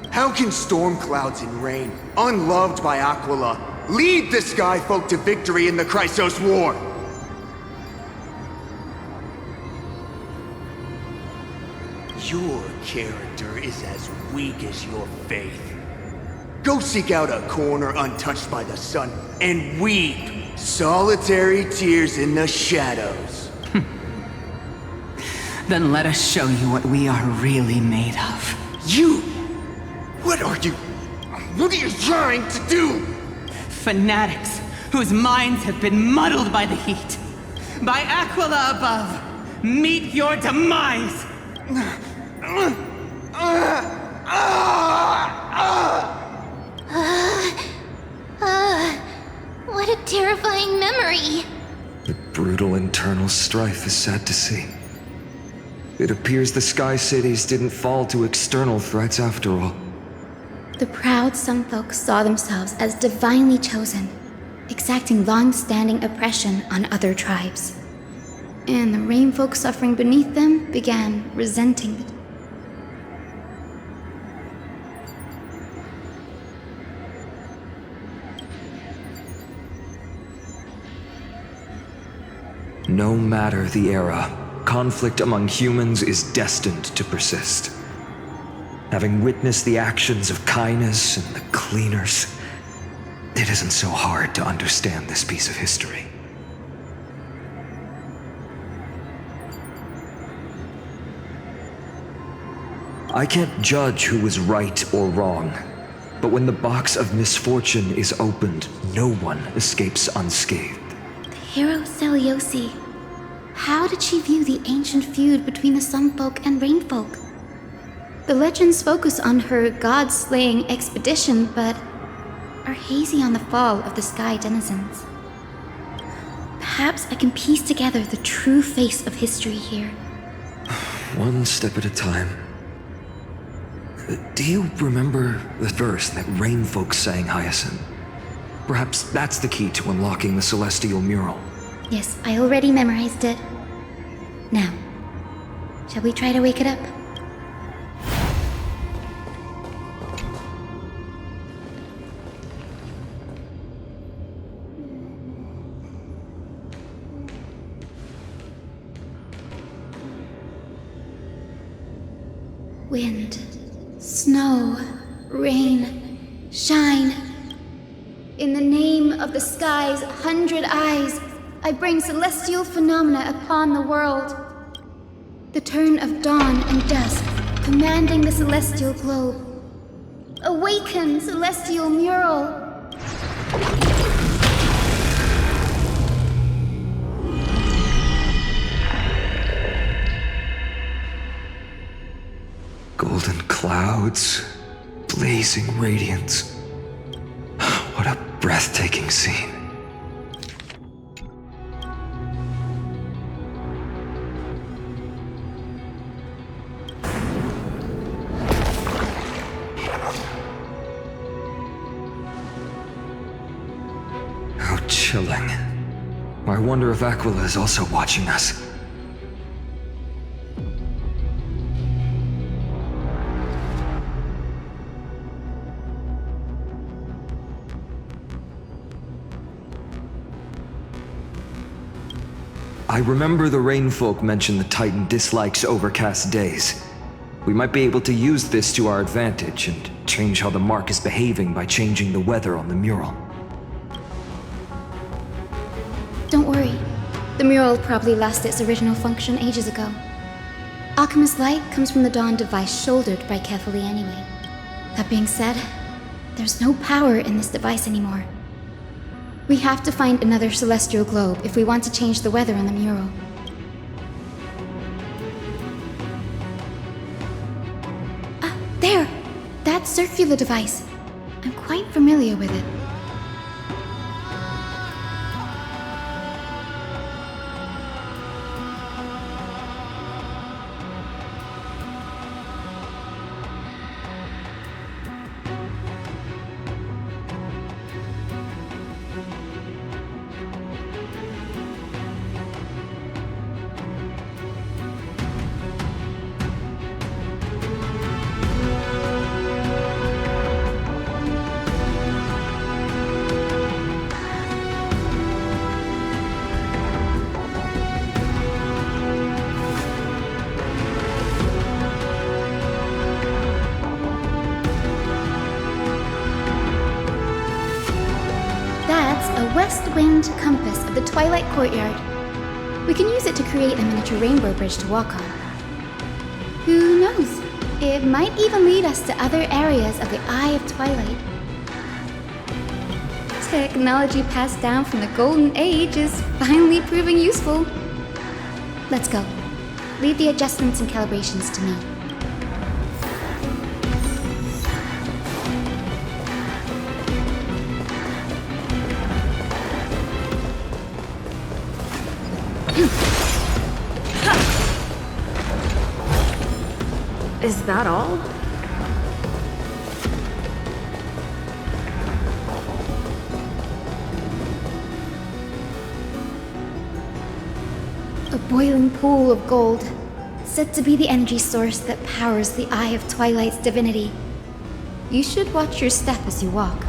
How can storm clouds and rain, unloved by Aquila, lead the Sky Folk to victory in the Chrysos War? Your character is as weak as your faith. Go seek out a corner untouched by the sun and weep solitary tears in the shadows. Then let us show you what we are really made of. You? What are you trying to do? Fanatics whose minds have been muddled by the heat. By Aquila above, meet your demise! What a terrifying memory. The brutal internal strife is sad to see. It appears the Sky Cities didn't fall to external threats after all. The proud Sunfolk saw themselves as divinely chosen, exacting long-standing oppression on other tribes. And the Rainfolk suffering beneath them began resenting the No matter the era, conflict among humans is destined to persist. Having witnessed the actions of Kindness and the Cleaners, it isn't so hard to understand this piece of history. I can't judge who was right or wrong, but when the box of misfortune is opened, no one escapes unscathed. hero Seliosi. How did she view the ancient feud between the Sunfolk and Rainfolk? The legends focus on her god-slaying expedition, but are hazy on the fall of the Sky Denizens. Perhaps I can piece together the true face of history here. One step at a time. Do you remember the verse that Rainfolk sang, Hyacinth? Perhaps that's the key to unlocking the celestial mural. Yes, I already memorized it. Now, shall we try to wake it up? Wind, snow, rain, shine. In the name of the sky's 100 eyes, I bring celestial phenomena upon the world. The turn of dawn and dusk, commanding the celestial globe. Awaken, celestial mural! Golden clouds, blazing radiance. What a breathtaking scene. How chilling. I wonder if Aquila is also watching us. I remember the Rainfolk mentioned the Titan dislikes overcast days. We might be able to use this to our advantage and change how the mark is behaving by changing the weather on the mural. Don't worry. The mural probably lost its original function ages ago. Alchemist's light comes from the Dawn device shouldered by Kefali anyway. That being said, there's no power in this device anymore. We have to find another celestial globe if we want to change the weather on the mural. There! That circular device. I'm quite familiar with it. West Wind compass of the Twilight Courtyard. We can use it to create a miniature rainbow bridge to walk on. Who knows? It might even lead us to other areas of the Eye of Twilight. Technology passed down from the Golden Age is finally proving useful. Let's go. Leave the adjustments and calibrations to me. Is that all? A boiling pool of gold, said to be the energy source that powers the Eye of Twilight's divinity. You should watch your step as you walk.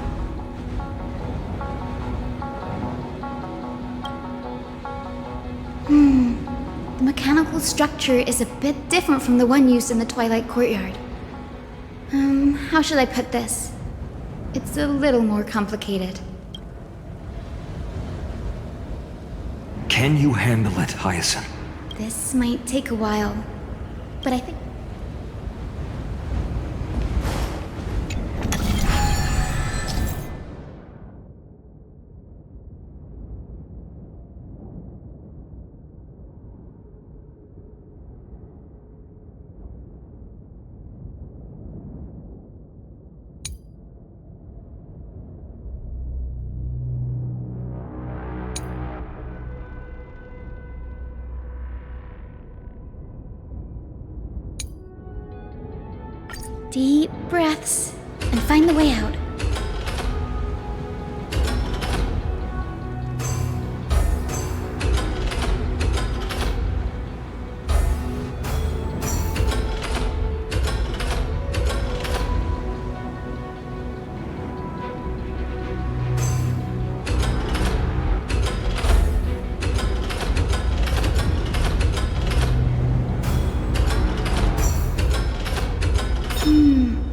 The mechanical structure is a bit different from the one used in the Twilight Courtyard. How should I put this? It's a little more complicated. Can you handle it, Hyacinth? This might take a while, but I think... Deep breaths, and find the way out.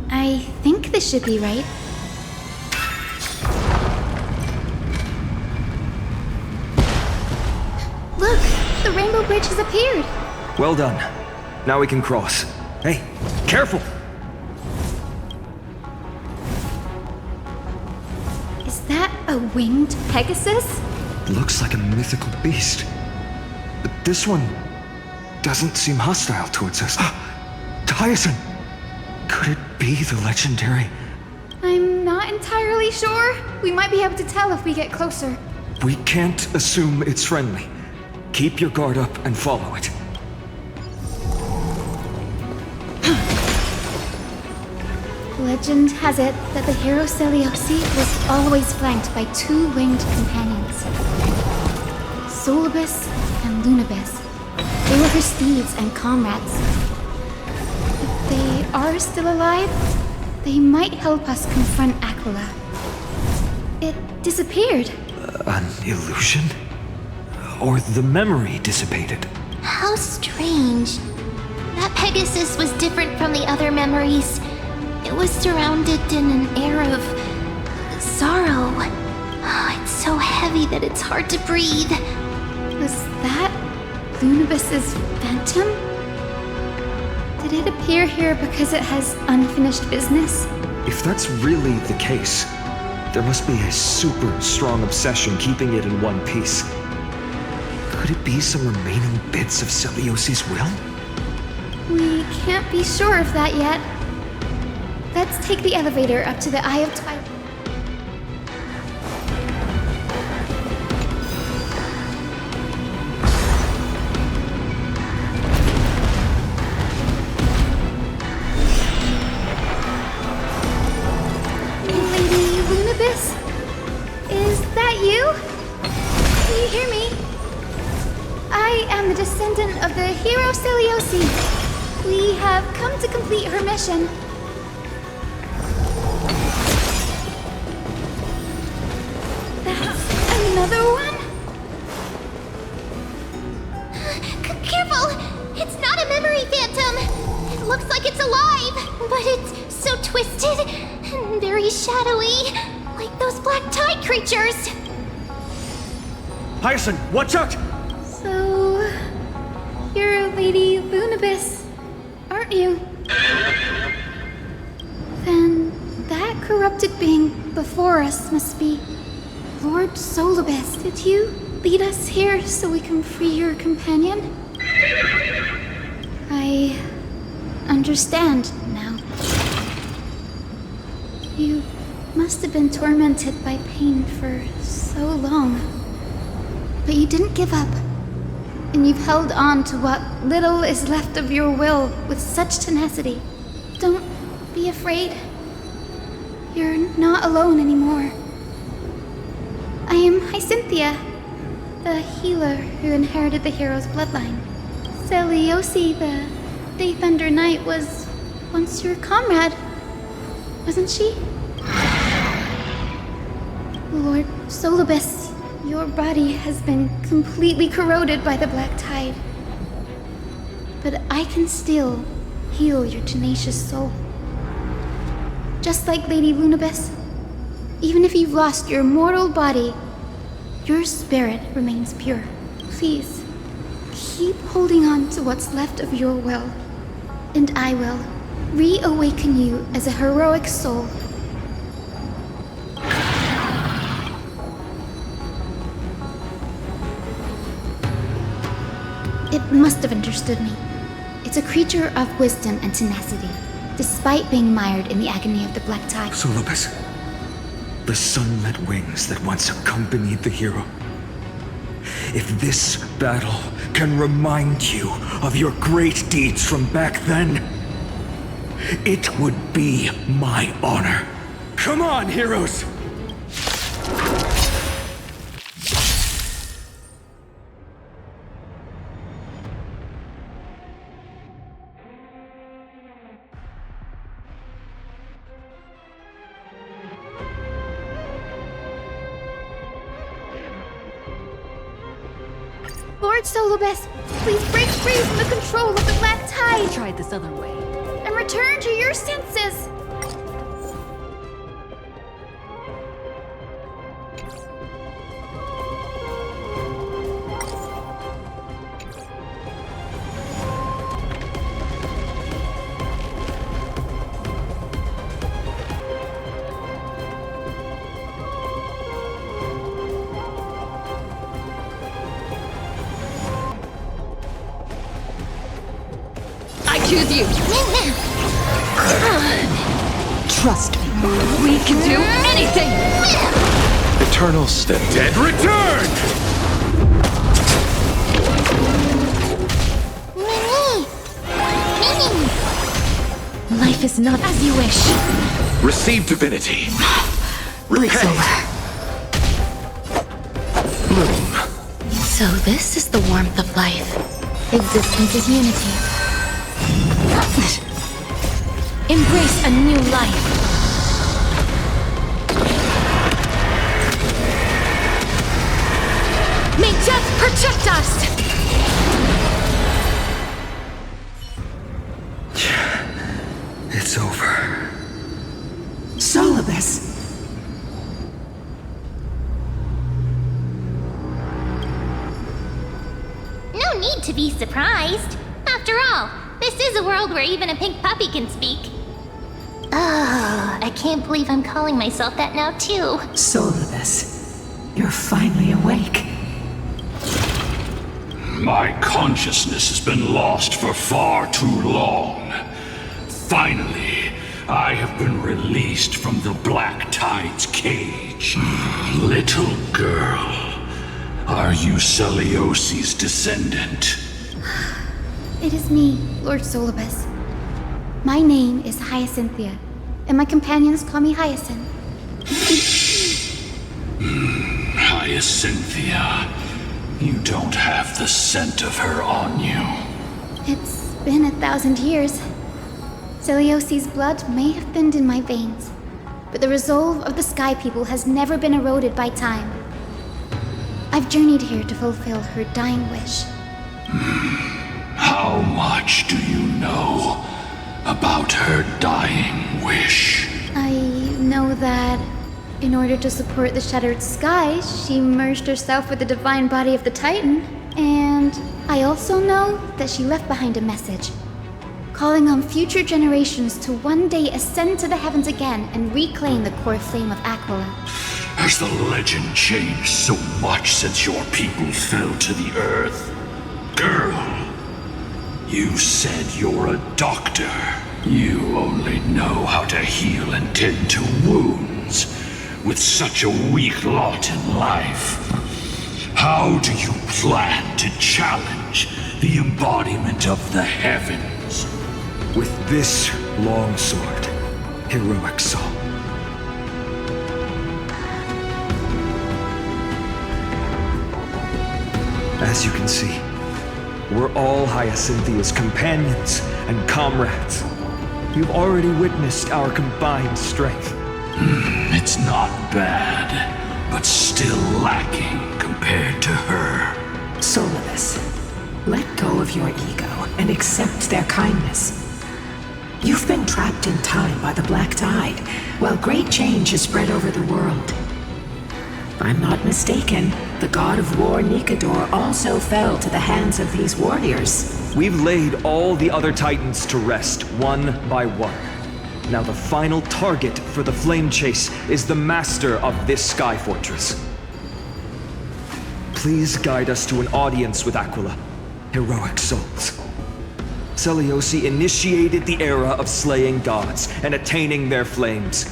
I think this should be right. Look! The rainbow bridge has appeared! Well done. Now we can cross. Hey, careful! Is that a winged Pegasus? Looks like a mythical beast. But this one doesn't seem hostile towards us. Hyacinth! Could it be the legendary? I'm not entirely sure. We might be able to tell if we get closer. We can't assume it's friendly. Keep your guard up and follow it. Legend has it that the hero Celiosi was always flanked by two winged companions. Solibus and Lunabis. They were her steeds and comrades. If they are still alive, they might help us confront Aquila. It disappeared. An illusion? Or the memory dissipated? How strange. That Pegasus was different from the other memories. It was surrounded in an air of sorrow. Oh, it's so heavy that it's hard to breathe. Was that Lunabis's phantom? Did it appear here because it has unfinished business? If that's really the case, there must be a super strong obsession keeping it in one piece. Could it be some remaining bits of Celiosi's will? We can't be sure of that yet. Let's take the elevator up to the Eye of Twilight. Lady Lunabis? Is that you? Can you hear me? I am the descendant of the hero Celiosi. We have come to complete her mission. That's another one? Careful! It's not a memory phantom! It looks like it's alive, but it's so twisted and very shadowy, like those black tide creatures. Hyacinth, watch out! So, you're Lady Lunabis, aren't you? Then that corrupted being before us must be Lord Solibus. Did you lead us here so we can free your companion? I understand now. You must have been tormented by pain for so long. But you didn't give up. And you've held on to what little is left of your will with such tenacity. Don't be afraid. You're not alone anymore. I am Hyacinthia, the healer who inherited the hero's bloodline. Celiosi, the Day Thunder Knight, was once your comrade, wasn't she? Lord Solibus, your body has been completely corroded by the black tide. But I can still heal your tenacious soul. Just like Lady Lunabis, even if you've lost your mortal body, your spirit remains pure. Please, keep holding on to what's left of your will, and I will reawaken you as a heroic soul. It must have understood me. It's a creature of wisdom and tenacity, despite being mired in the agony of the black tide. Solibus, the sunlit wings that once accompanied the hero. If this battle can remind you of your great deeds from back then, it would be my honor. Come on, heroes! Lord Solibus, please break free from the control of the black tide! Try this other way. And return to your senses! Choose you. Trust me. We can do anything. Eternal step. Dead return! Life is not as you wish. Receive divinity. Repay. Bloom. So this is the warmth of life. Existence is unity. Embrace a new life. May death protect us! It's over. Solibus! No need to be surprised. After all, This is a world where even a pink puppy can speak. Oh, I can't believe I'm calling myself that now, too. Solidus, you're finally awake. My consciousness has been lost for far too long. Finally, I have been released from the Black Tide's cage. Little girl, are you Celiosi's descendant? It is me, Lord Solibus. My name is Hyacinthia, and my companions call me Hyacinth. Hyacinthia, you don't have the scent of her on you. It's been 1,000 years. Celiosi's blood may have thinned in my veins, but the resolve of the Sky People has never been eroded by time. I've journeyed here to fulfill her dying wish. How much do you know about her dying wish? I know that in order to support the shattered sky, she merged herself with the divine body of the Titan. And I also know that she left behind a message, calling on future generations to one day ascend to the heavens again and reclaim the core flame of Aquila. Has the legend changed so much since your people fell to the earth? Girl, you said you're a doctor. You only know how to heal and tend to wounds, with such a weak lot in life. How do you plan to challenge the embodiment of the heavens? With this longsword, heroic soul. As you can see, we're all Hyacinthia's companions and comrades. You've already witnessed our combined strength. It's not bad, but still lacking compared to her. Solidus, let go of your ego and accept their kindness. You've been trapped in time by the Black Tide, while great change has spread over the world. If I'm not mistaken, the god of war Nikador also fell to the hands of these warriors. We've laid all the other titans to rest, one by one. Now the final target for the flame chase is the master of this sky fortress. Please guide us to an audience with Aquila, heroic souls. Celiosi initiated the era of slaying gods and attaining their flames.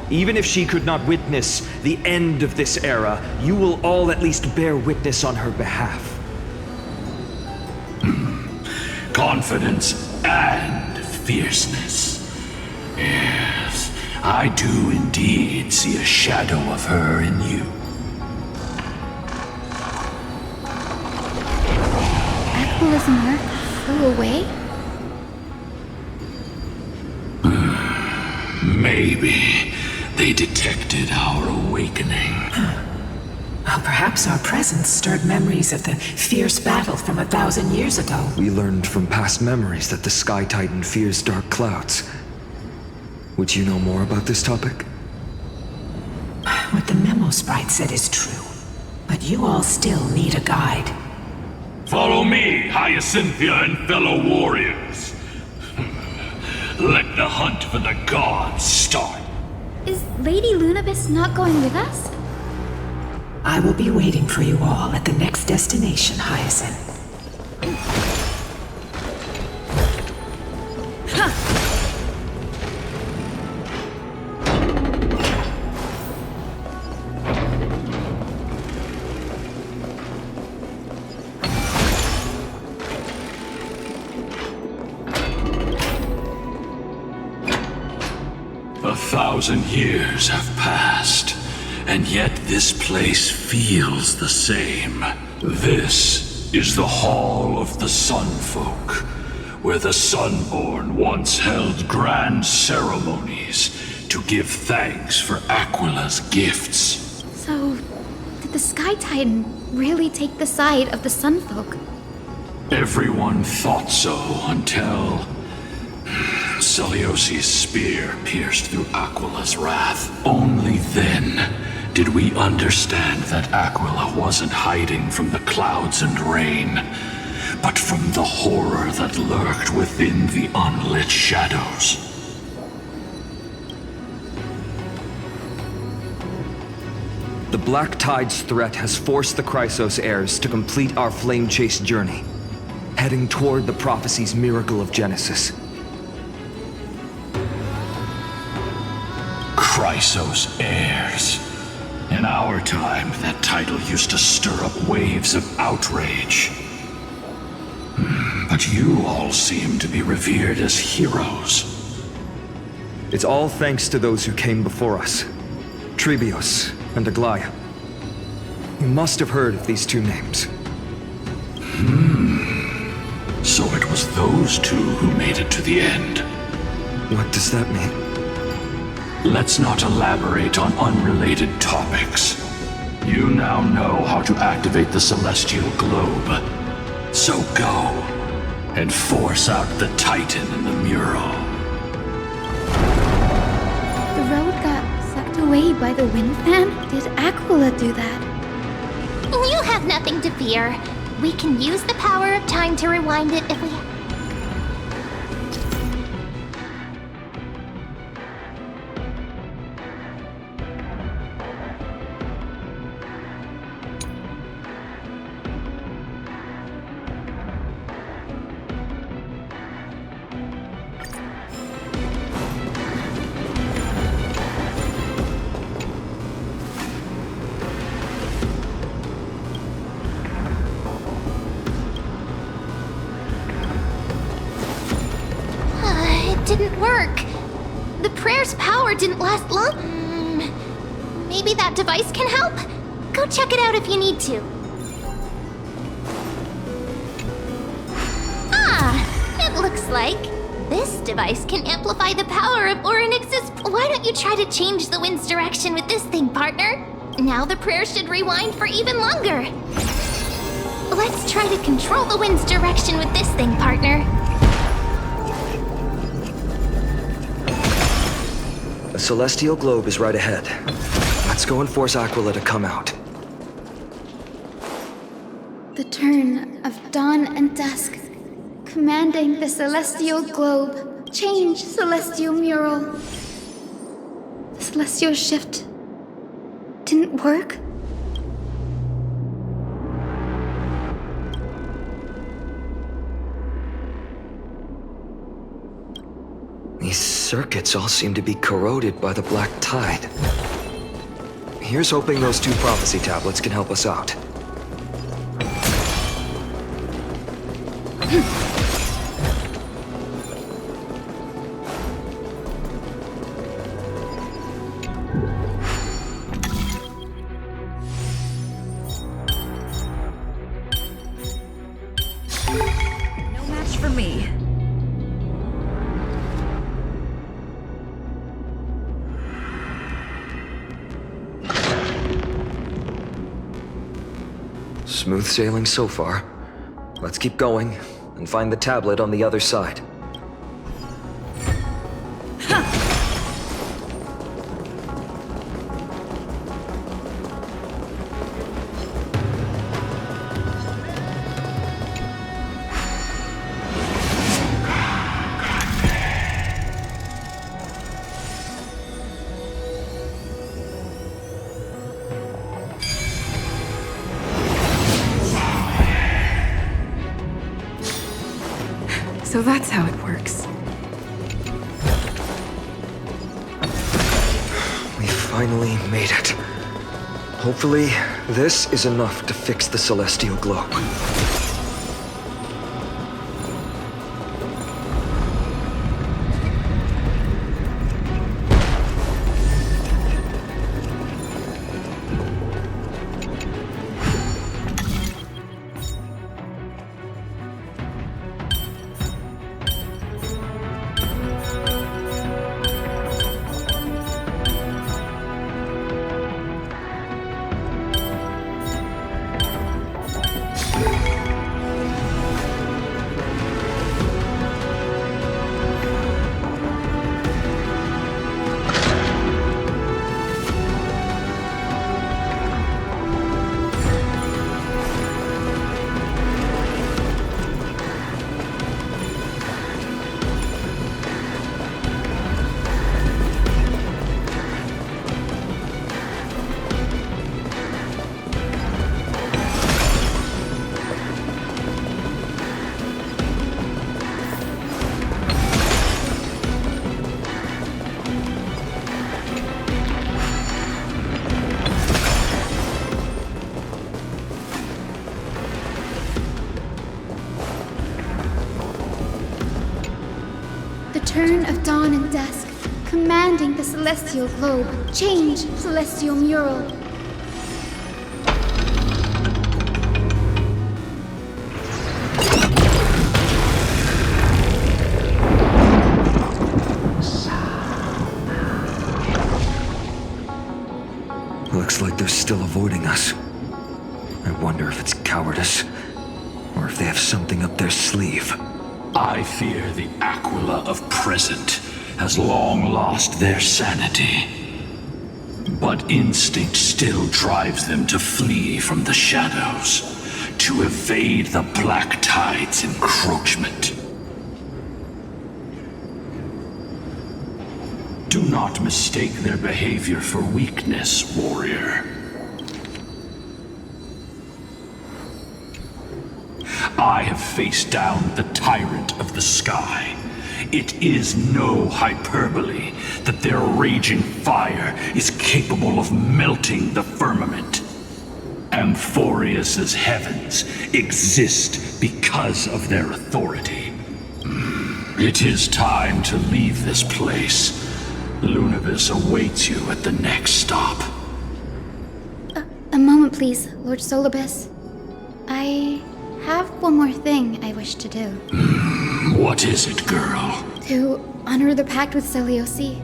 Even if she could not witness the end of this era, you will all at least bear witness on her behalf. Confidence and fierceness. Yes, I do indeed see a shadow of her in you. Aquila's mark flew away? Maybe they detected our awakening. Well, perhaps our presence stirred memories of the fierce battle from 1,000 years ago. We learned from past memories that the Sky Titan fears dark clouds. Would you know more about this topic? What the memo sprite said is true, but you all still need a guide. Follow me, Hyacinthia and fellow warriors. Let the hunt for the gods start. Is Lady Lunabis not going with us? I will be waiting for you all at the next destination, Hyacinth. A 1,000 years have passed, and yet this place feels the same. This is the Hall of the Sunfolk, where the Sunborn once held grand ceremonies to give thanks for Aquila's gifts. So, did the Sky Titan really take the side of the Sunfolk? Everyone thought so until Celiosi's spear pierced through Aquila's wrath. Only then did we understand that Aquila wasn't hiding from the clouds and rain, but from the horror that lurked within the unlit shadows. The Black Tide's threat has forced the Chrysos heirs to complete our flame chase journey, heading toward the prophecy's miracle of Genesis. Chrysos heirs. In our time, that title used to stir up waves of outrage. But you all seem to be revered as heroes. It's all thanks to those who came before us. Trebios and Aglaia. You must have heard of these two names. So it was those two who made it to the end. What does that mean? Let's not elaborate on unrelated topics. You now know how to activate the celestial globe. So go, and force out the Titan in the mural. The road got sucked away by the wind fan? Did Aquila do that? You have nothing to fear. We can use the power of time to rewind it if we... didn't work. The prayer's power didn't last long. Maybe that device can help? Go check it out if you need to. It looks like this device can amplify the power of Orynyx's... Why don't you try to change the wind's direction with this thing, partner? Now the prayer should rewind for even longer. Let's try to control the wind's direction with this thing, partner. The celestial globe is right ahead. Let's go and force Aquila to come out. The turn of dawn and dusk, commanding the celestial globe, change celestial mural. The celestial shift didn't work? These circuits all seem to be corroded by the Black Tide. Here's hoping those two prophecy tablets can help us out. No match for me. Smooth sailing so far. Let's keep going and find the tablet on the other side. So that's how it works. We finally made it. Hopefully, this is enough to fix the celestial globe. return of dawn and dusk, commanding the celestial globe, change celestial mural. Looks like they're still avoiding us. I wonder if it's cowardice, or if they have something up their sleeve. I fear the Aquila of present has long lost their sanity. But instinct still drives them to flee from the shadows, to evade the Black Tide's encroachment. Do not mistake their behavior for weakness, warrior. I have faced down the tyrant of the sky. It is no hyperbole that their raging fire is capable of melting the firmament. Amphorius's heavens exist because of their authority. It is time to leave this place. Lunavis awaits you at the next stop. A moment, please, Lord Solibus. I have one more thing I wish to do. What is it, girl? To honor the pact with Selioci.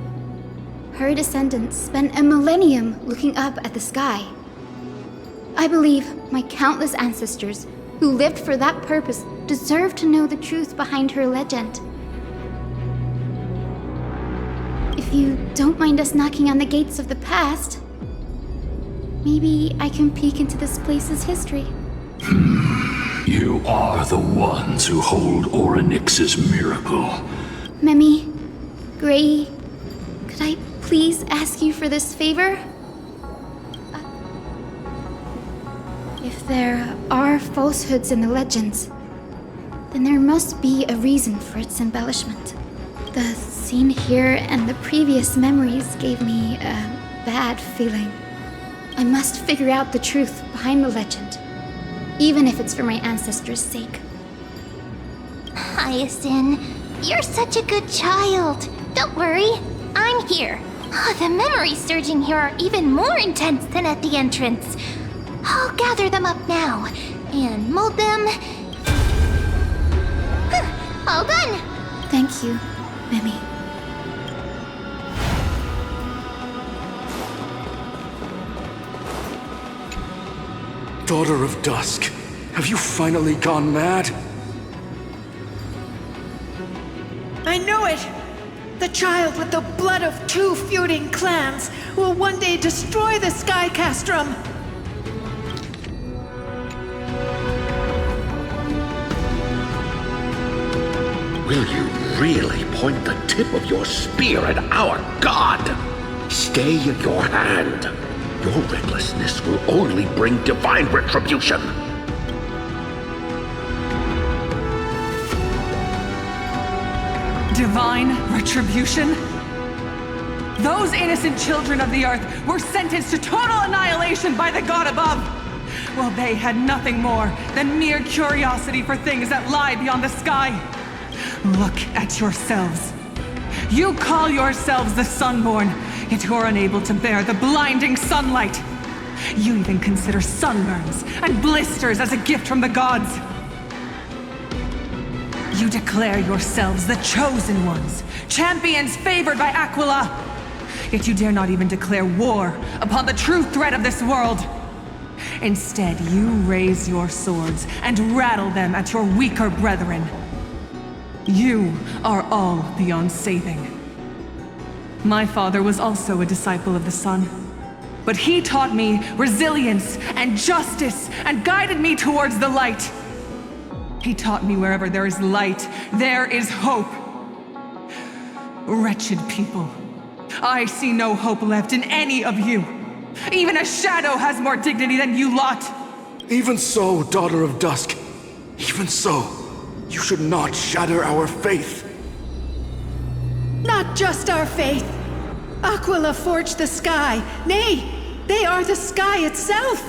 Her descendants spent a millennium looking up at the sky. I believe my countless ancestors who lived for that purpose deserve to know the truth behind her legend. If you don't mind us knocking on the gates of the past, maybe I can peek into this place's history. You are the ones who hold Orynyx's miracle. Memi, Gray, could I please ask you for this favor? If there are falsehoods in the legends, then there must be a reason for its embellishment. The scene here and the previous memories gave me a bad feeling. I must figure out the truth behind the legend, even if it's for my ancestors' sake. Hyacinth, you're such a good child. Don't worry, I'm here. The memories surging here are even more intense than at the entrance. I'll gather them up now and mold them. All done. Thank you, Memi. Daughter of Dusk, have you finally gone mad? I knew it! The child with the blood of 2 feuding clans will one day destroy the Sky Castrum! Will you really point the tip of your spear at our god? Stay in your hand. Your recklessness will only bring divine retribution. Divine retribution? Those innocent children of the earth were sentenced to total annihilation by the god above. Well, they had nothing more than mere curiosity for things that lie beyond the sky. Look at yourselves. You call yourselves the Sunborn, yet you're unable to bear the blinding sunlight. You even consider sunburns and blisters as a gift from the gods. You declare yourselves the chosen ones, champions favored by Aquila. Yet you dare not even declare war upon the true threat of this world. Instead, you raise your swords and rattle them at your weaker brethren. You are all beyond saving. My father was also a disciple of the sun, but he taught me resilience and justice and guided me towards the light. He taught me wherever there is light, there is hope. Wretched people, I see no hope left in any of you. Even a shadow has more dignity than you lot. Even so, Daughter of Dusk, even so, you should not shatter our faith. Not just our faith. Aquila forged the sky. Nay, they are the sky itself.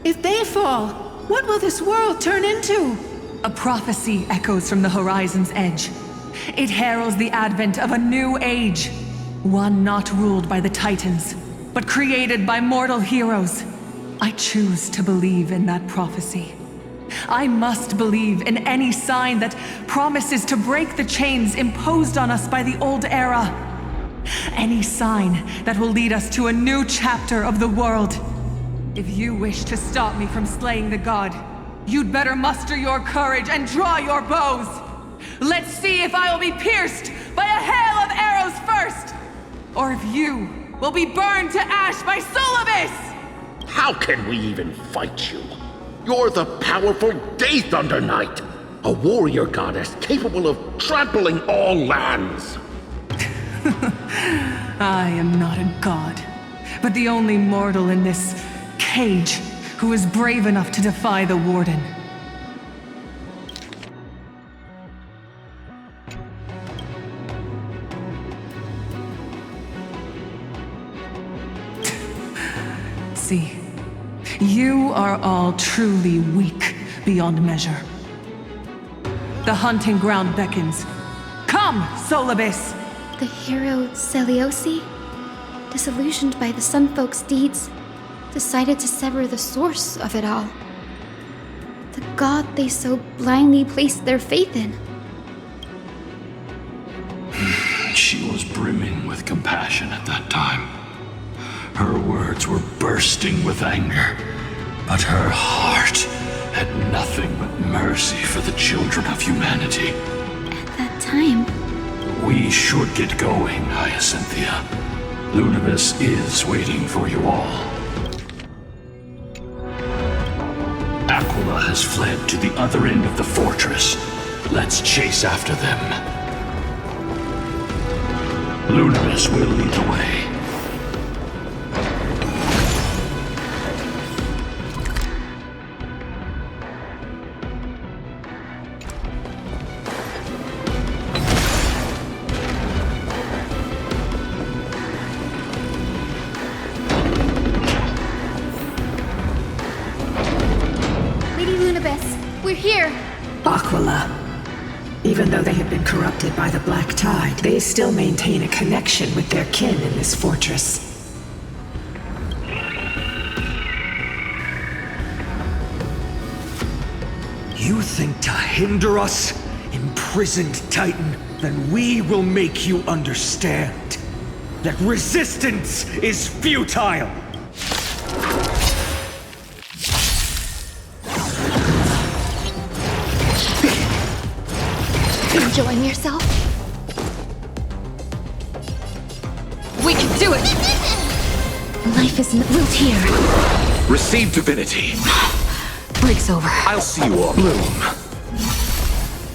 If they fall, what will this world turn into? A prophecy echoes from the horizon's edge. It heralds the advent of a new age. One not ruled by the Titans, but created by mortal heroes. I choose to believe in that prophecy. I must believe in any sign that promises to break the chains imposed on us by the old era. Any sign that will lead us to a new chapter of the world. If you wish to stop me from slaying the god, you'd better muster your courage and draw your bows. Let's see if I will be pierced by a hail of arrows first, or if you will be burned to ash by Solibus! How can we even fight you? You're the powerful Day Thunder Knight, a warrior goddess capable of trampling all lands. I am not a god, but the only mortal in this cage who is brave enough to defy the Warden. See, you are all truly weak beyond measure. The hunting ground beckons. Come, Solibus! The hero Celiosi, disillusioned by the Sunfolk's deeds, decided to sever the source of it all. The god they so blindly placed their faith in. She was brimming with compassion at that time. Her words were bursting with anger, but her heart had nothing but mercy for the children of humanity. At that time, We should get going, Hyacinthia. Lunibus is waiting for you all. Aquila has fled to the other end of the fortress. Let's chase after them. Lunibus will lead the way. Aquila. Even though they have been corrupted by the Black Tide, they still maintain a connection with their kin in this fortress. You think to hinder us, imprisoned Titan? Then we will make you understand that resistance is futile! Enjoying yourself? We can do it! Life isn't built here. Receive divinity. Break's over. I'll see you all bloom.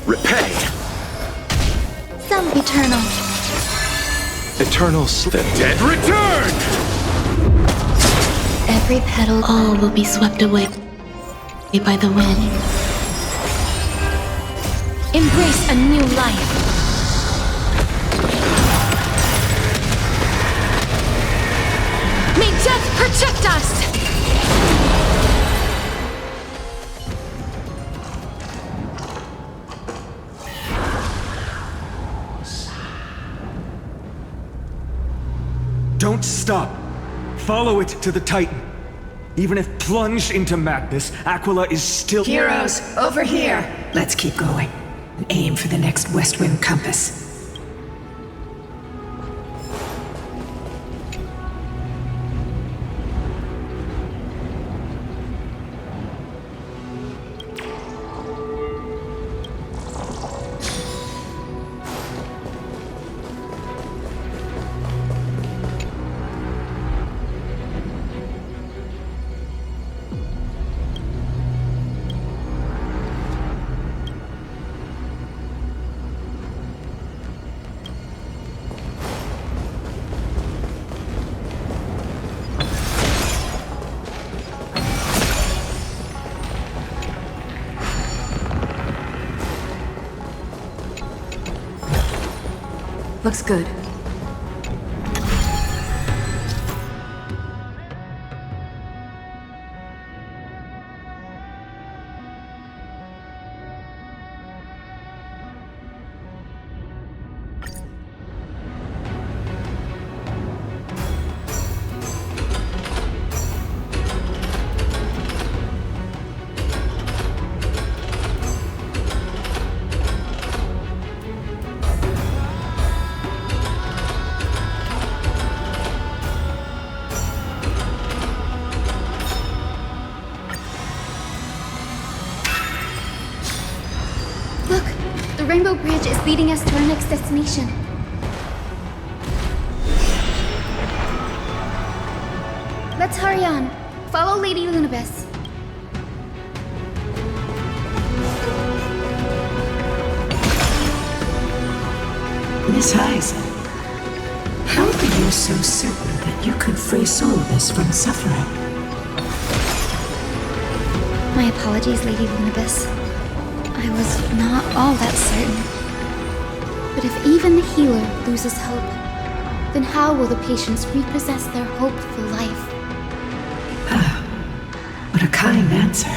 Repay. Some eternal. Eternal the dead return! Every petal, all will be swept away by the wind. Embrace a new life. May death protect us! Don't stop. Follow it to the Titan. Even if plunged into madness, Aquila is still— Heroes, over here! Let's keep going. And aim for the next west wind compass. Looks good. The Rainbow Bridge is leading us to our next destination. Let's hurry on. Follow Lady Lunabis. Miss Hyson, how are you so certain that you could free Solibus from suffering? My apologies, Lady Lunabis. I was not all that certain. But if even the healer loses hope, then how will the patients repossess their hope for life? What a kind answer.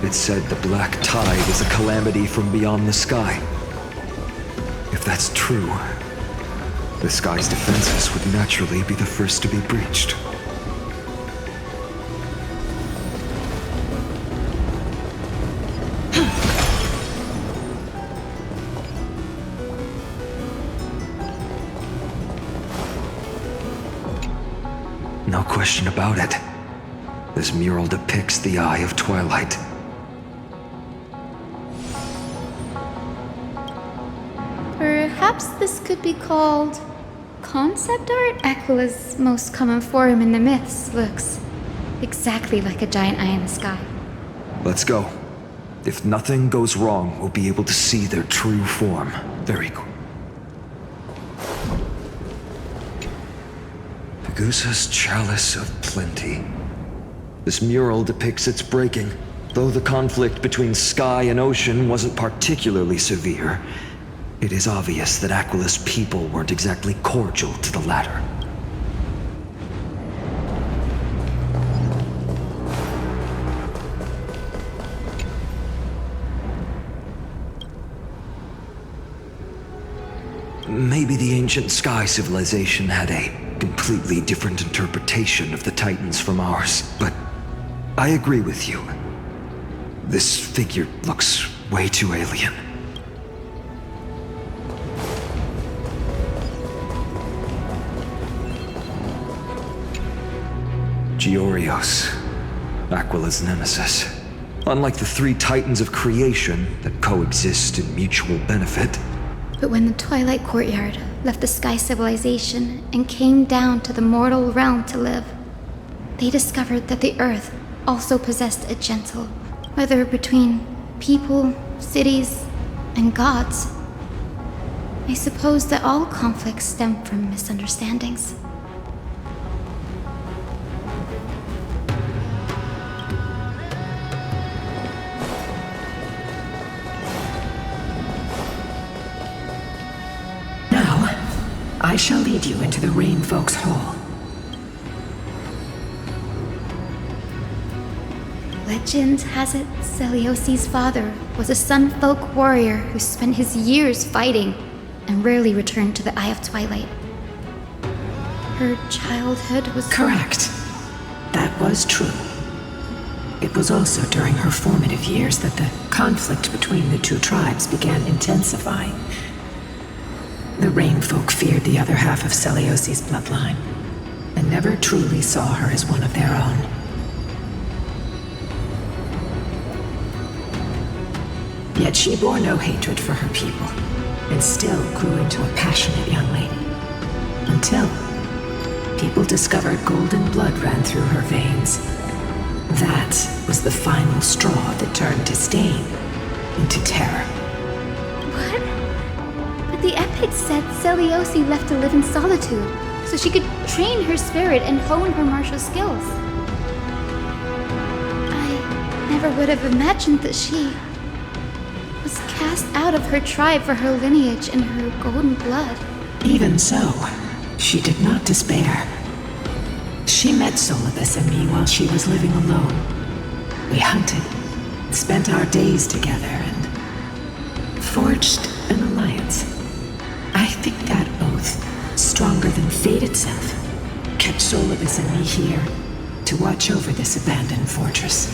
It said the black tide is a calamity from beyond the sky. If that's true, the sky's defenses would naturally be the first to be breached. No question about it. This mural depicts the Eye of Twilight. Perhaps this could be called concept art? Aquila's most common form in the myths looks exactly like a giant eye in the sky. Let's go. If nothing goes wrong, we'll be able to see their true form. Very cool. Pegusa's Chalice of Plenty. This mural depicts its breaking. Though the conflict between sky and ocean wasn't particularly severe, it is obvious that Aquila's people weren't exactly cordial to the latter. Maybe the ancient sky civilization had a completely different interpretation of the Titans from ours, but I agree with you. This figure looks way too alien. Giorios, Aquila's nemesis. Unlike the three Titans of creation that coexist in mutual benefit. But when the Twilight Courtyard left the Sky Civilization and came down to the mortal realm to live, they discovered that the Earth also possessed a gentle, whether between people, cities, and gods. I suppose that all conflicts stem from misunderstandings. I shall lead you into the Rain Folk's Hall. Legend has it Celiosi's father was a Sun Folk warrior who spent his years fighting and rarely returned to the Eye of Twilight. Her childhood was... Correct. That was true. It was also during her formative years that the conflict between the two tribes began intensifying. The Rain Folk feared the other half of Celiosi's bloodline, and never truly saw her as one of their own. Yet she bore no hatred for her people, and still grew into a passionate young lady. Until people discovered golden blood ran through her veins. That was the final straw that turned disdain into terror. What? But the epics said Celiosi left to live in solitude, so she could train her spirit and hone her martial skills. I never would have imagined that she was cast out of her tribe for her lineage and her golden blood. Even so, she did not despair. She met Solibus and me while she was living alone. We hunted, spent our days together, and forged an alliance. I think that oath, stronger than Fate itself kept Solovus and me here to watch over this abandoned fortress.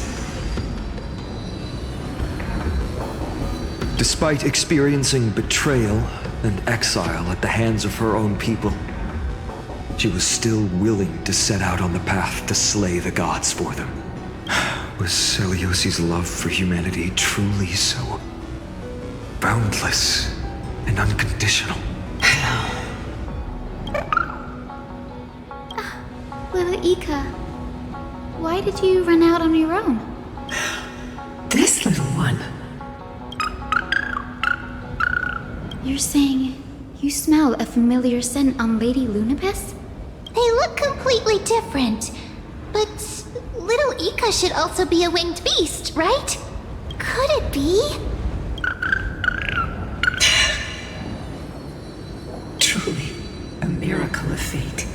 Despite experiencing betrayal and exile at the hands of her own people, she was still willing to set out on the path to slay the gods for them. Was Selyosi's love for humanity truly so boundless and unconditional? Little Ika, why did you run out on your own? This little one. You're saying you smell a familiar scent on Lady Lunabis? They look completely different. But little Ika should also be a winged beast, right? Could it be? Truly, a miracle of fate.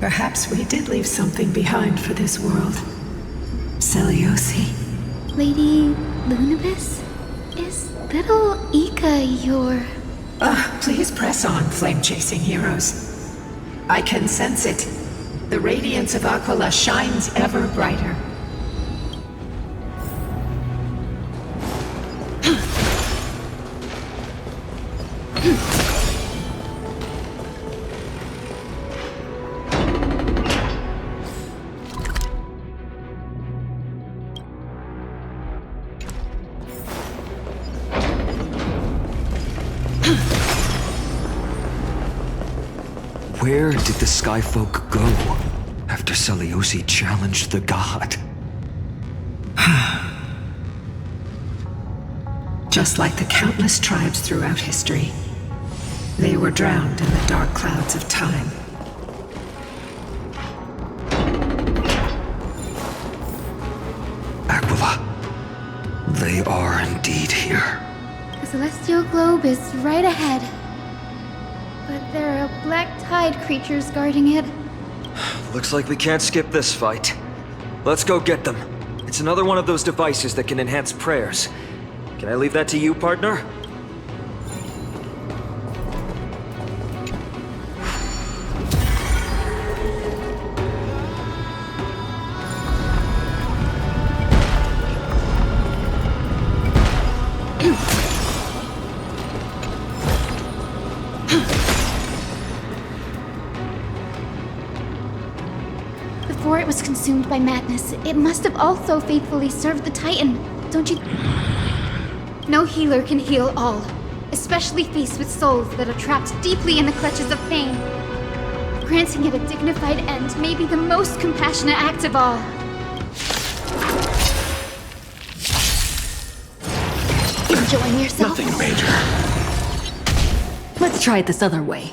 Perhaps we did leave something behind for this world. Selyosi. Lady Lunabis? Is little Ika your... Please press on, flame-chasing heroes. I can sense it. The radiance of Aquila shines ever brighter. Where did the Skyfolk go after Selyosi challenged the god? Just like the countless tribes throughout history, they were drowned in the dark clouds of time. Aquila, they are indeed here. The celestial globe is right ahead. But there are black tide creatures guarding it. Looks like we can't skip this fight. Let's go get them. It's another one of those devices that can enhance prayers. Can I leave that to you, partner? Before it was consumed by madness, it must have also faithfully served the Titan, don't you? No healer can heal all, especially faced with souls that are trapped deeply in the clutches of pain. Granting it a dignified end may be the most compassionate act of all. Enjoying yourself? Nothing major. Let's try it this other way.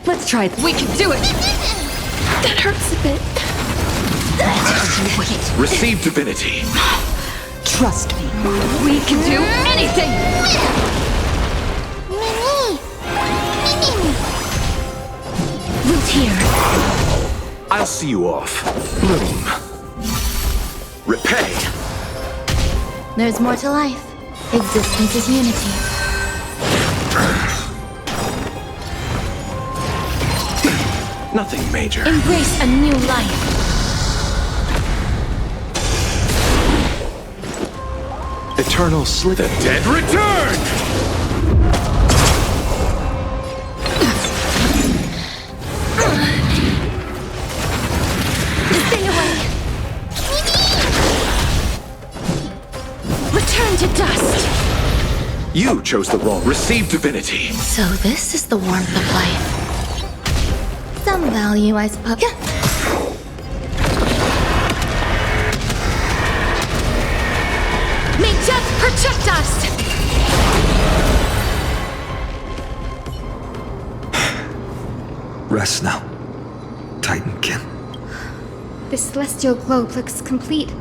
Let's try it. We can do it! That hurts a bit. Receive divinity. Trust me. We can do anything! Mimi! I'll see you off. Bloom. Repay. There's more to life. Existence is unity. Nothing major. Embrace a new life. Eternal slither. The dead return! Stay away. Return to dust. You chose the wrong. Receive divinity. So this is the warmth of life. Some value, I suppose. May death protect us! Rest now, Titankin. The celestial globe looks complete.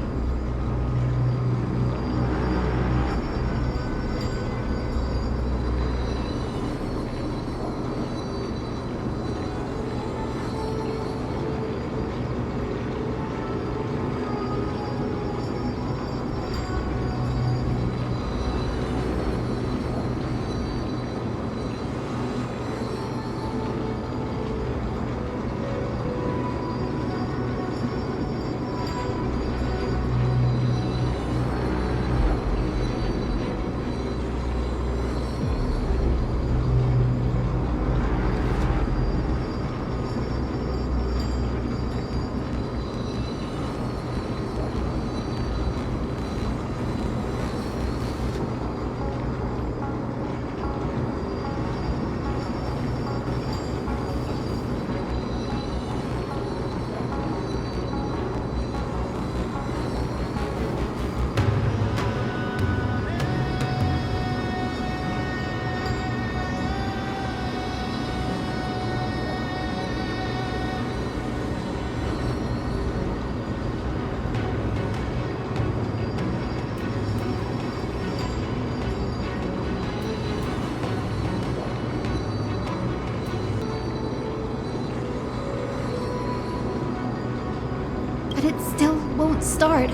But it still won't start.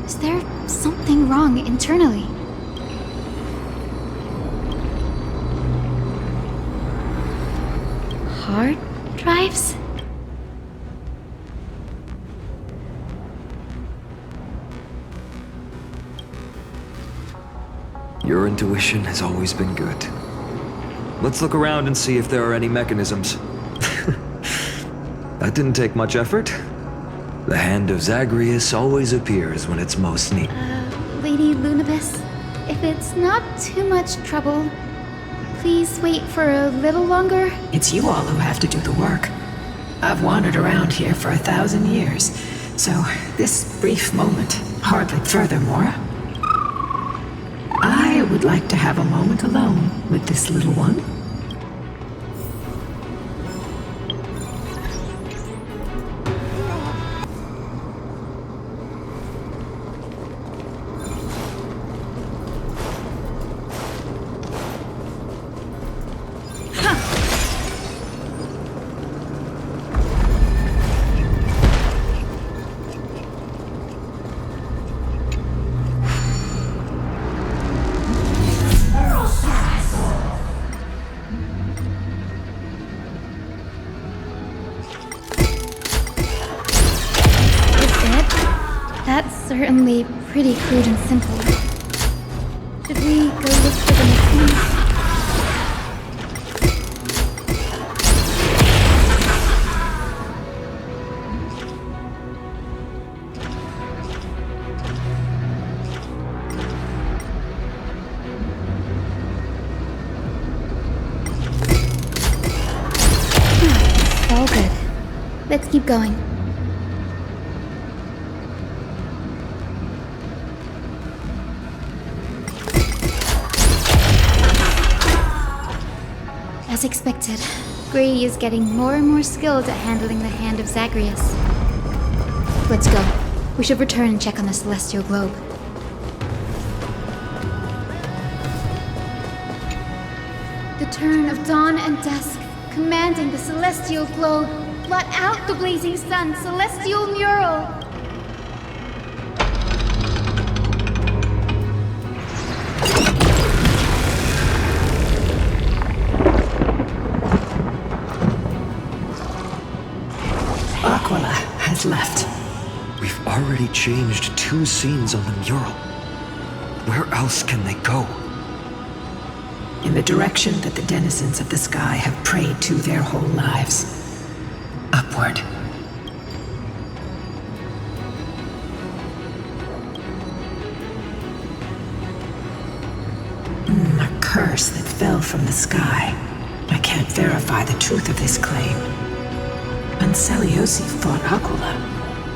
Is there something wrong internally? Hard drives? Your intuition has always been good. Let's look around and see if there are any mechanisms. That didn't take much effort. The hand of Zagreus always appears when it's most needed. Lady Lunibus, if it's not too much trouble, please wait for a little longer. It's you all who have to do the work. I've wandered around here for 1,000 years, so this brief moment, hardly furthermore. I would like to have a moment alone with this little one. That's certainly pretty crude and simple. Should we go look for the next one? All good. Let's keep going. As expected, Gray is getting more and more skilled at handling the hand of Zagreus. Let's go. We should return and check on the celestial globe. The turn of dawn and dusk, commanding the celestial globe. Blot out the blazing sun, celestial mural! Aquila has left. We've already changed 2 scenes on the mural. Where else can they go? In the direction that the denizens of the sky have prayed to their whole lives. Upward. A curse that fell from the sky. I can't verify the truth of this claim. When Seliosi fought Aquila,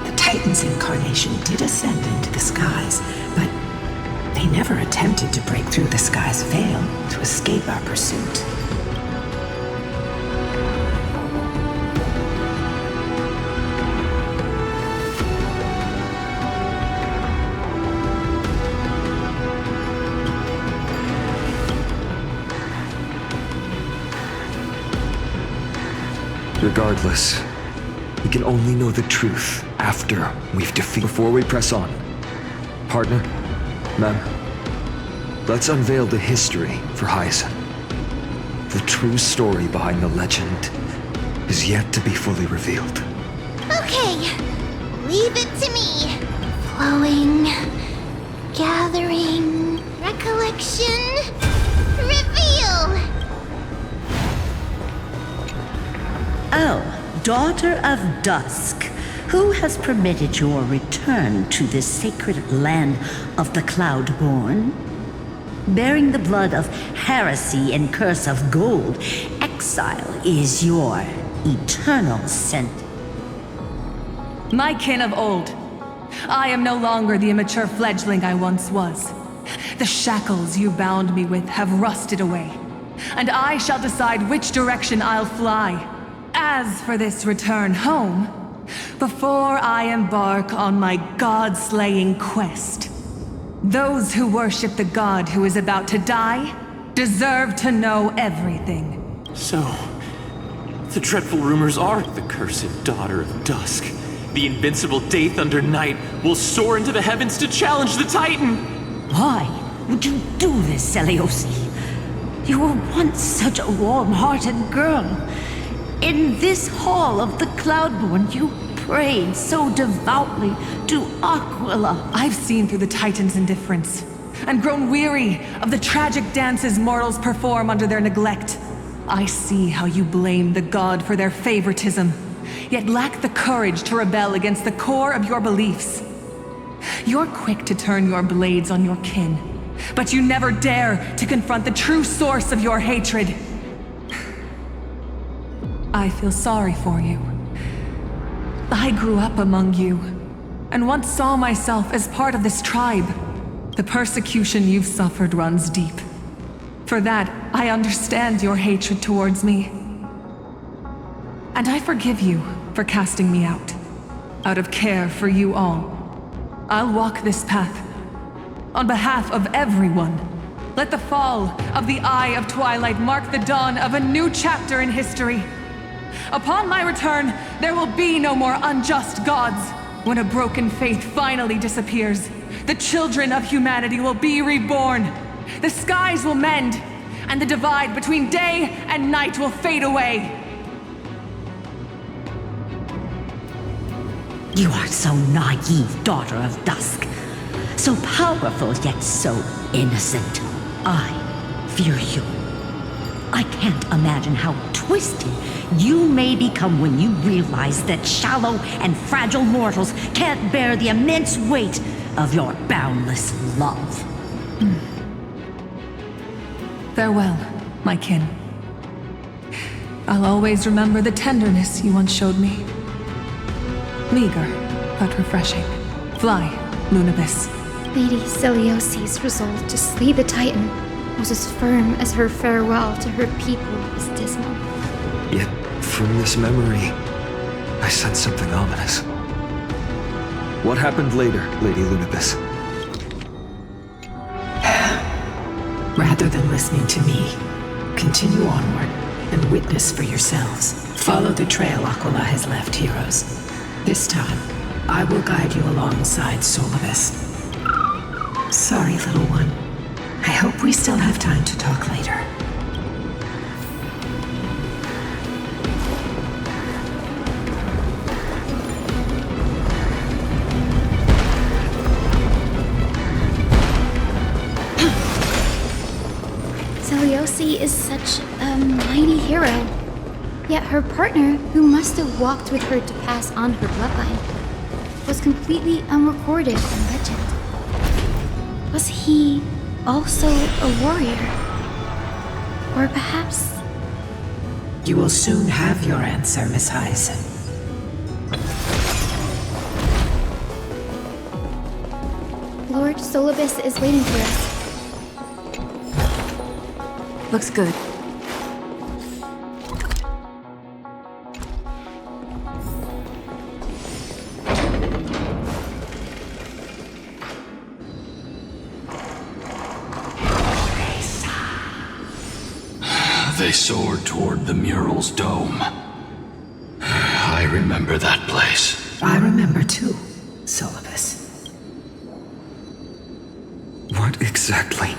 the Titan's incarnation did ascend into the skies, but they never attempted to break through the sky's veil to escape our pursuit. Regardless, we can only know the truth after we've defeated. Before we press on, partner, ma'am, let's unveil the history for Hyacinth. The true story behind the legend is yet to be fully revealed. Okay, leave it to me. Flowing, gathering, recollection, reveal! Oh, daughter of dusk, who has permitted your return to this sacred land of the Cloudborn? Bearing the blood of heresy and curse of gold, exile is your eternal sentence. My kin of old, I am no longer the immature fledgling I once was. The shackles you bound me with have rusted away, and I shall decide which direction I'll fly. As for this return home, before I embark on my god-slaying quest, those who worship the god who is about to die deserve to know everything. So, the dreadful rumors are the cursed daughter of dusk. The invincible day thunder knight will soar into the heavens to challenge the Titan! Why would you do this, Seliosi? You were once such a warm-hearted girl. In this hall of the Cloudborn, you prayed so devoutly to Aquila. I've seen through the Titan's indifference, and grown weary of the tragic dances mortals perform under their neglect. I see how you blame the god for their favoritism, yet lack the courage to rebel against the core of your beliefs. You're quick to turn your blades on your kin, but you never dare to confront the true source of your hatred. I feel sorry for you. I grew up among you, and once saw myself as part of this tribe. The persecution you've suffered runs deep. For that, I understand your hatred towards me. And I forgive you for casting me out of care for you all. I'll walk this path, on behalf of everyone. Let the fall of the Eye of Twilight mark the dawn of a new chapter in history. Upon my return, there will be no more unjust gods. When a broken faith finally disappears, the children of humanity will be reborn. The skies will mend, and the divide between day and night will fade away. You are so naive, daughter of dusk. So powerful, yet so innocent. I fear you. I can't imagine how twisted you may become when you realize that shallow and fragile mortals can't bear the immense weight of your boundless love. Farewell, my kin. I'll always remember the tenderness you once showed me. Meager, but refreshing. Fly, Lunabis. Lady Celiosi's resolve to slay the Titan was as firm as her farewell to her people was dismal. Yet, from this memory, I sense something ominous. What happened later, Lady Lunabis? Rather than listening to me, continue onward and witness for yourselves. Follow the trail Aquila has left, heroes. This time, I will guide you alongside Solibus. Sorry, little one. I hope we still have time to talk later. Seliosi is such a mighty hero. Yet her partner, who must have walked with her to pass on her bloodline, was completely unrecorded in legend. Was he also a warrior? Or perhaps... You will soon have your answer, Miss Hyacinth. Lord Solibus is waiting for us. Looks good. They soared toward the mural's dome. I remember that place. I remember too, Solibus. What exactly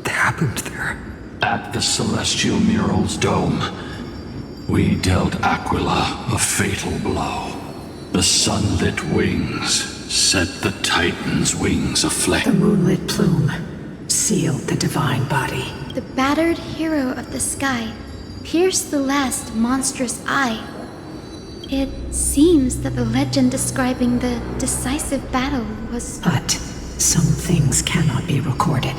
happened there? At the celestial mural's dome, we dealt Aquila a fatal blow. The sunlit wings set the Titan's wings aflame. The moonlit plume sealed the divine body. The battered hero of the sky pierced the last monstrous eye. It seems that the legend describing the decisive battle was... But some things cannot be recorded.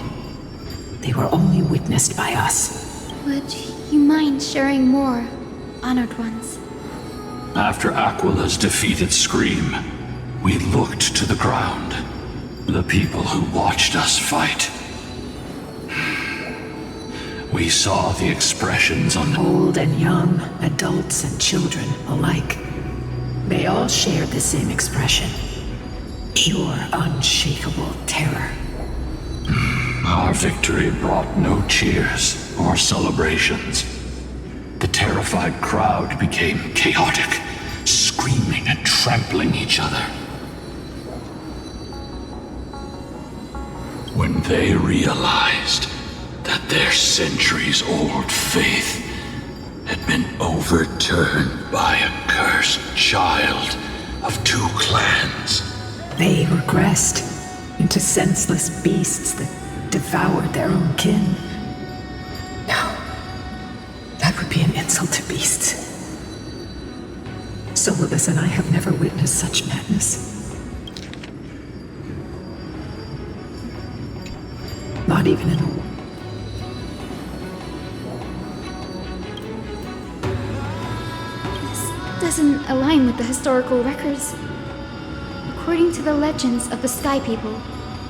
They were only witnessed by us. Would you mind sharing more, honored ones? After Aquila's defeated scream, we looked to the ground. The people who watched us fight. We saw the expressions on old and young, adults and children alike. They all shared the same expression. Pure, unshakable terror. Our victory brought no cheers or celebrations. The terrified crowd became chaotic, screaming and trampling each other. When they realized that their centuries-old faith had been overturned by a cursed child of two clans. They regressed into senseless beasts that devoured their own kin. No, that would be an insult to beasts. Solibus and I have never witnessed such madness. Not even in a war. Doesn't align with the historical records. According to the legends of the Sky People,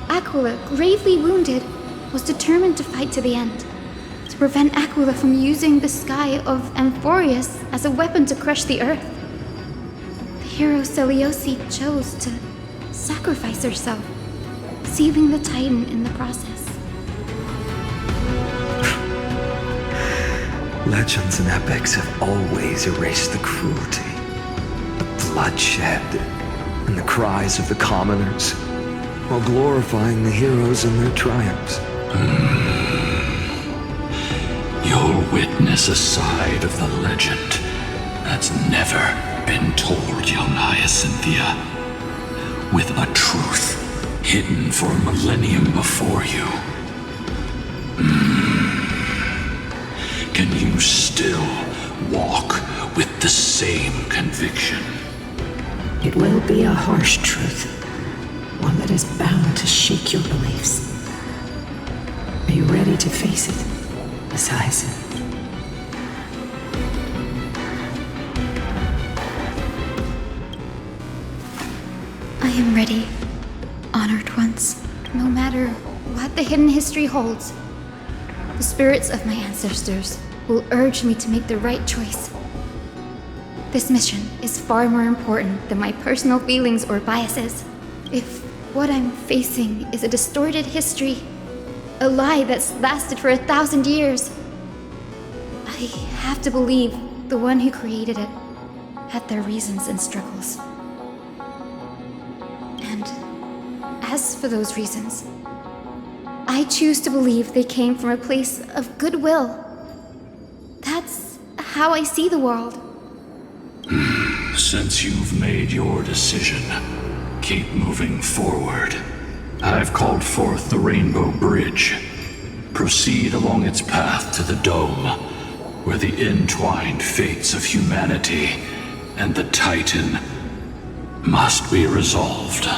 Aquila, gravely wounded, was determined to fight to the end, to prevent Aquila from using the sky of Amphorius as a weapon to crush the earth. The hero Seliosi chose to sacrifice herself, sealing the Titan in the process. Legends and epics have always erased the cruelty, the bloodshed, and the cries of the commoners, while glorifying the heroes and their triumphs. You'll witness a side of the legend that's never been told, young Hyacinthia, with a truth hidden for a millennium before you. Can you still walk with the same conviction? It will be a harsh truth, one that is bound to shake your beliefs. Are you ready to face it, Miss Hyacinth? I am ready, honored ones. No matter what the hidden history holds, the spirits of my ancestors will urge me to make the right choice. This mission is far more important than my personal feelings or biases. If what I'm facing is a distorted history, a lie that's lasted for 1,000 years, I have to believe the one who created it, had their reasons and struggles. And as for those reasons, I choose to believe they came from a place of goodwill. That's how I see the world. Since you've made your decision, keep moving forward. I've called forth the Rainbow Bridge. Proceed along its path to the Dome, where the entwined fates of humanity and the Titan must be resolved.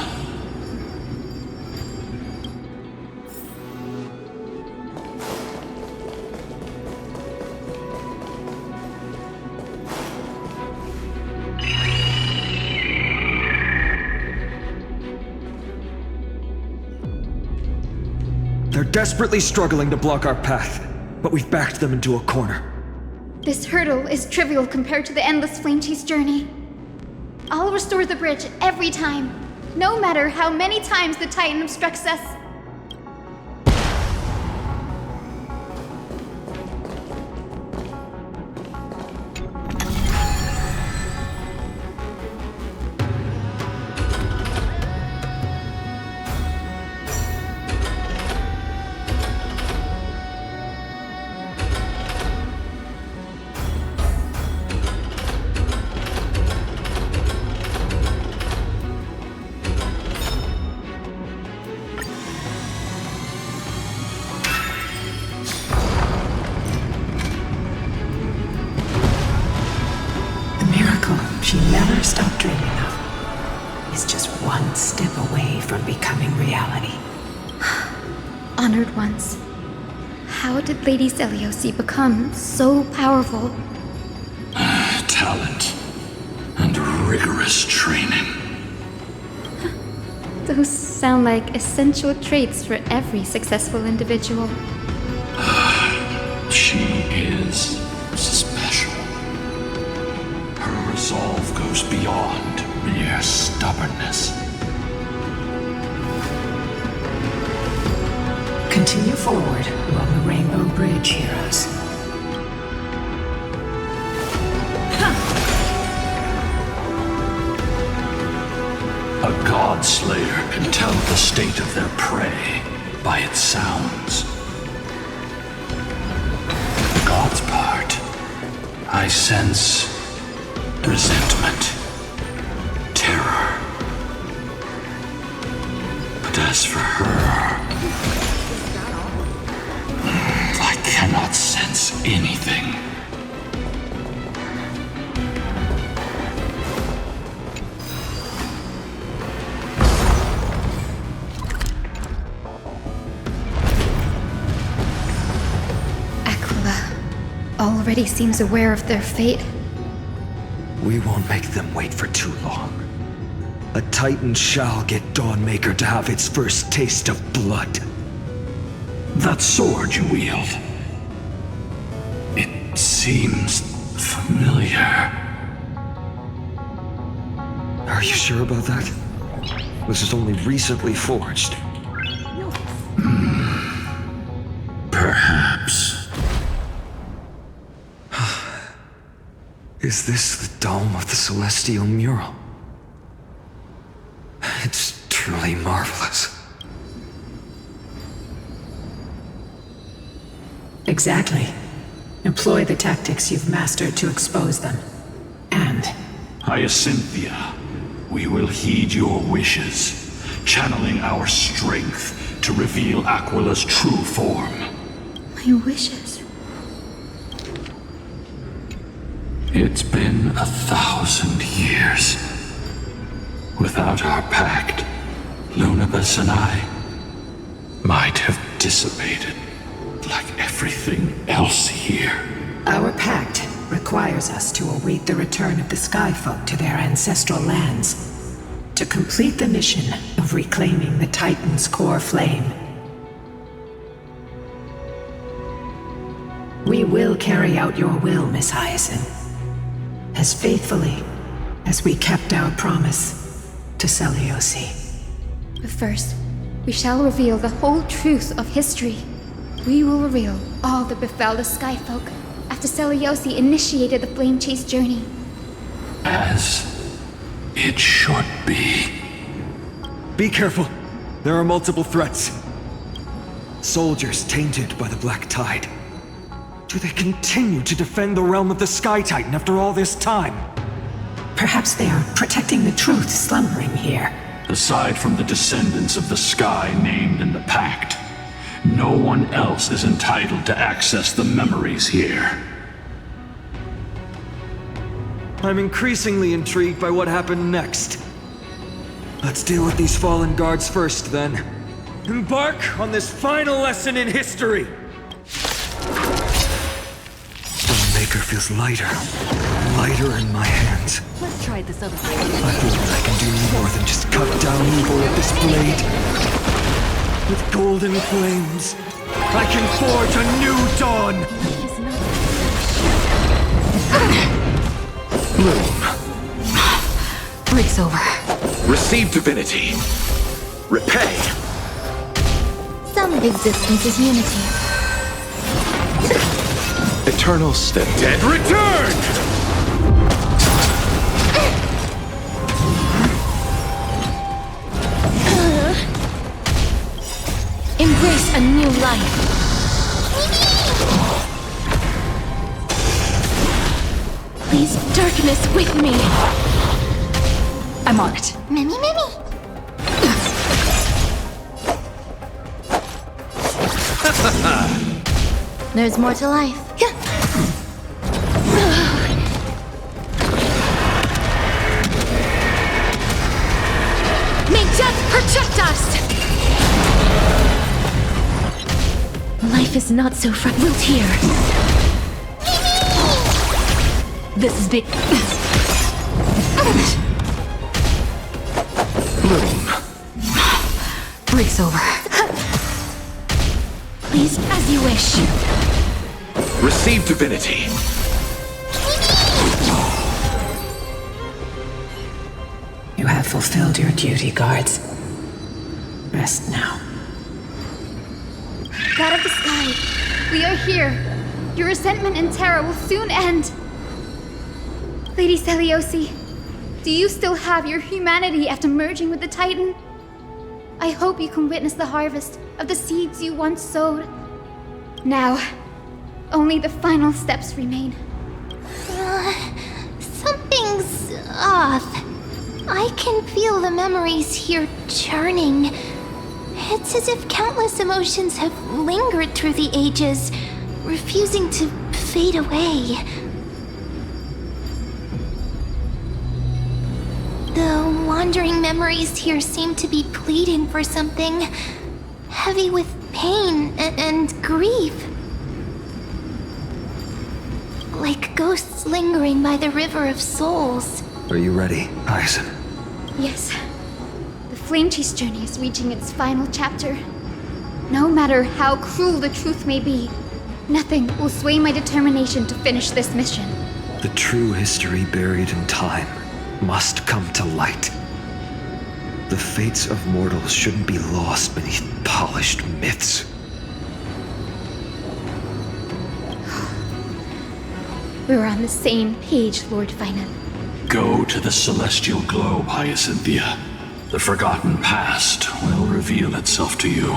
They're desperately struggling to block our path, but we've backed them into a corner. This hurdle is trivial compared to the endless flame chase journey. I'll restore the bridge every time, no matter how many times the Titan obstructs us. She never stopped dreaming of is just one step away from becoming reality. Honored ones. How did Lady Seliosi become so powerful? Talent and rigorous training. Those sound like essential traits for every successful individual. She is special. Her resolve goes beyond mere stubbornness. Continue forward along the Rainbow Bridge, heroes. A god slayer can tell the state of their prey by its sounds. The god's part, I sense resentment, terror. But as for her, I cannot sense anything. Already seems aware of their fate. We won't make them wait for too long. A Titan shall get Dawnmaker to have its first taste of blood. That sword you wield, it seems familiar. Are you sure about that? This is only recently forged. Perhaps. Is this the dome of the Celestial Mural? It's truly marvelous. Exactly. Employ the tactics you've mastered to expose them. And... Hyacinthia, we will heed your wishes, channeling our strength to reveal Aquila's true form. My wishes? It's been 1,000 years. Without our pact, Lunabus and I might have dissipated like everything else here. Our pact requires us to await the return of the Skyfolk to their ancestral lands, to complete the mission of reclaiming the Titan's core flame. We will carry out your will, Miss Hyacinth, as faithfully as we kept our promise to Seliosi. But first, we shall reveal the whole truth of history. We will reveal all that befell the Skyfolk after Seliosi initiated the Flame Chase journey. As it should be. Be careful. There are multiple threats. Soldiers tainted by the Black Tide. Do they continue to defend the realm of the Sky Titan after all this time? Perhaps they are protecting the truth slumbering here. Aside from the descendants of the sky named in the pact, no one else is entitled to access the memories here. I'm increasingly intrigued by what happened next. Let's deal with these fallen guards first, then. Embark on this final lesson in history! Stonemaker feels lighter in my hands. Let's try this other way. I feel that I can do more than just cut down evil with this blade. With golden flames, I can forge a new dawn! Bloom. Breaks over. Receive divinity. Repay. Some existence is unity. Eternal step. Dead return! Embrace a new life. Please, darkness with me. I'm on it. Mimi. There's more to life. May death protect us! Life is not so fragile here. This is big. Bloom. Breaks over. Please, as you wish. Receive divinity. You have fulfilled your duty, guards. Rest now. God of the sky, we are here. Your resentment and terror will soon end. Lady Seliosi, do you still have your humanity after merging with the Titan? I hope you can witness the harvest of the seeds you once sowed. Now, only the final steps remain. Something's off. I can feel the memories here churning. It's as if countless emotions have lingered through the ages, refusing to fade away. The wandering memories here seem to be pleading for something, heavy with pain and grief. Like ghosts lingering by the river of souls. Are you ready, Hyacinth? Yes. The Flame Chase journey is reaching its final chapter. No matter how cruel the truth may be, nothing will sway my determination to finish this mission. The true history buried in time must come to light. The fates of mortals shouldn't be lost beneath polished myths. We're on the same page, Lord Final. Go to the celestial globe, Hyacinthia. The forgotten past will reveal itself to you,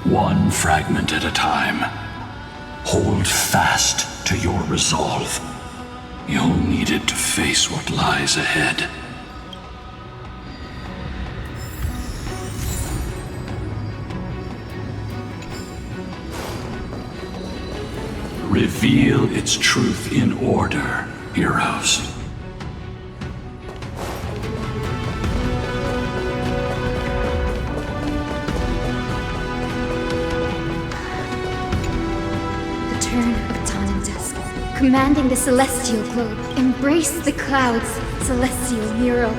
one fragment at a time. Hold fast to your resolve. You'll need it to face what lies ahead. Reveal its truth in order, heroes. The turn of dawn and dusk, commanding the celestial globe. Embrace the clouds, celestial hero.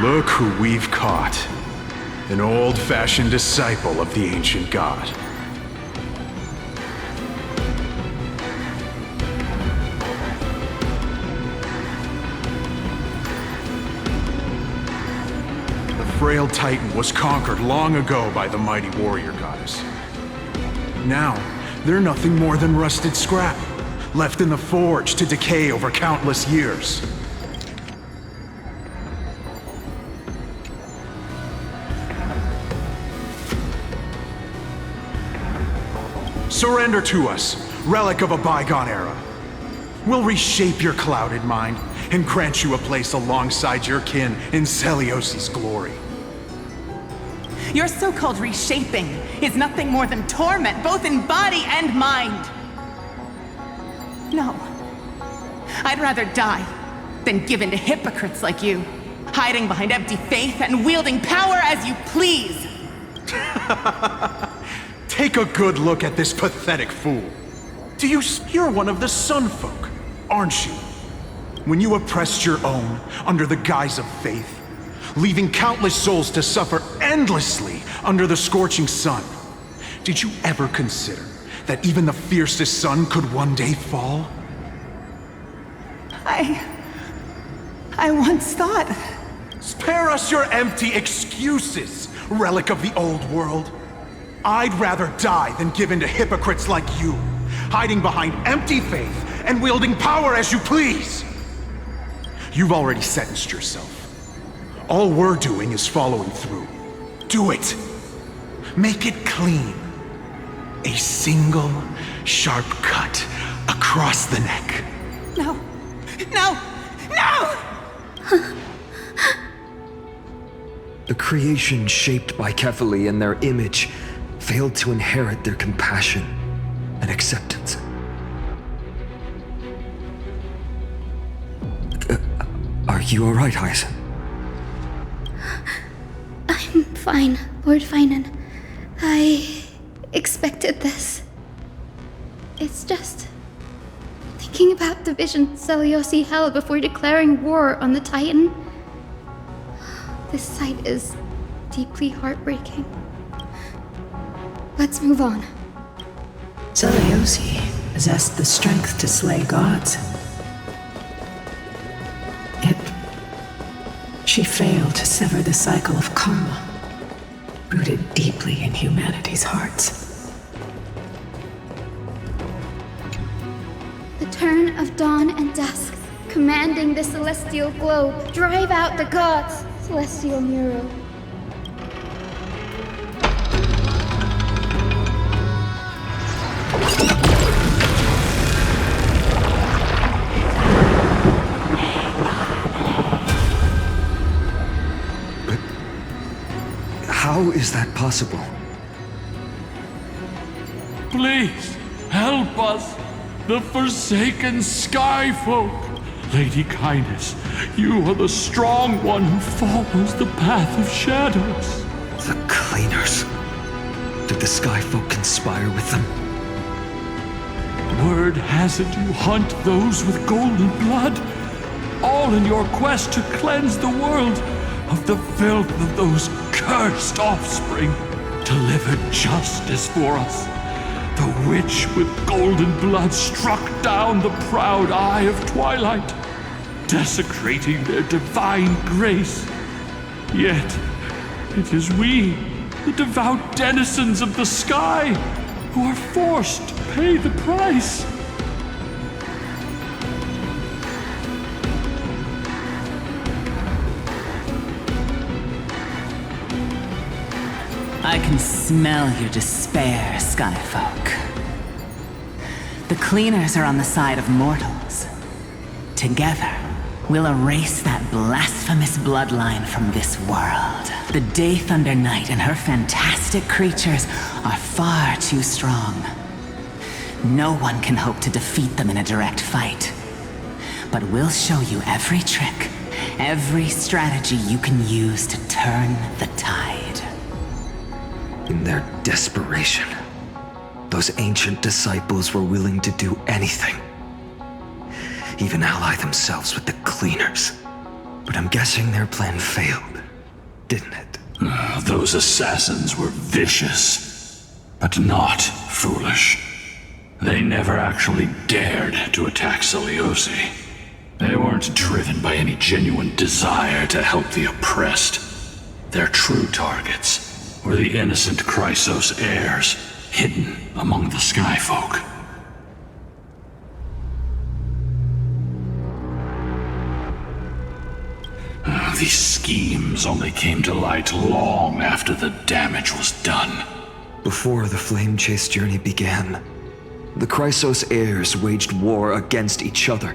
Look who we've caught. An old-fashioned disciple of the ancient god. frail Titan was conquered long ago by the mighty warrior goddess. Now, they're nothing more than rusted scrap, left in the forge to decay over countless years. Surrender to us, relic of a bygone era. We'll reshape your clouded mind and grant you a place alongside your kin in Celiosi's glory. Your so-called reshaping is nothing more than torment, both in body and mind. No. I'd rather die than give in to hypocrites like you, hiding behind empty faith and wielding power as you please. Take a good look at this pathetic fool. You're one of the Sun Folk, aren't you? When you oppressed your own under the guise of faith, leaving countless souls to suffer endlessly under the scorching sun, did you ever consider that even the fiercest sun could one day fall? I once thought... Spare us your empty excuses, relic of the old world. I'd rather die than give in to hypocrites like you, hiding behind empty faith and wielding power as you please. You've already sentenced yourself. All we're doing is following through. Do it. Make it clean. A single, sharp cut across the neck. No. No! No! The creation shaped by Kefali and their image failed to inherit their compassion and acceptance. Are you alright, Hyacinth? I'm fine, Lord Finan. I expected this. It's just thinking about the vision Celiosi held before declaring war on the Titan. This sight is deeply heartbreaking. Let's move on. Celiosi possessed the strength to slay gods. Yet, she failed to sever the cycle of karma, rooted deeply in humanity's hearts. The turn of dawn and dusk, commanding the celestial globe. Drive out the gods, celestial mural. How is that possible? Please, help us, the forsaken sky folk. Lady Kindness, you are the strong one who follows the path of shadows. The Cleaners. Did the sky folk conspire with them? Word has it you hunt those with golden blood, all in your quest to cleanse the world of the filth of those cursed offspring. Deliver justice for us. The witch with golden blood struck down the proud eye of twilight, desecrating their divine grace. Yet, it is we, the devout denizens of the sky, who are forced to pay the price. I can smell your despair, Skyfolk. The Cleaners are on the side of mortals. Together, we'll erase that blasphemous bloodline from this world. The Day Thunder Knight and her fantastic creatures are far too strong. No one can hope to defeat them in a direct fight. But we'll show you every trick, every strategy you can use to turn the tide. In their desperation, those ancient disciples were willing to do anything. Even ally themselves with the Cleaners. But I'm guessing their plan failed, didn't it? Those assassins were vicious, but not foolish. They never actually dared to attack Celiosi. They weren't driven by any genuine desire to help the oppressed. Their true targets were the innocent Chrysos heirs, hidden among the Skyfolk. These schemes only came to light long after the damage was done. Before the Flame Chase journey began, the Chrysos heirs waged war against each other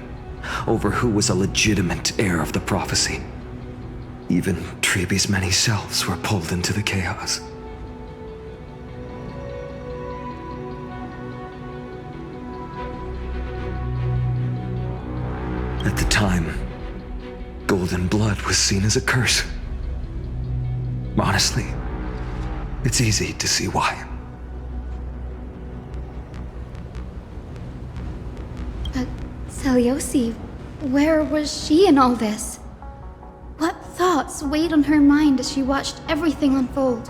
over who was a legitimate heir of the prophecy. Even Trebi's many selves were pulled into the chaos. At the time, golden blood was seen as a curse. Honestly, it's easy to see why. But Seliosi, where was she in all this? What thoughts weighed on her mind as she watched everything unfold?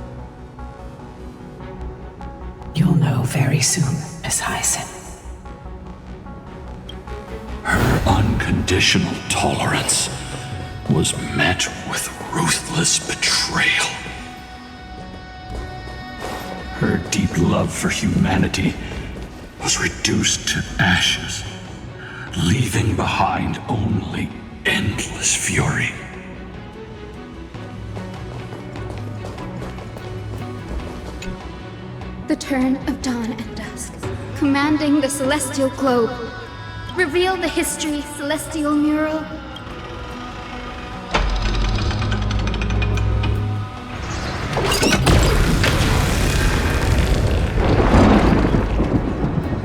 You'll know very soon, Miss Hyacinth. Her unconditional tolerance was met with ruthless betrayal. Her deep love for humanity was reduced to ashes, leaving behind only endless fury. The turn of dawn and dusk, commanding the celestial globe. Reveal the history, celestial mural.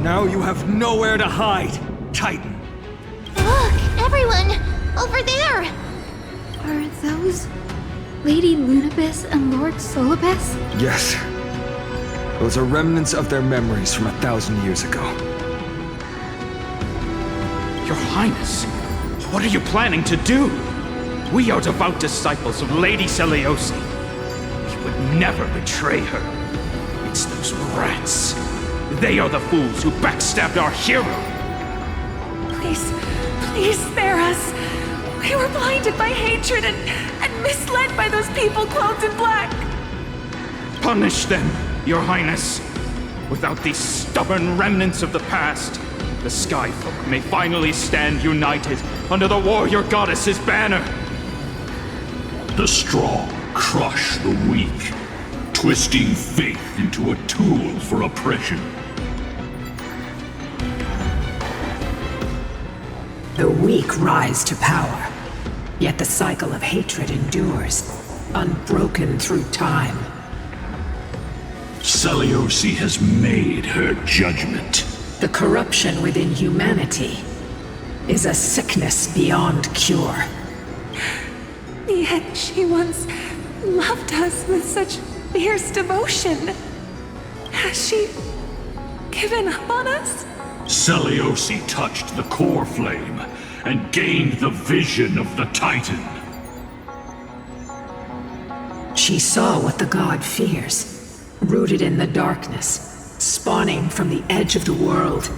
Now you have nowhere to hide, Titan. Look, everyone! Over there! Are those Lady Lunabis and Lord Solibus? Yes. Those are remnants of their memories from 1,000 years ago. Your Highness, what are you planning to do? We are devout disciples of Lady Seliosi. We would never betray her. It's those rats. They are the fools who backstabbed our hero. Please spare us. We were blinded by hatred and misled by those people clothed in black. Punish them, Your Highness. Without these stubborn remnants of the past, the Skyfolk may finally stand united under the warrior goddess's banner. The strong crush the weak, twisting faith into a tool for oppression. The weak rise to power, yet the cycle of hatred endures, unbroken through time. Seliosi has made her judgment. The corruption within humanity is a sickness beyond cure. Yet she once loved us with such fierce devotion. Has she given up on us? Seliosi touched the core flame and gained the vision of the Titan. She saw what the god fears, rooted in the darkness, spawning from the edge of the world.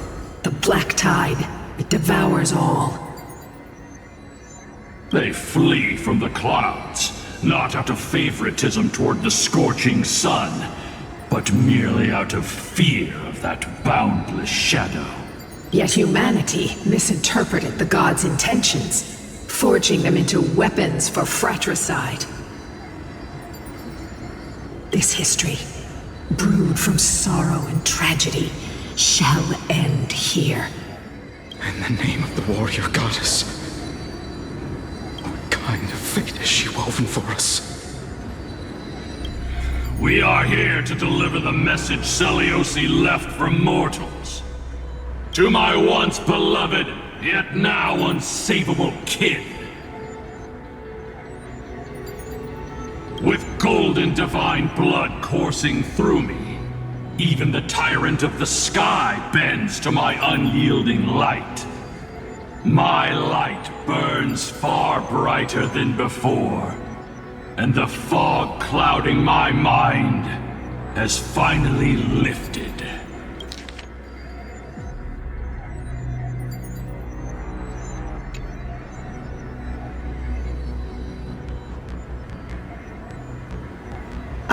The black tide, it devours all. They flee from the clouds, not out of favoritism toward the scorching sun, but merely out of fear of that boundless shadow. Yet humanity misinterpreted the gods' intentions, forging them into weapons for fratricide. This history, brewed from sorrow and tragedy, shall end here. In the name of the warrior goddess, what kind of fate has she woven for us? We are here to deliver the message Seliosi left for mortals. To my once beloved, yet now unsavable kin. With golden divine blood coursing through me, even the tyrant of the sky bends to my unyielding light. My light burns far brighter than before, and the fog clouding my mind has finally lifted.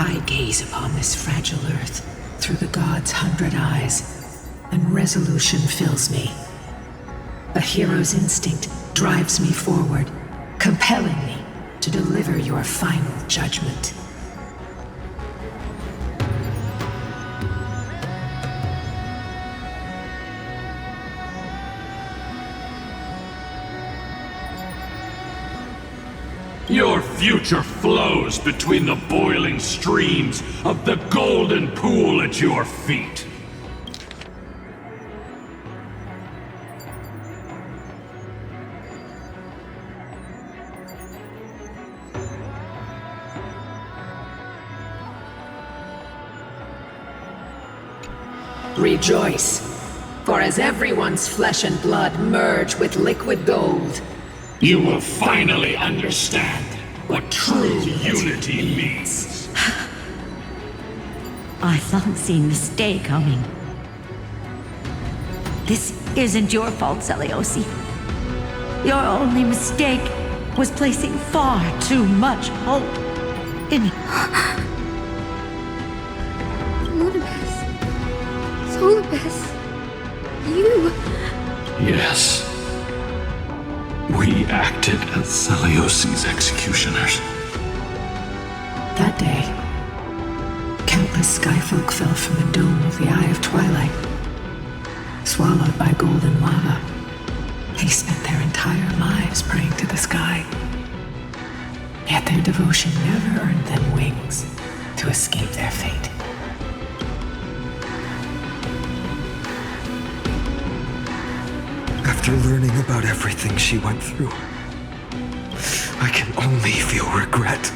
I gaze upon this fragile earth through the gods' 100 eyes, and resolution fills me. A hero's instinct drives me forward, compelling me to deliver your final judgment. Your future flows between the boiling streams of the golden pool at your feet. Rejoice, for as everyone's flesh and blood merge with liquid gold, you will finally understand what true unity means. I thought seeing this day coming. This isn't your fault, Seliosi. Your only mistake was placing far too much hope in Lunabes. Solibes. You. Yes. We acted as Seliosi's executioners. That day, countless skyfolk fell from the dome of the Eye of Twilight, swallowed by golden lava. They spent their entire lives praying to the sky. Yet their devotion never earned them wings to escape their fate. After learning about everything she went through, I can only feel regret.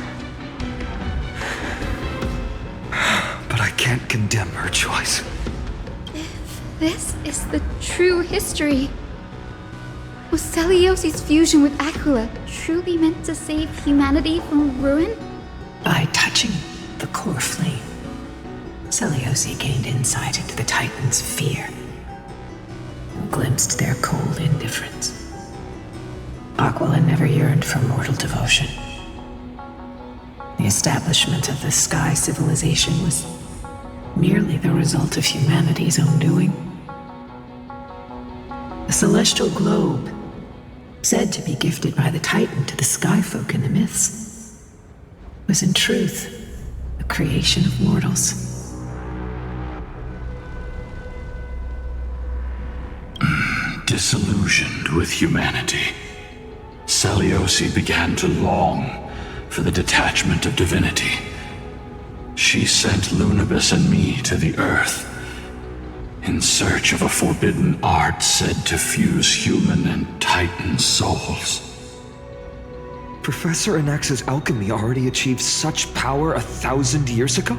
But I can't condemn her choice. If this is the true history, was Seliosi's fusion with Aquila truly meant to save humanity from ruin? By touching the core flame, Seliosi gained insight into the Titans' fear, glimpsed their cold indifference. Aquila never yearned for mortal devotion. The establishment of the Sky civilization was merely the result of humanity's own doing. The celestial globe, said to be gifted by the Titan to the Skyfolk in the myths, was in truth a creation of mortals. Disillusioned with humanity, Seliosi began to long for the detachment of divinity. She sent Lunabes and me to the Earth in search of a forbidden art said to fuse human and Titan souls. Professor Anax's alchemy already achieved such power 1,000 years ago?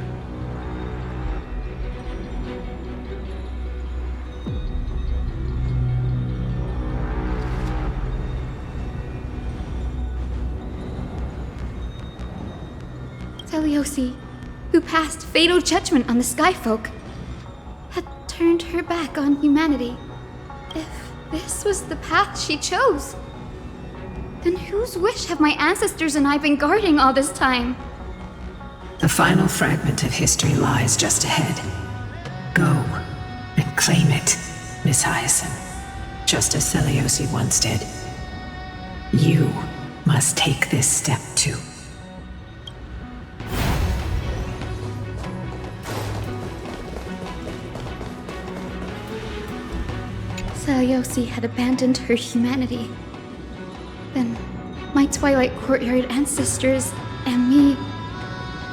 Seliosi, who passed fatal judgment on the Skyfolk, had turned her back on humanity. If this was the path she chose, then whose wish have my ancestors and I been guarding all this time? The final fragment of history lies just ahead. Go and claim it, Miss Hyacinth, just as Seliosi once did. You must take this step too. Seliosi had abandoned her humanity. Then, my Twilight Courtyard ancestors and me,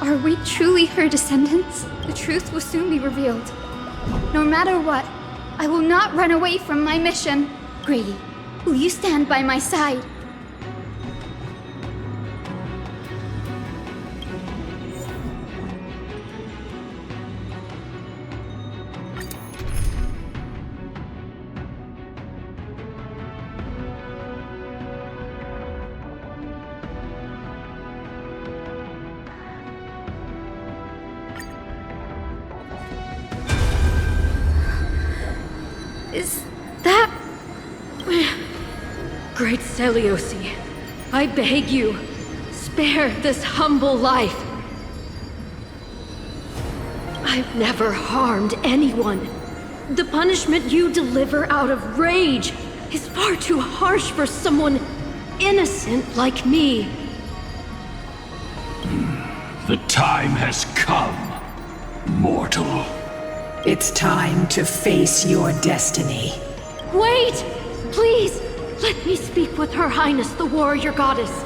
are we truly her descendants? The truth will soon be revealed. No matter what, I will not run away from my mission. Grady, will you stand by my side? Is that... Great Seliosi, I beg you, spare this humble life. I've never harmed anyone. The punishment you deliver out of rage is far too harsh for someone innocent like me. The time has come, mortal. It's time to face your destiny. Wait! Please! Let me speak with Her Highness the Warrior Goddess.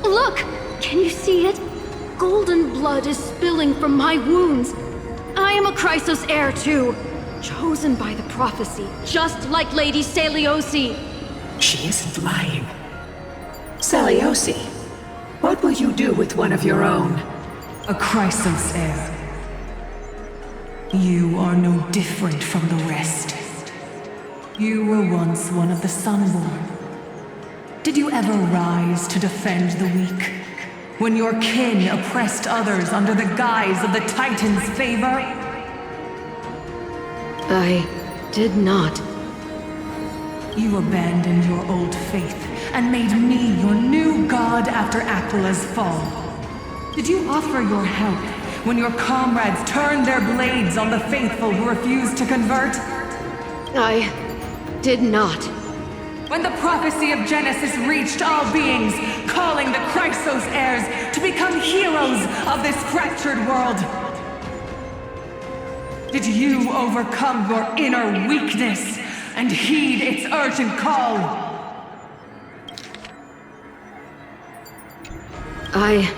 Look! Can you see it? Golden blood is spilling from my wounds. I am a Chrysos heir too, chosen by the prophecy, just like Lady Seliosi. She isn't lying. Seliosi, what will you do with one of your own? A Chrysos heir. You are no different from the rest. You were once one of the Sunborn. Did you ever rise to defend the weak? When your kin oppressed others under the guise of the Titan's favor? I did not. You abandoned your old faith and made me your new god after Aquila's fall. Did you offer your help when your comrades turned their blades on the faithful who refused to convert? I did not. When the prophecy of Genesis reached all beings, calling the Chrysos heirs to become heroes of this fractured world, did you overcome your inner weakness and heed its urgent call? I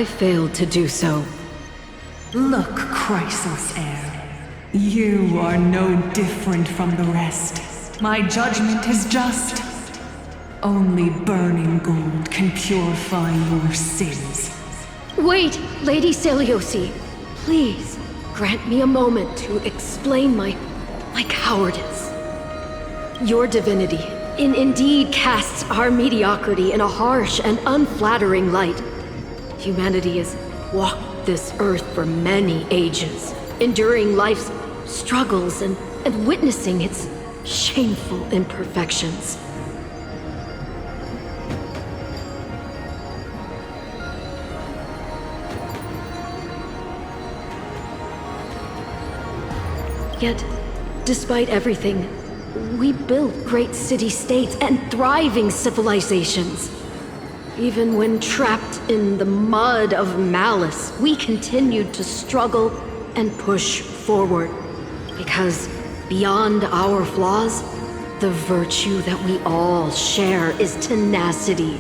failed to do so. Look, Chrysos heir. You are no different from the rest. My judgment is just. Only burning gold can purify your sins. Wait, Lady Seliosi. Please, grant me a moment to explain my cowardice. Your divinity indeed casts our mediocrity in a harsh and unflattering light. Humanity has walked this earth for many ages, enduring life's struggles and witnessing its shameful imperfections. Yet, despite everything, we built great city-states and thriving civilizations. Even when trapped in the mud of malice, we continued to struggle and push forward. Because beyond our flaws, the virtue that we all share is tenacity.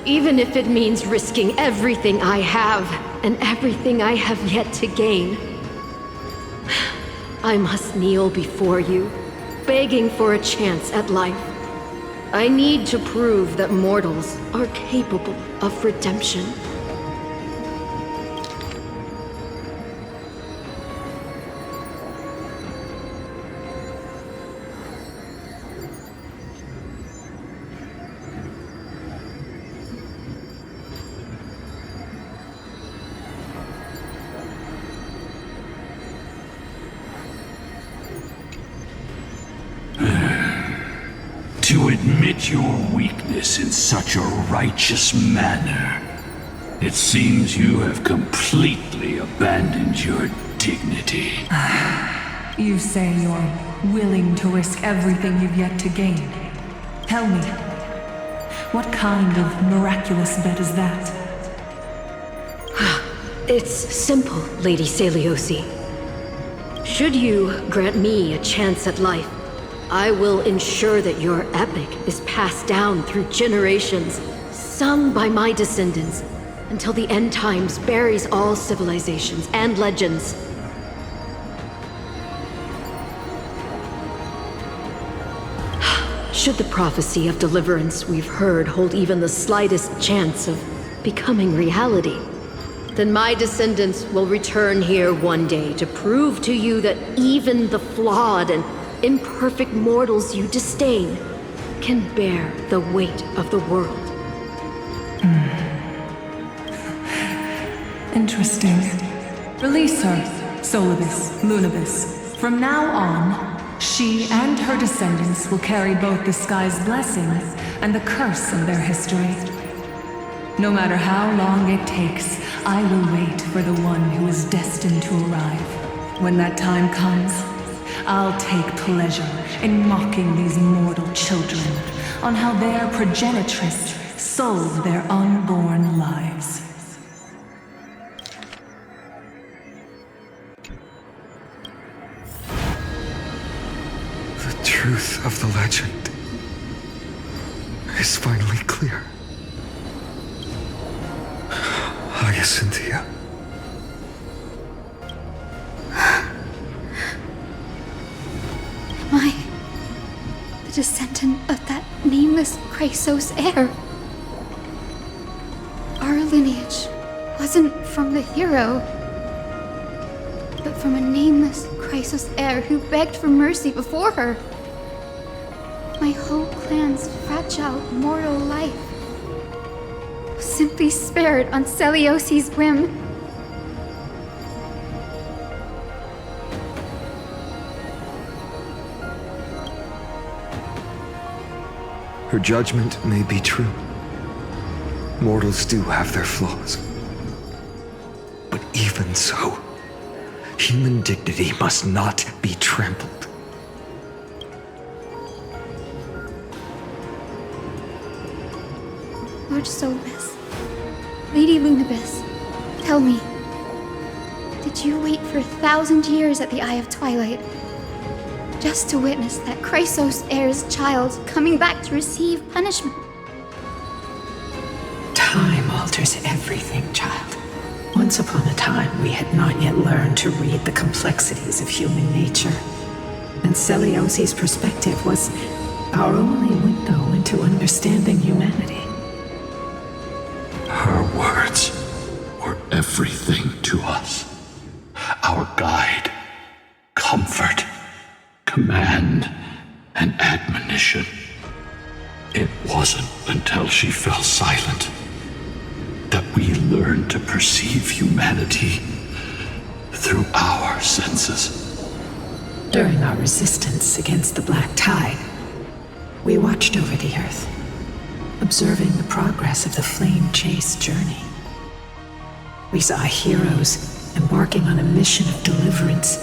Even if it means risking everything I have and everything I have yet to gain. I must kneel before you, begging for a chance at life. I need to prove that mortals are capable of redemption. To admit your weakness in such a righteous manner, it seems you have completely abandoned your dignity. You say you're willing to risk everything you've yet to gain. Tell me, what kind of miraculous bet is that? It's simple, Lady Seliosi. Should you grant me a chance at life, I will ensure that your epic is passed down through generations, sung by my descendants, until the end times buries all civilizations and legends. Should the prophecy of deliverance we've heard hold even the slightest chance of becoming reality, then my descendants will return here one day to prove to you that even the flawed and imperfect mortals you disdain can bear the weight of the world. Interesting. Release her, Solibus, Lunibus. From now on, she and her descendants will carry both the sky's blessings and the curse of their history. No matter how long it takes, I will wait for the one who is destined to arrive. When that time comes, I'll take pleasure in mocking these mortal children on how their progenitress sold their unborn lives. The truth of the legend is finally clear. Hyacinthia. Am I the descendant of that nameless Chrysos heir? Our lineage wasn't from the hero, but from a nameless Chrysos heir who begged for mercy before her. My whole clan's fragile mortal life was simply spared on Celiosi's whim. Her judgment may be true. Mortals do have their flaws. But even so, human dignity must not be trampled. Lord Solus, Lady Lunibus, tell me, did you wait for 1,000 years at the Eye of Twilight just to witness that Chrysos heir's child coming back to receive punishment? Time alters everything, child. Once upon a time, we had not yet learned to read the complexities of human nature. And Celiosi's perspective was our only window into understanding humanity. Her words were everything to us. Our guide, comfort, command, and admonition. It wasn't until she fell silent that we learned to perceive humanity through our senses. During our resistance against the Black Tide, we watched over the Earth, observing the progress of the Flame Chase journey. We saw heroes embarking on a mission of deliverance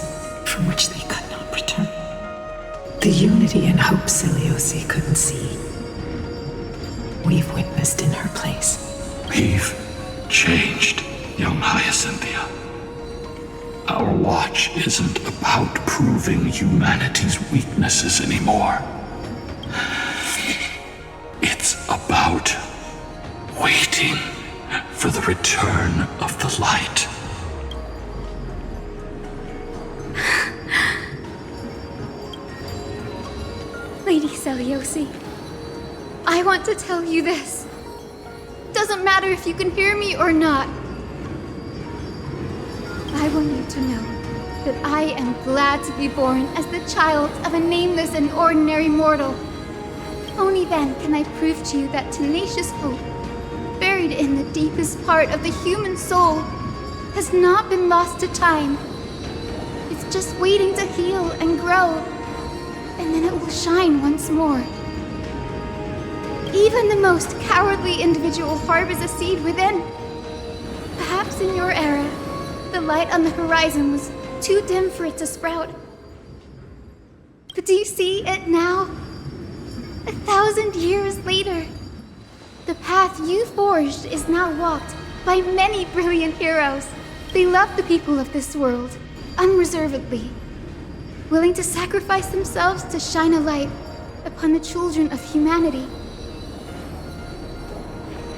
from which they could not return. The unity and hope Celiosi couldn't see, we've witnessed in her place. We've changed, young Hyacinthia. Our watch isn't about proving humanity's weaknesses anymore. It's about waiting for the return of the light. Lady Celiosi, I want to tell you this. Doesn't matter if you can hear me or not. I want you to know that I am glad to be born as the child of a nameless and ordinary mortal. Only then can I prove to you that tenacious hope, buried in the deepest part of the human soul, has not been lost to time. It's just waiting to heal and grow, and then it will shine once more. Even the most cowardly individual harbors a seed within. Perhaps in your era, the light on the horizon was too dim for it to sprout. But do you see it now? 1,000 years later, the path you forged is now walked by many brilliant heroes. They love the people of this world, unreservedly, willing to sacrifice themselves to shine a light upon the children of humanity.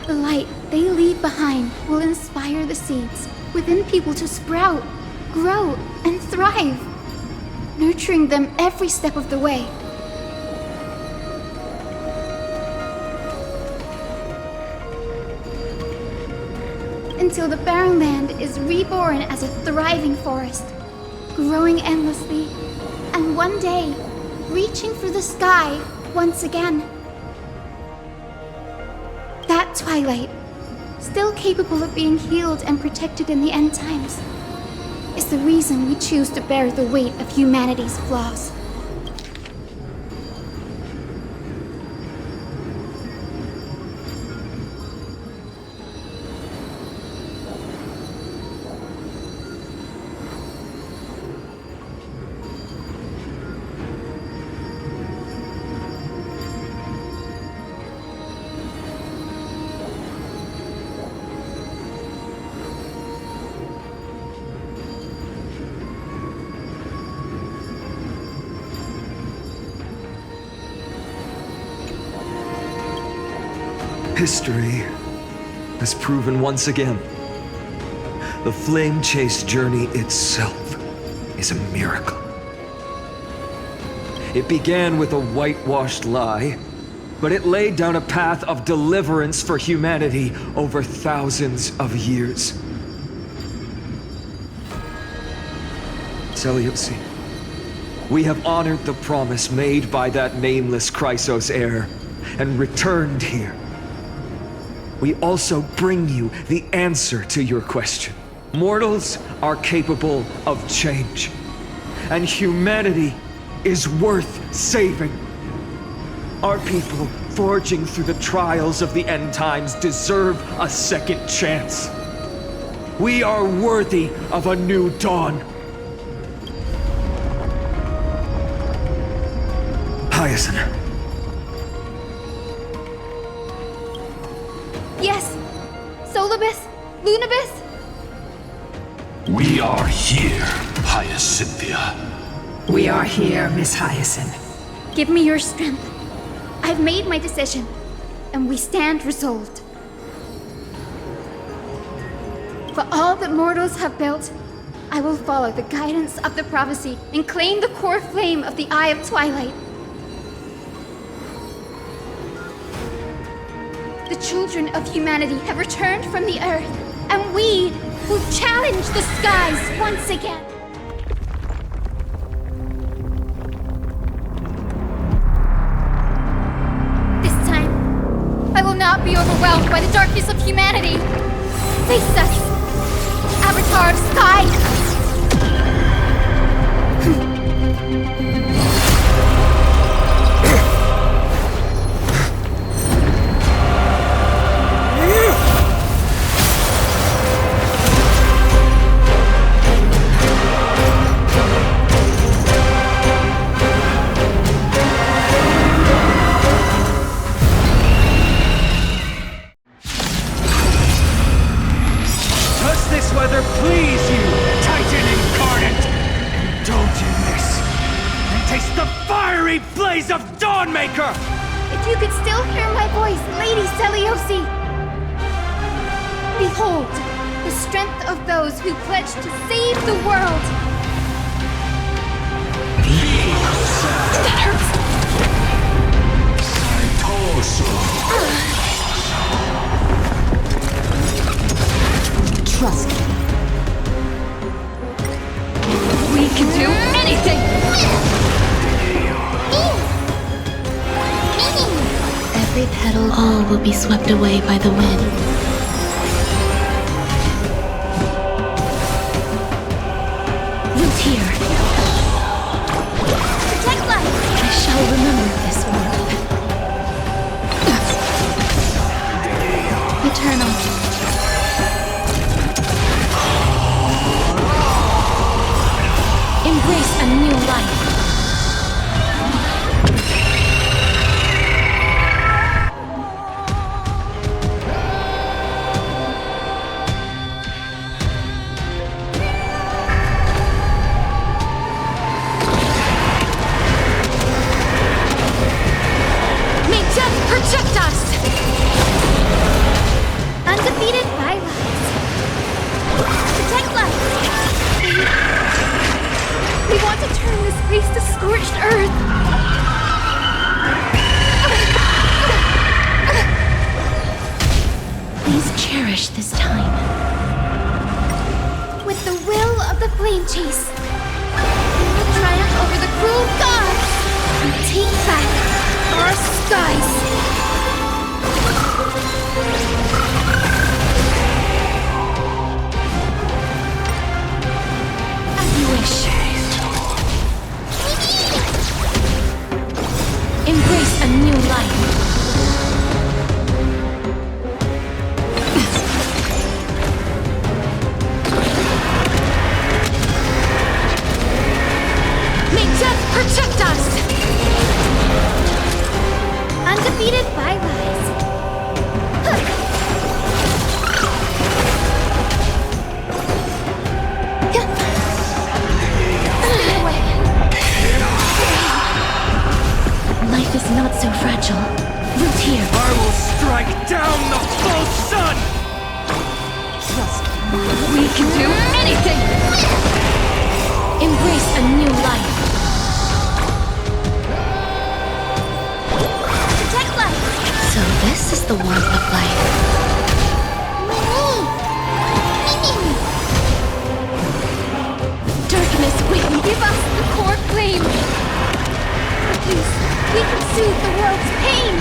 The light they leave behind will inspire the seeds within people to sprout, grow, and thrive, nurturing them every step of the way. Until the barren land is reborn as a thriving forest, growing endlessly, and one day, reaching for the sky once again. That twilight, still capable of being healed and protected in the end times, is the reason we choose to bear the weight of humanity's flaws. History has proven once again, the flame chase journey itself is a miracle. It began with a whitewashed lie, but it laid down a path of deliverance for humanity over thousands of years. Seleuci, we have honored the promise made by that nameless Chrysos heir and returned here. We also bring you the answer to your question. Mortals are capable of change, and humanity is worth saving. Our people, forging through the trials of the end times, deserve a second chance. We are worthy of a new dawn. Hyacinth. Yes! Solibus? Lunibus? We are here, Hyacinthia. We are here, Miss Hyacinth. Give me your strength. I've made my decision, and we stand resolved. For all that mortals have built, I will follow the guidance of the prophecy and claim the core flame of the Eye of Twilight. The children of humanity have returned from the earth, and we will challenge the skies once again. This time, I will not be overwhelmed by the darkness of humanity. Face us, Avatar of Sky! Weather please you, Titan incarnate! Indulge in this, and taste the fiery blaze of Dawnmaker! If you could still hear my voice, Lady Seleuci! Behold, the strength of those who pledge to save the world! That hurts! Trust me. We can do anything! Every petal, all will be swept away by the wind. Look here. Protect life! I shall remember this world. Eternal. Embrace a new life. May death protect us! Undefeated bylaws. Protect life! We want to turn this place to scorched earth! Please cherish this time. With the will of the flame chase, we will triumph over the cruel gods and take back our skies! As you wish. Embrace a new life. May death protect us! Undefeated I will strike down the false sun! Trust me. We can do anything! Embrace a new life. Protect life! So this is the warmth of life. Darkness, wait, give us the core flame! Please, we can soothe the world's pain!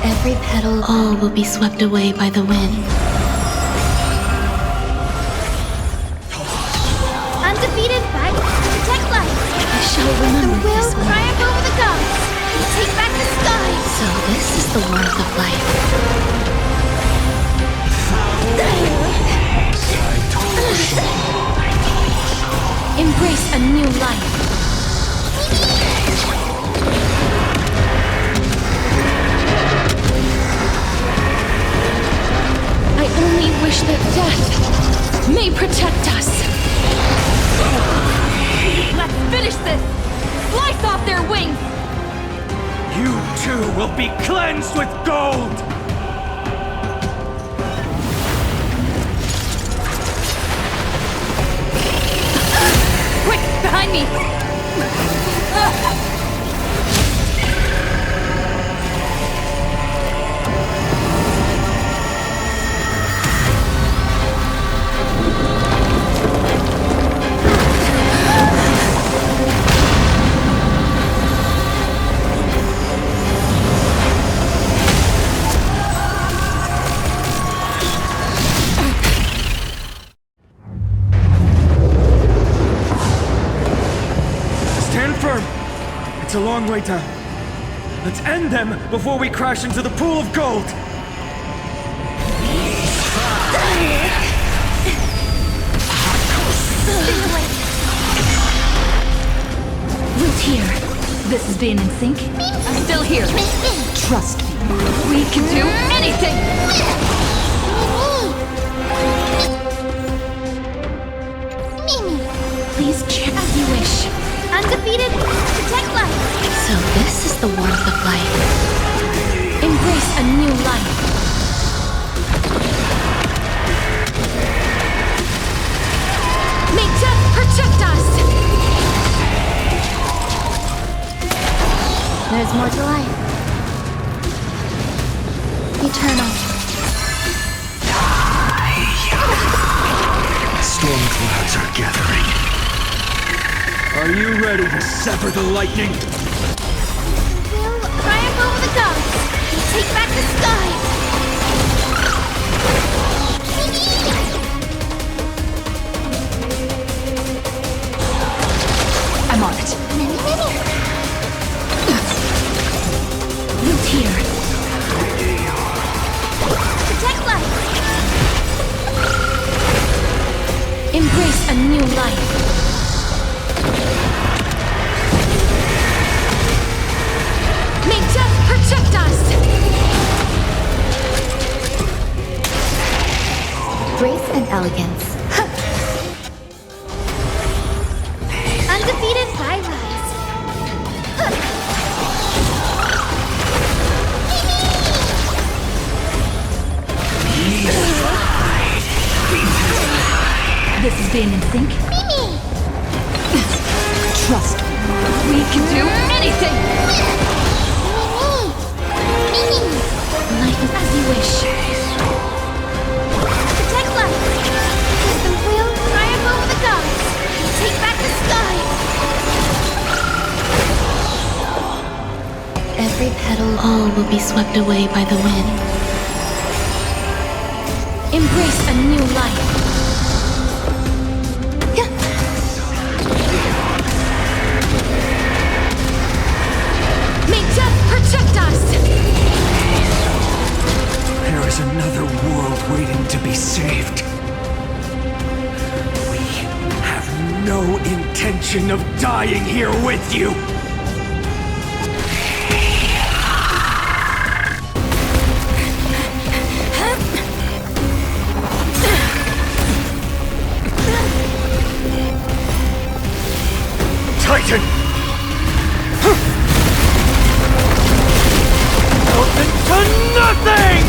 Every petal, all will be swept away by the wind. Undefeated by protect life. I shall remember The will this one. triumph over the gods. Take back the sky. So this is the warmth of life. Embrace a new life. I only wish that death may protect us. Let's finish this! Slice off their wings! You too will be cleansed with gold! Quick, behind me! Stand firm! It's a long way down. Let's end them before we crash into the pool of gold! Root here. This is being in sync. I'm still here. Trust me. We can do anything! Please check as you wish. Undefeated, protect life. So this is the warmth of life. Embrace a new life. May death protect us! There's more to life. Eternal. Storm clouds are gathering. Are you ready to sever the lightning? Will triumph over the gods. Take back the sky. I'm on it. Root here. Protect life. Embrace a new life. May death protect us! Grace and elegance. Undefeated by rise. This is being in sync. Trust me. We can do anything! Life is as you wish. Protect life. The will triumph over the gods. Take back the sky. Every petal, all will be swept away by the wind. Embrace a new life. May death protect us! There is another world waiting to be saved. We have no intention of dying here with you. Titan! Melted to nothing!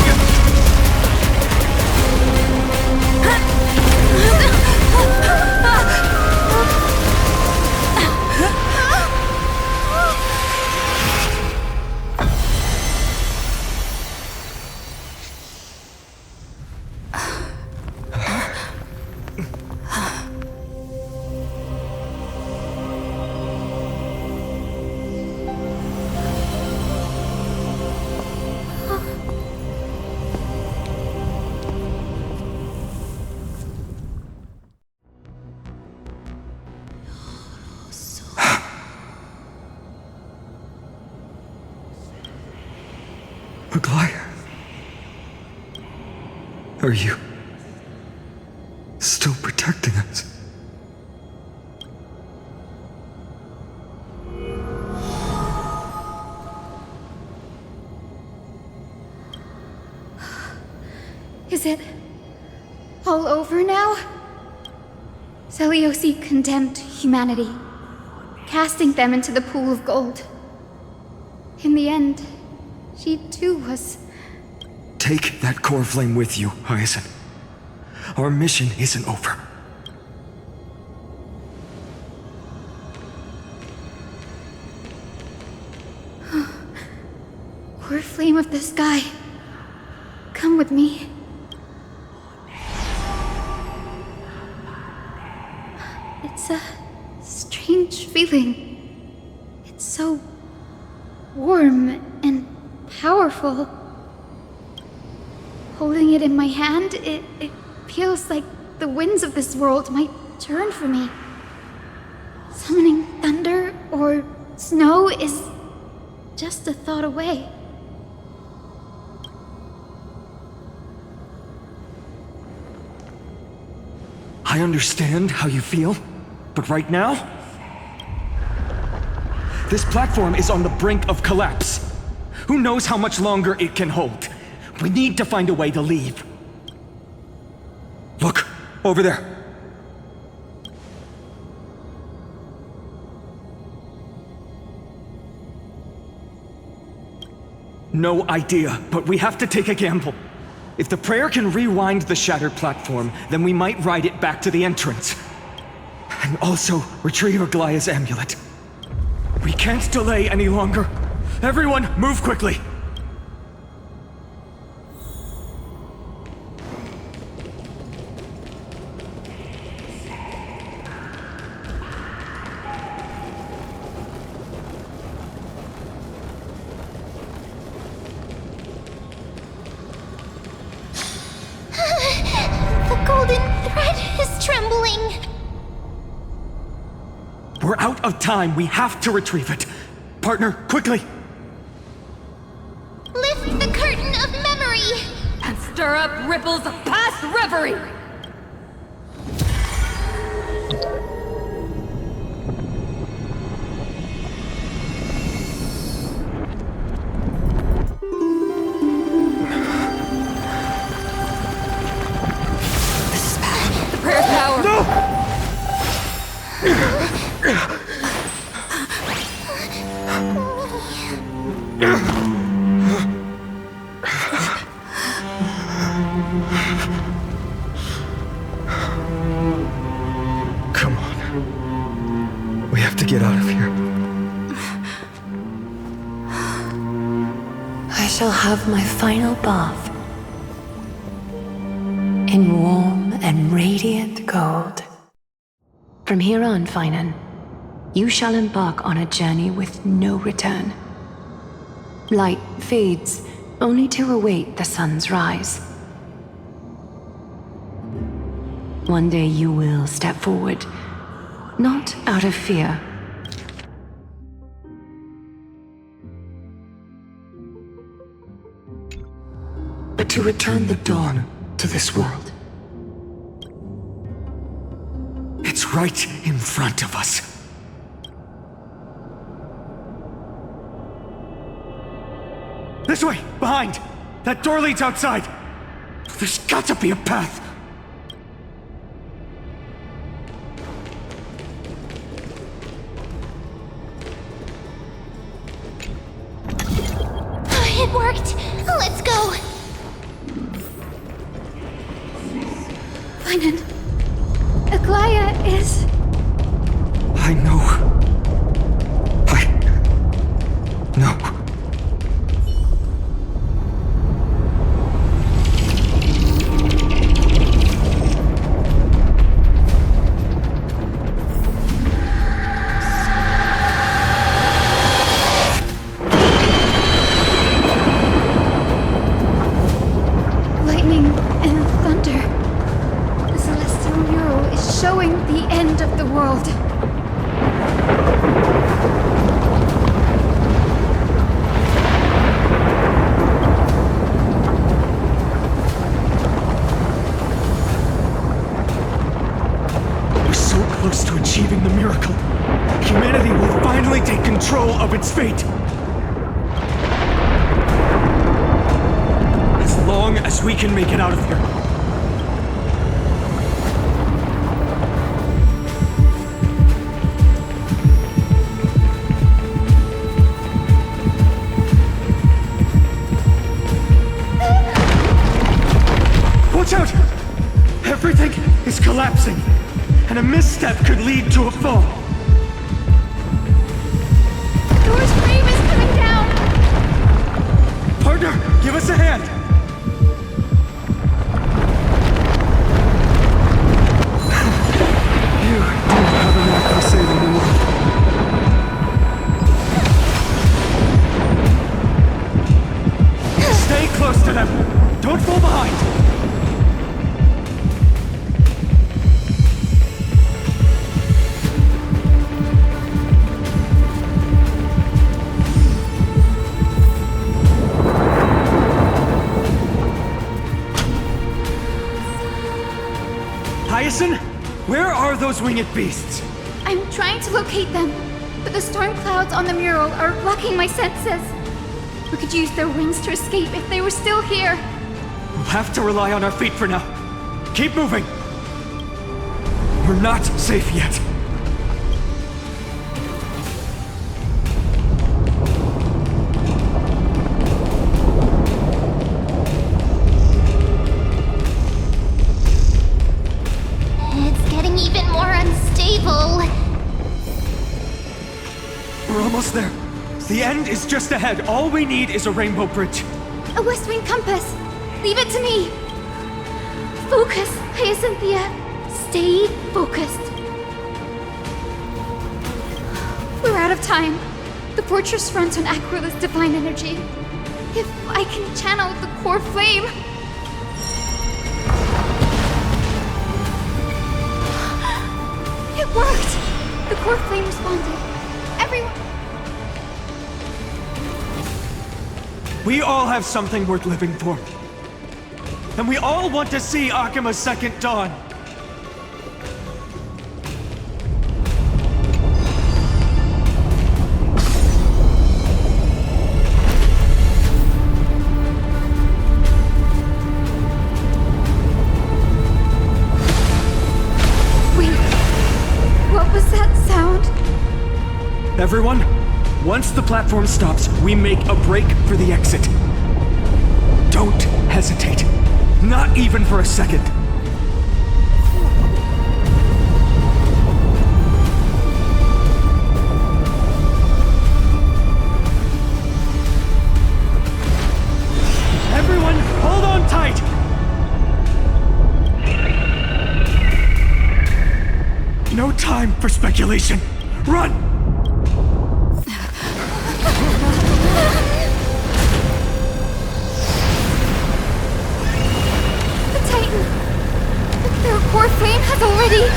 Aglaia. Are you still protecting us? Is it all over now? Seliosi condemned humanity, casting them into the pool of gold. In the end, she too was... Take that core flame with you, Hyacinth. Our mission isn't over. Core flame of the sky, come with me. It's a strange feeling. It's so warm and powerful. Holding it in my hand, it feels like the winds of this world might turn for me. Summoning thunder or snow is just a thought away. I understand how you feel, but right now, this platform is on the brink of collapse. Who knows how much longer it can hold? We need to find a way to leave. Look, over there. No idea, but we have to take a gamble. If the prayer can rewind the shattered platform, then we might ride it back to the entrance. And also retrieve Aglaia's amulet. We can't delay any longer. Everyone, move quickly! The golden thread is trembling. We're out of time. We have to retrieve it. Partner, quickly! Lift the curtain of memory! And stir up ripples of past reverie! This is bad. The prayer's power! No! Come on. We have to get out of here. I shall have my final bath in warm and radiant gold. From here on, Finan, you shall embark on a journey with no return. Light fades, only to await the sun's rise. One day you will step forward, not out of fear, but to return the dawn to this world. It's right in front of us. This way! Behind! That door leads outside! There's got to be a path! worked. Let's go. Finan, Aglaya is... I know. No. Lightning and thunder. The celestial mural is showing the end of the world. We're so close to achieving the miracle. Humanity will finally take control of its fate. As long as we can make it out of here. Watch out! Everything is collapsing, and a misstep could lead to a fall. Door's frame is coming down! Partner, give us a hand! You do have a knack for saving the world. Stay close to them! Don't fall behind! Hyacinth, where are those winged beasts? I'm trying to locate them, but the storm clouds on the mural are blocking my senses. We could use their wings to escape if they were still here. We'll have to rely on our feet for now. Keep moving. We're not safe yet. It's getting even more unstable. We're almost there. The end is just ahead. All we need is a rainbow bridge. A West Wing compass. Leave it to me. Focus, Hyacinthia. Stay focused. We're out of time. The fortress runs on Aquila's divine energy. If I can channel the core flame... It worked! The core flame responded. Everyone... We all have something worth living for. And we all want to see Akima's second dawn. Wait, what was that sound? Everyone, once the platform stops, we make a break for the exit. Don't hesitate. Not even for a second. Everyone, hold on tight! No time for speculation. Run! Their core flame has already...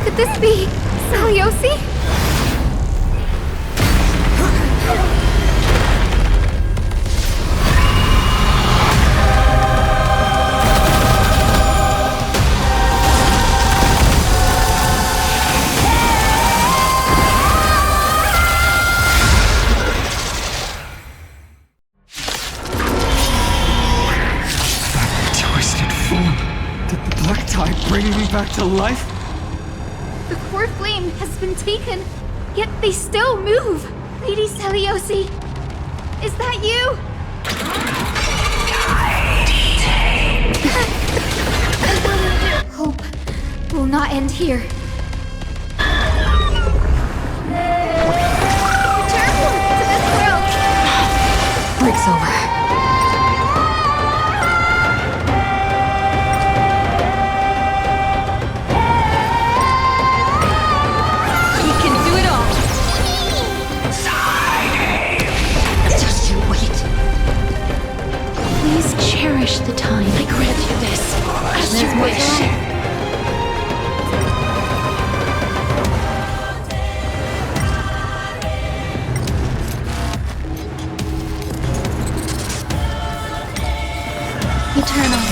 Could this be Celiosi? Bring me back to life? The core flame has been taken, yet they still move. Lady Celiosi, is that you? Hope will not end here. Return to this world. Break's over. We can do it all. Just you wait. Please cherish the time. I grant you this. As you wish. Eternal.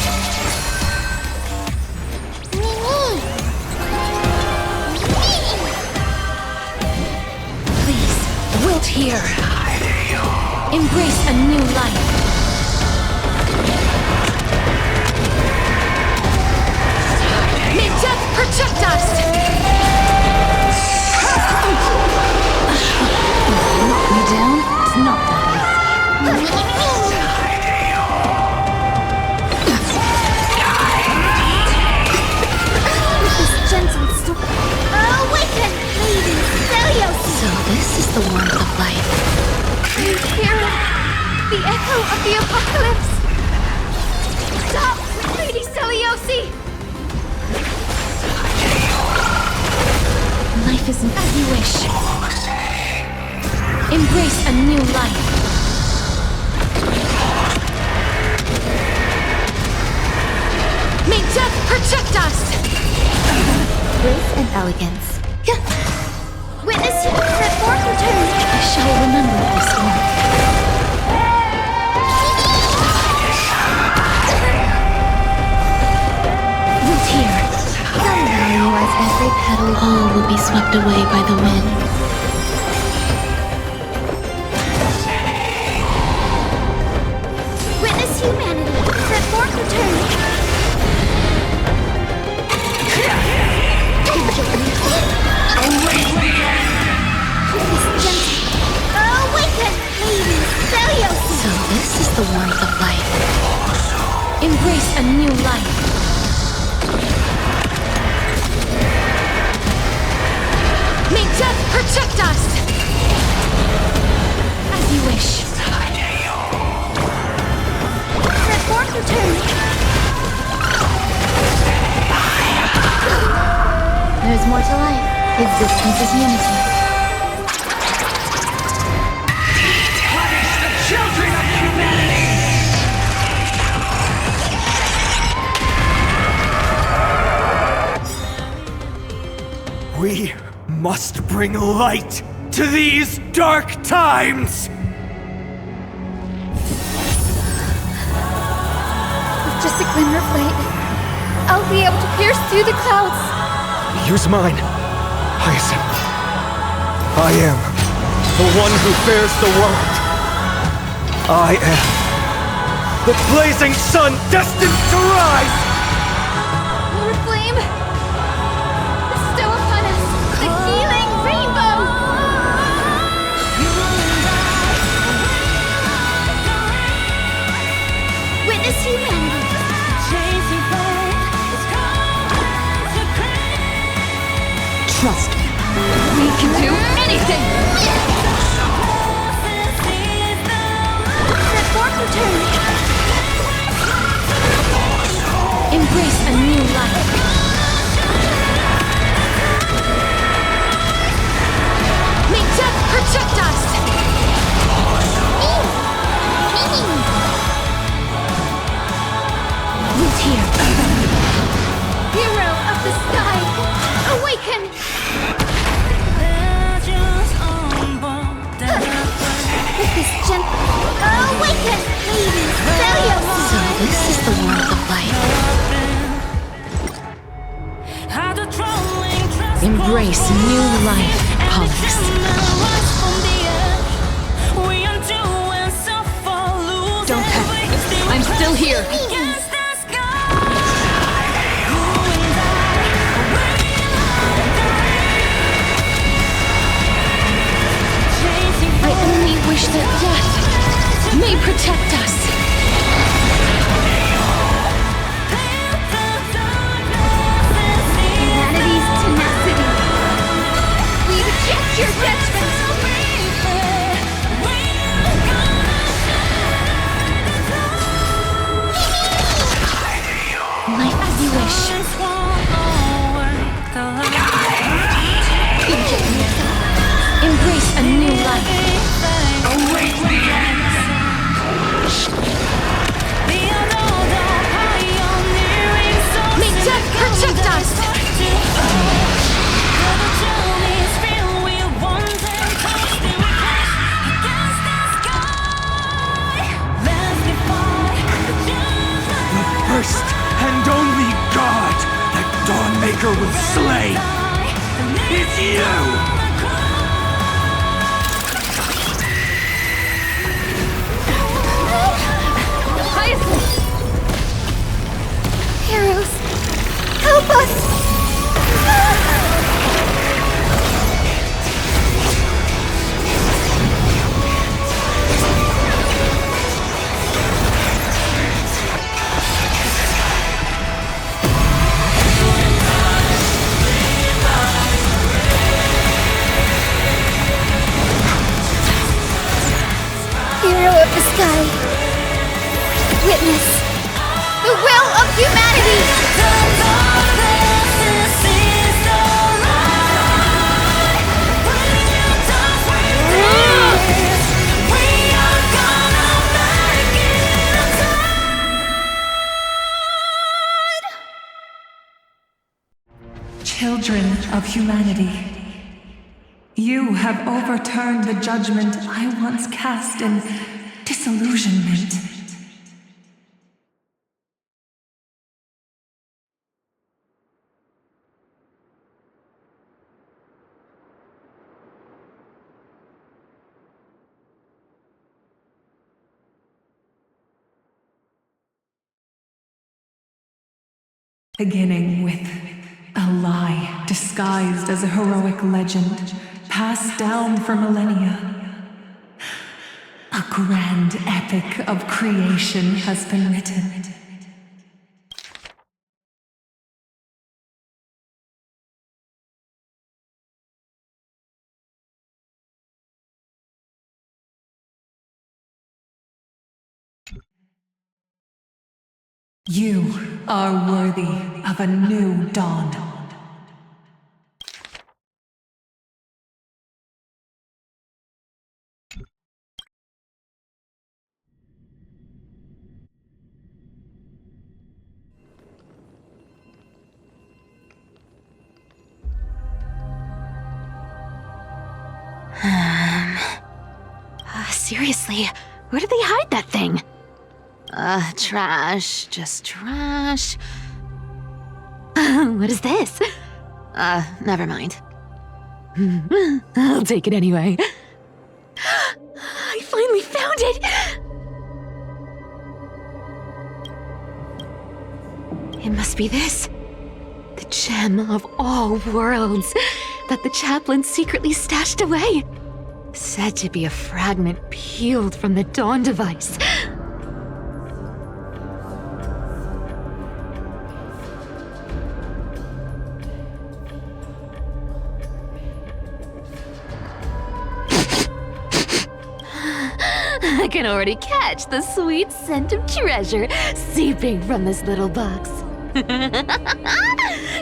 Please, wilt here. Embrace a new life. May death protect us! Knock me down? It's not that easy. With this gentle storm. Awaken, Lady Celios! So this is the warmth of life. You hear it? The echo of the apocalypse! Stop, Lady Celiosi! Life isn't as you wish. Embrace a new life. May death protect us! Grace and elegance. Witness that forth return! I shall remember this warmth. Root here. Somehow you as every petal all will be swept away by the wind. Witness humanity that forth return! Awaken, Lady Celios! So this is the warmth of life. Embrace a new life. May death protect us! As you wish. That forth return! There's more to life. Existence is unity. Punish the children of humanity! We must bring light to these dark times! With just a glimmer of light, I'll be able to pierce through the clouds. Use mine, Hyacinth. I am the one who bears the world. I am the blazing sun destined to rise! Lord Flame, bestow upon us the healing rainbow! Witness humanity. Trust me. We can do anything! That forth return! Embrace a new life. May death protect us! Root here. Hero of the sky, awaken! With this gentle... Awaken, Lady Celios! So this is the warmth of life. Embrace new life, Pollux. Don't panic. I'm still here. I only wish that death may protect us. Maker will slay is you! Heroes, help us! Hero of the sky, witness the will of humanity! Children of humanity, you have overturned the judgment I once cast in disillusionment. Beginning with a lie disguised as a heroic legend, passed down for millennia. A grand epic of creation has been written. You are worthy of a new dawn. Seriously, where did they hide that thing? Trash. Just trash. What is this? Never mind. I'll take it anyway. I finally found it! It must be this. The gem of all worlds that the chaplain secretly stashed away. Said to be a fragment peeled from the Dawn device. I can already catch the sweet scent of treasure seeping from this little box.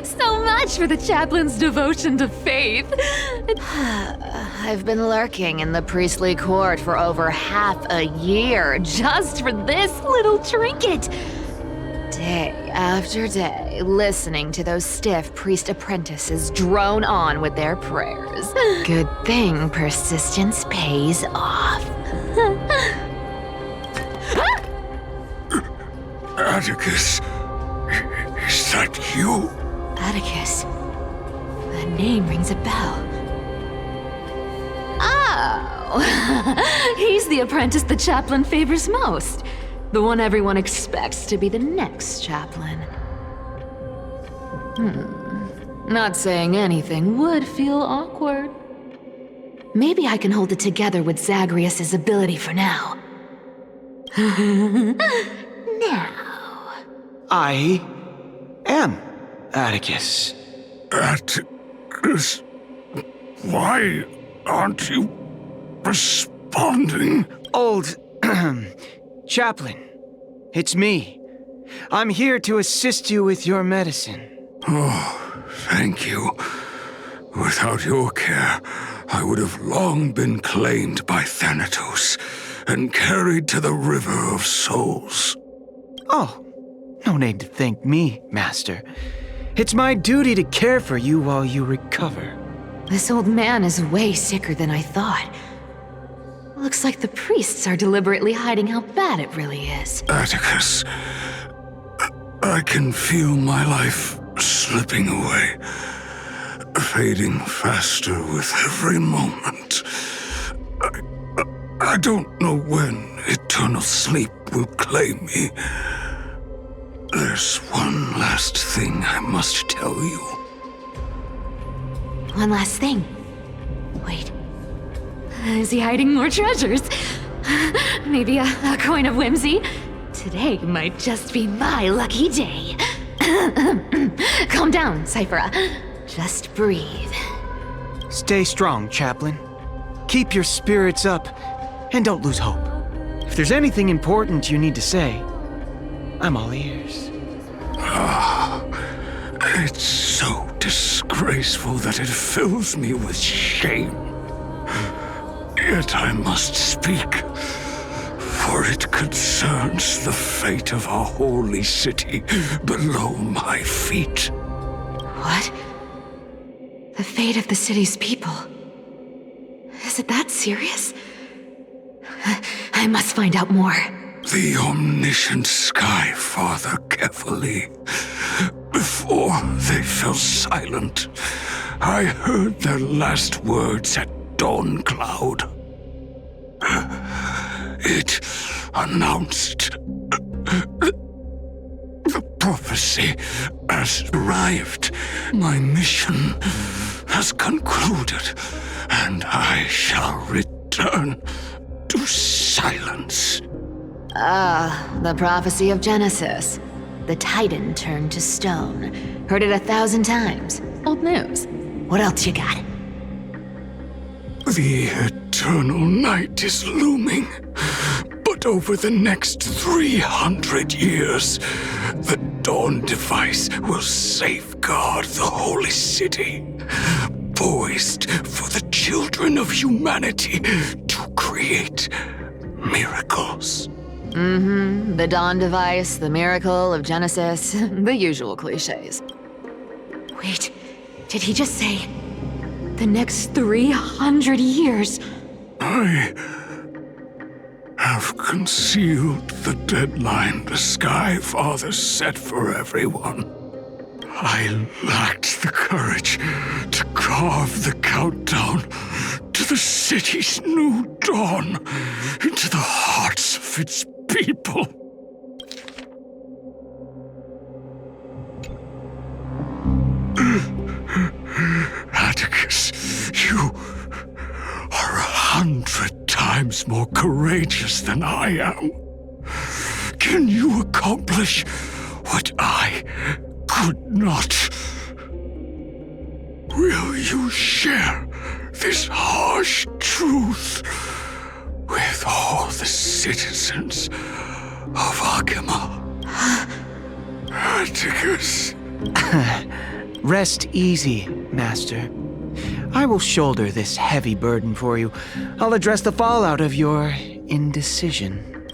So much for the chaplain's devotion to faith. I've been lurking in the priestly court for over half a year just for this little trinket. Day after day, listening to those stiff priest apprentices drone on with their prayers. Good thing persistence pays off. Atticus, is that you? Atticus. That name rings a bell. Oh, he's the apprentice the chaplain favors most. The one everyone expects to be the next chaplain. Not saying anything would feel awkward. Maybe I can hold it together with Zagreus's ability for now. Now. I am Atticus. Atticus? Why aren't you responding? Old chaplain, it's me. I'm here to assist you with your medicine. Oh, thank you. Without your care, I would have long been claimed by Thanatos and carried to the River of Souls. Oh, no need to thank me, Master. It's my duty to care for you while you recover. This old man is way sicker than I thought. Looks like the priests are deliberately hiding how bad it really is. Atticus, I can feel my life slipping away, fading faster with every moment. I don't know when eternal sleep will claim me. There's one last thing I must tell you. One last thing. Wait. Is he hiding more treasures? Maybe a coin of whimsy? Today might just be my lucky day. Calm down, Cyphera. Just breathe. Stay strong, Chaplain. Keep your spirits up, and don't lose hope. If there's anything important you need to say, I'm all ears. It's so disgraceful that it fills me with shame. Yet I must speak, for it concerns the fate of our holy city below my feet. What? The fate of the city's people? Is it that serious? I must find out more. The omniscient Sky Father carefully. Before they fell silent, I heard their last words at Dawn Cloud. It announced the prophecy has arrived. My mission has concluded, and I shall return to silence. The prophecy of Genesis. The Titan turned to stone. Heard it 1,000 times. Old news. What else you got? The eternal night is looming. But over the next 300 years, the Dawn device will safeguard the holy city, poised for the children of humanity to create miracles. The Dawn device, the miracle of Genesis, the usual cliches. Wait, did he just say the next 300 years? I have concealed the deadline the Sky Father set for everyone. I lacked the courage to carve the countdown to the city's new dawn into the hearts of its people. Atticus, you are 100 times more courageous than I am. Can you accomplish what I could not? Will you share this harsh truth with all the citizens of Akima? Atticus. Rest easy, Master. I will shoulder this heavy burden for you. I'll address the fallout of your indecision.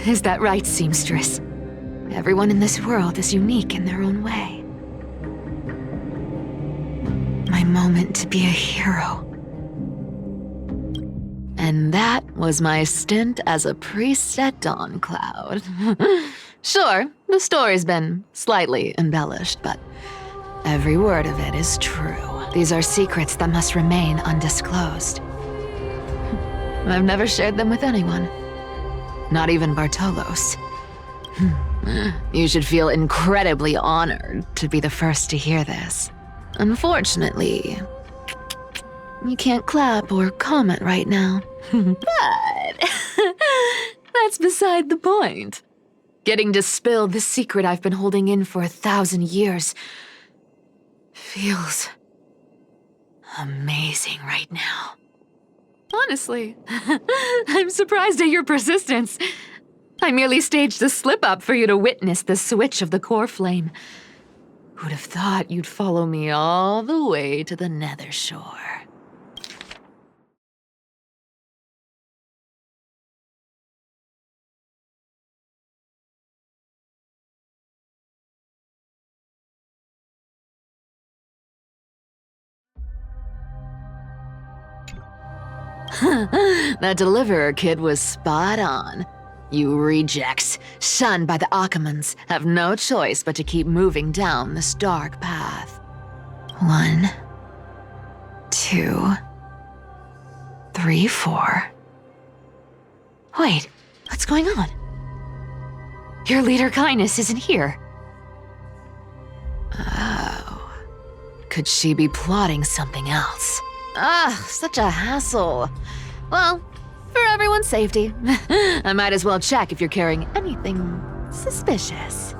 Is that right, seamstress? Everyone in this world is unique in their own way. My moment to be a hero. And that was my stint as a priest at Dawn Cloud. Sure, the story's been slightly embellished, but every word of it is true. These are secrets that must remain undisclosed. I've never shared them with anyone. Not even Bartolos. You should feel incredibly honored to be the first to hear this. Unfortunately, you can't clap or comment right now. But that's beside the point. Getting to spill the secret I've been holding in for 1,000 years feels amazing right now. Honestly, I'm surprised at your persistence. I merely staged a slip-up for you to witness the switch of the core flame. Who'd have thought you'd follow me all the way to the Nether Shore? That deliverer kid was spot on. You rejects, shunned by the Akamans, have no choice but to keep moving down this dark path. 1, 2, 3, 4. Wait, what's going on? Your leader Kindness isn't here. Oh. Could she be plotting something else? Ah, such a hassle. Well, for everyone's safety, I might as well check if you're carrying anything suspicious.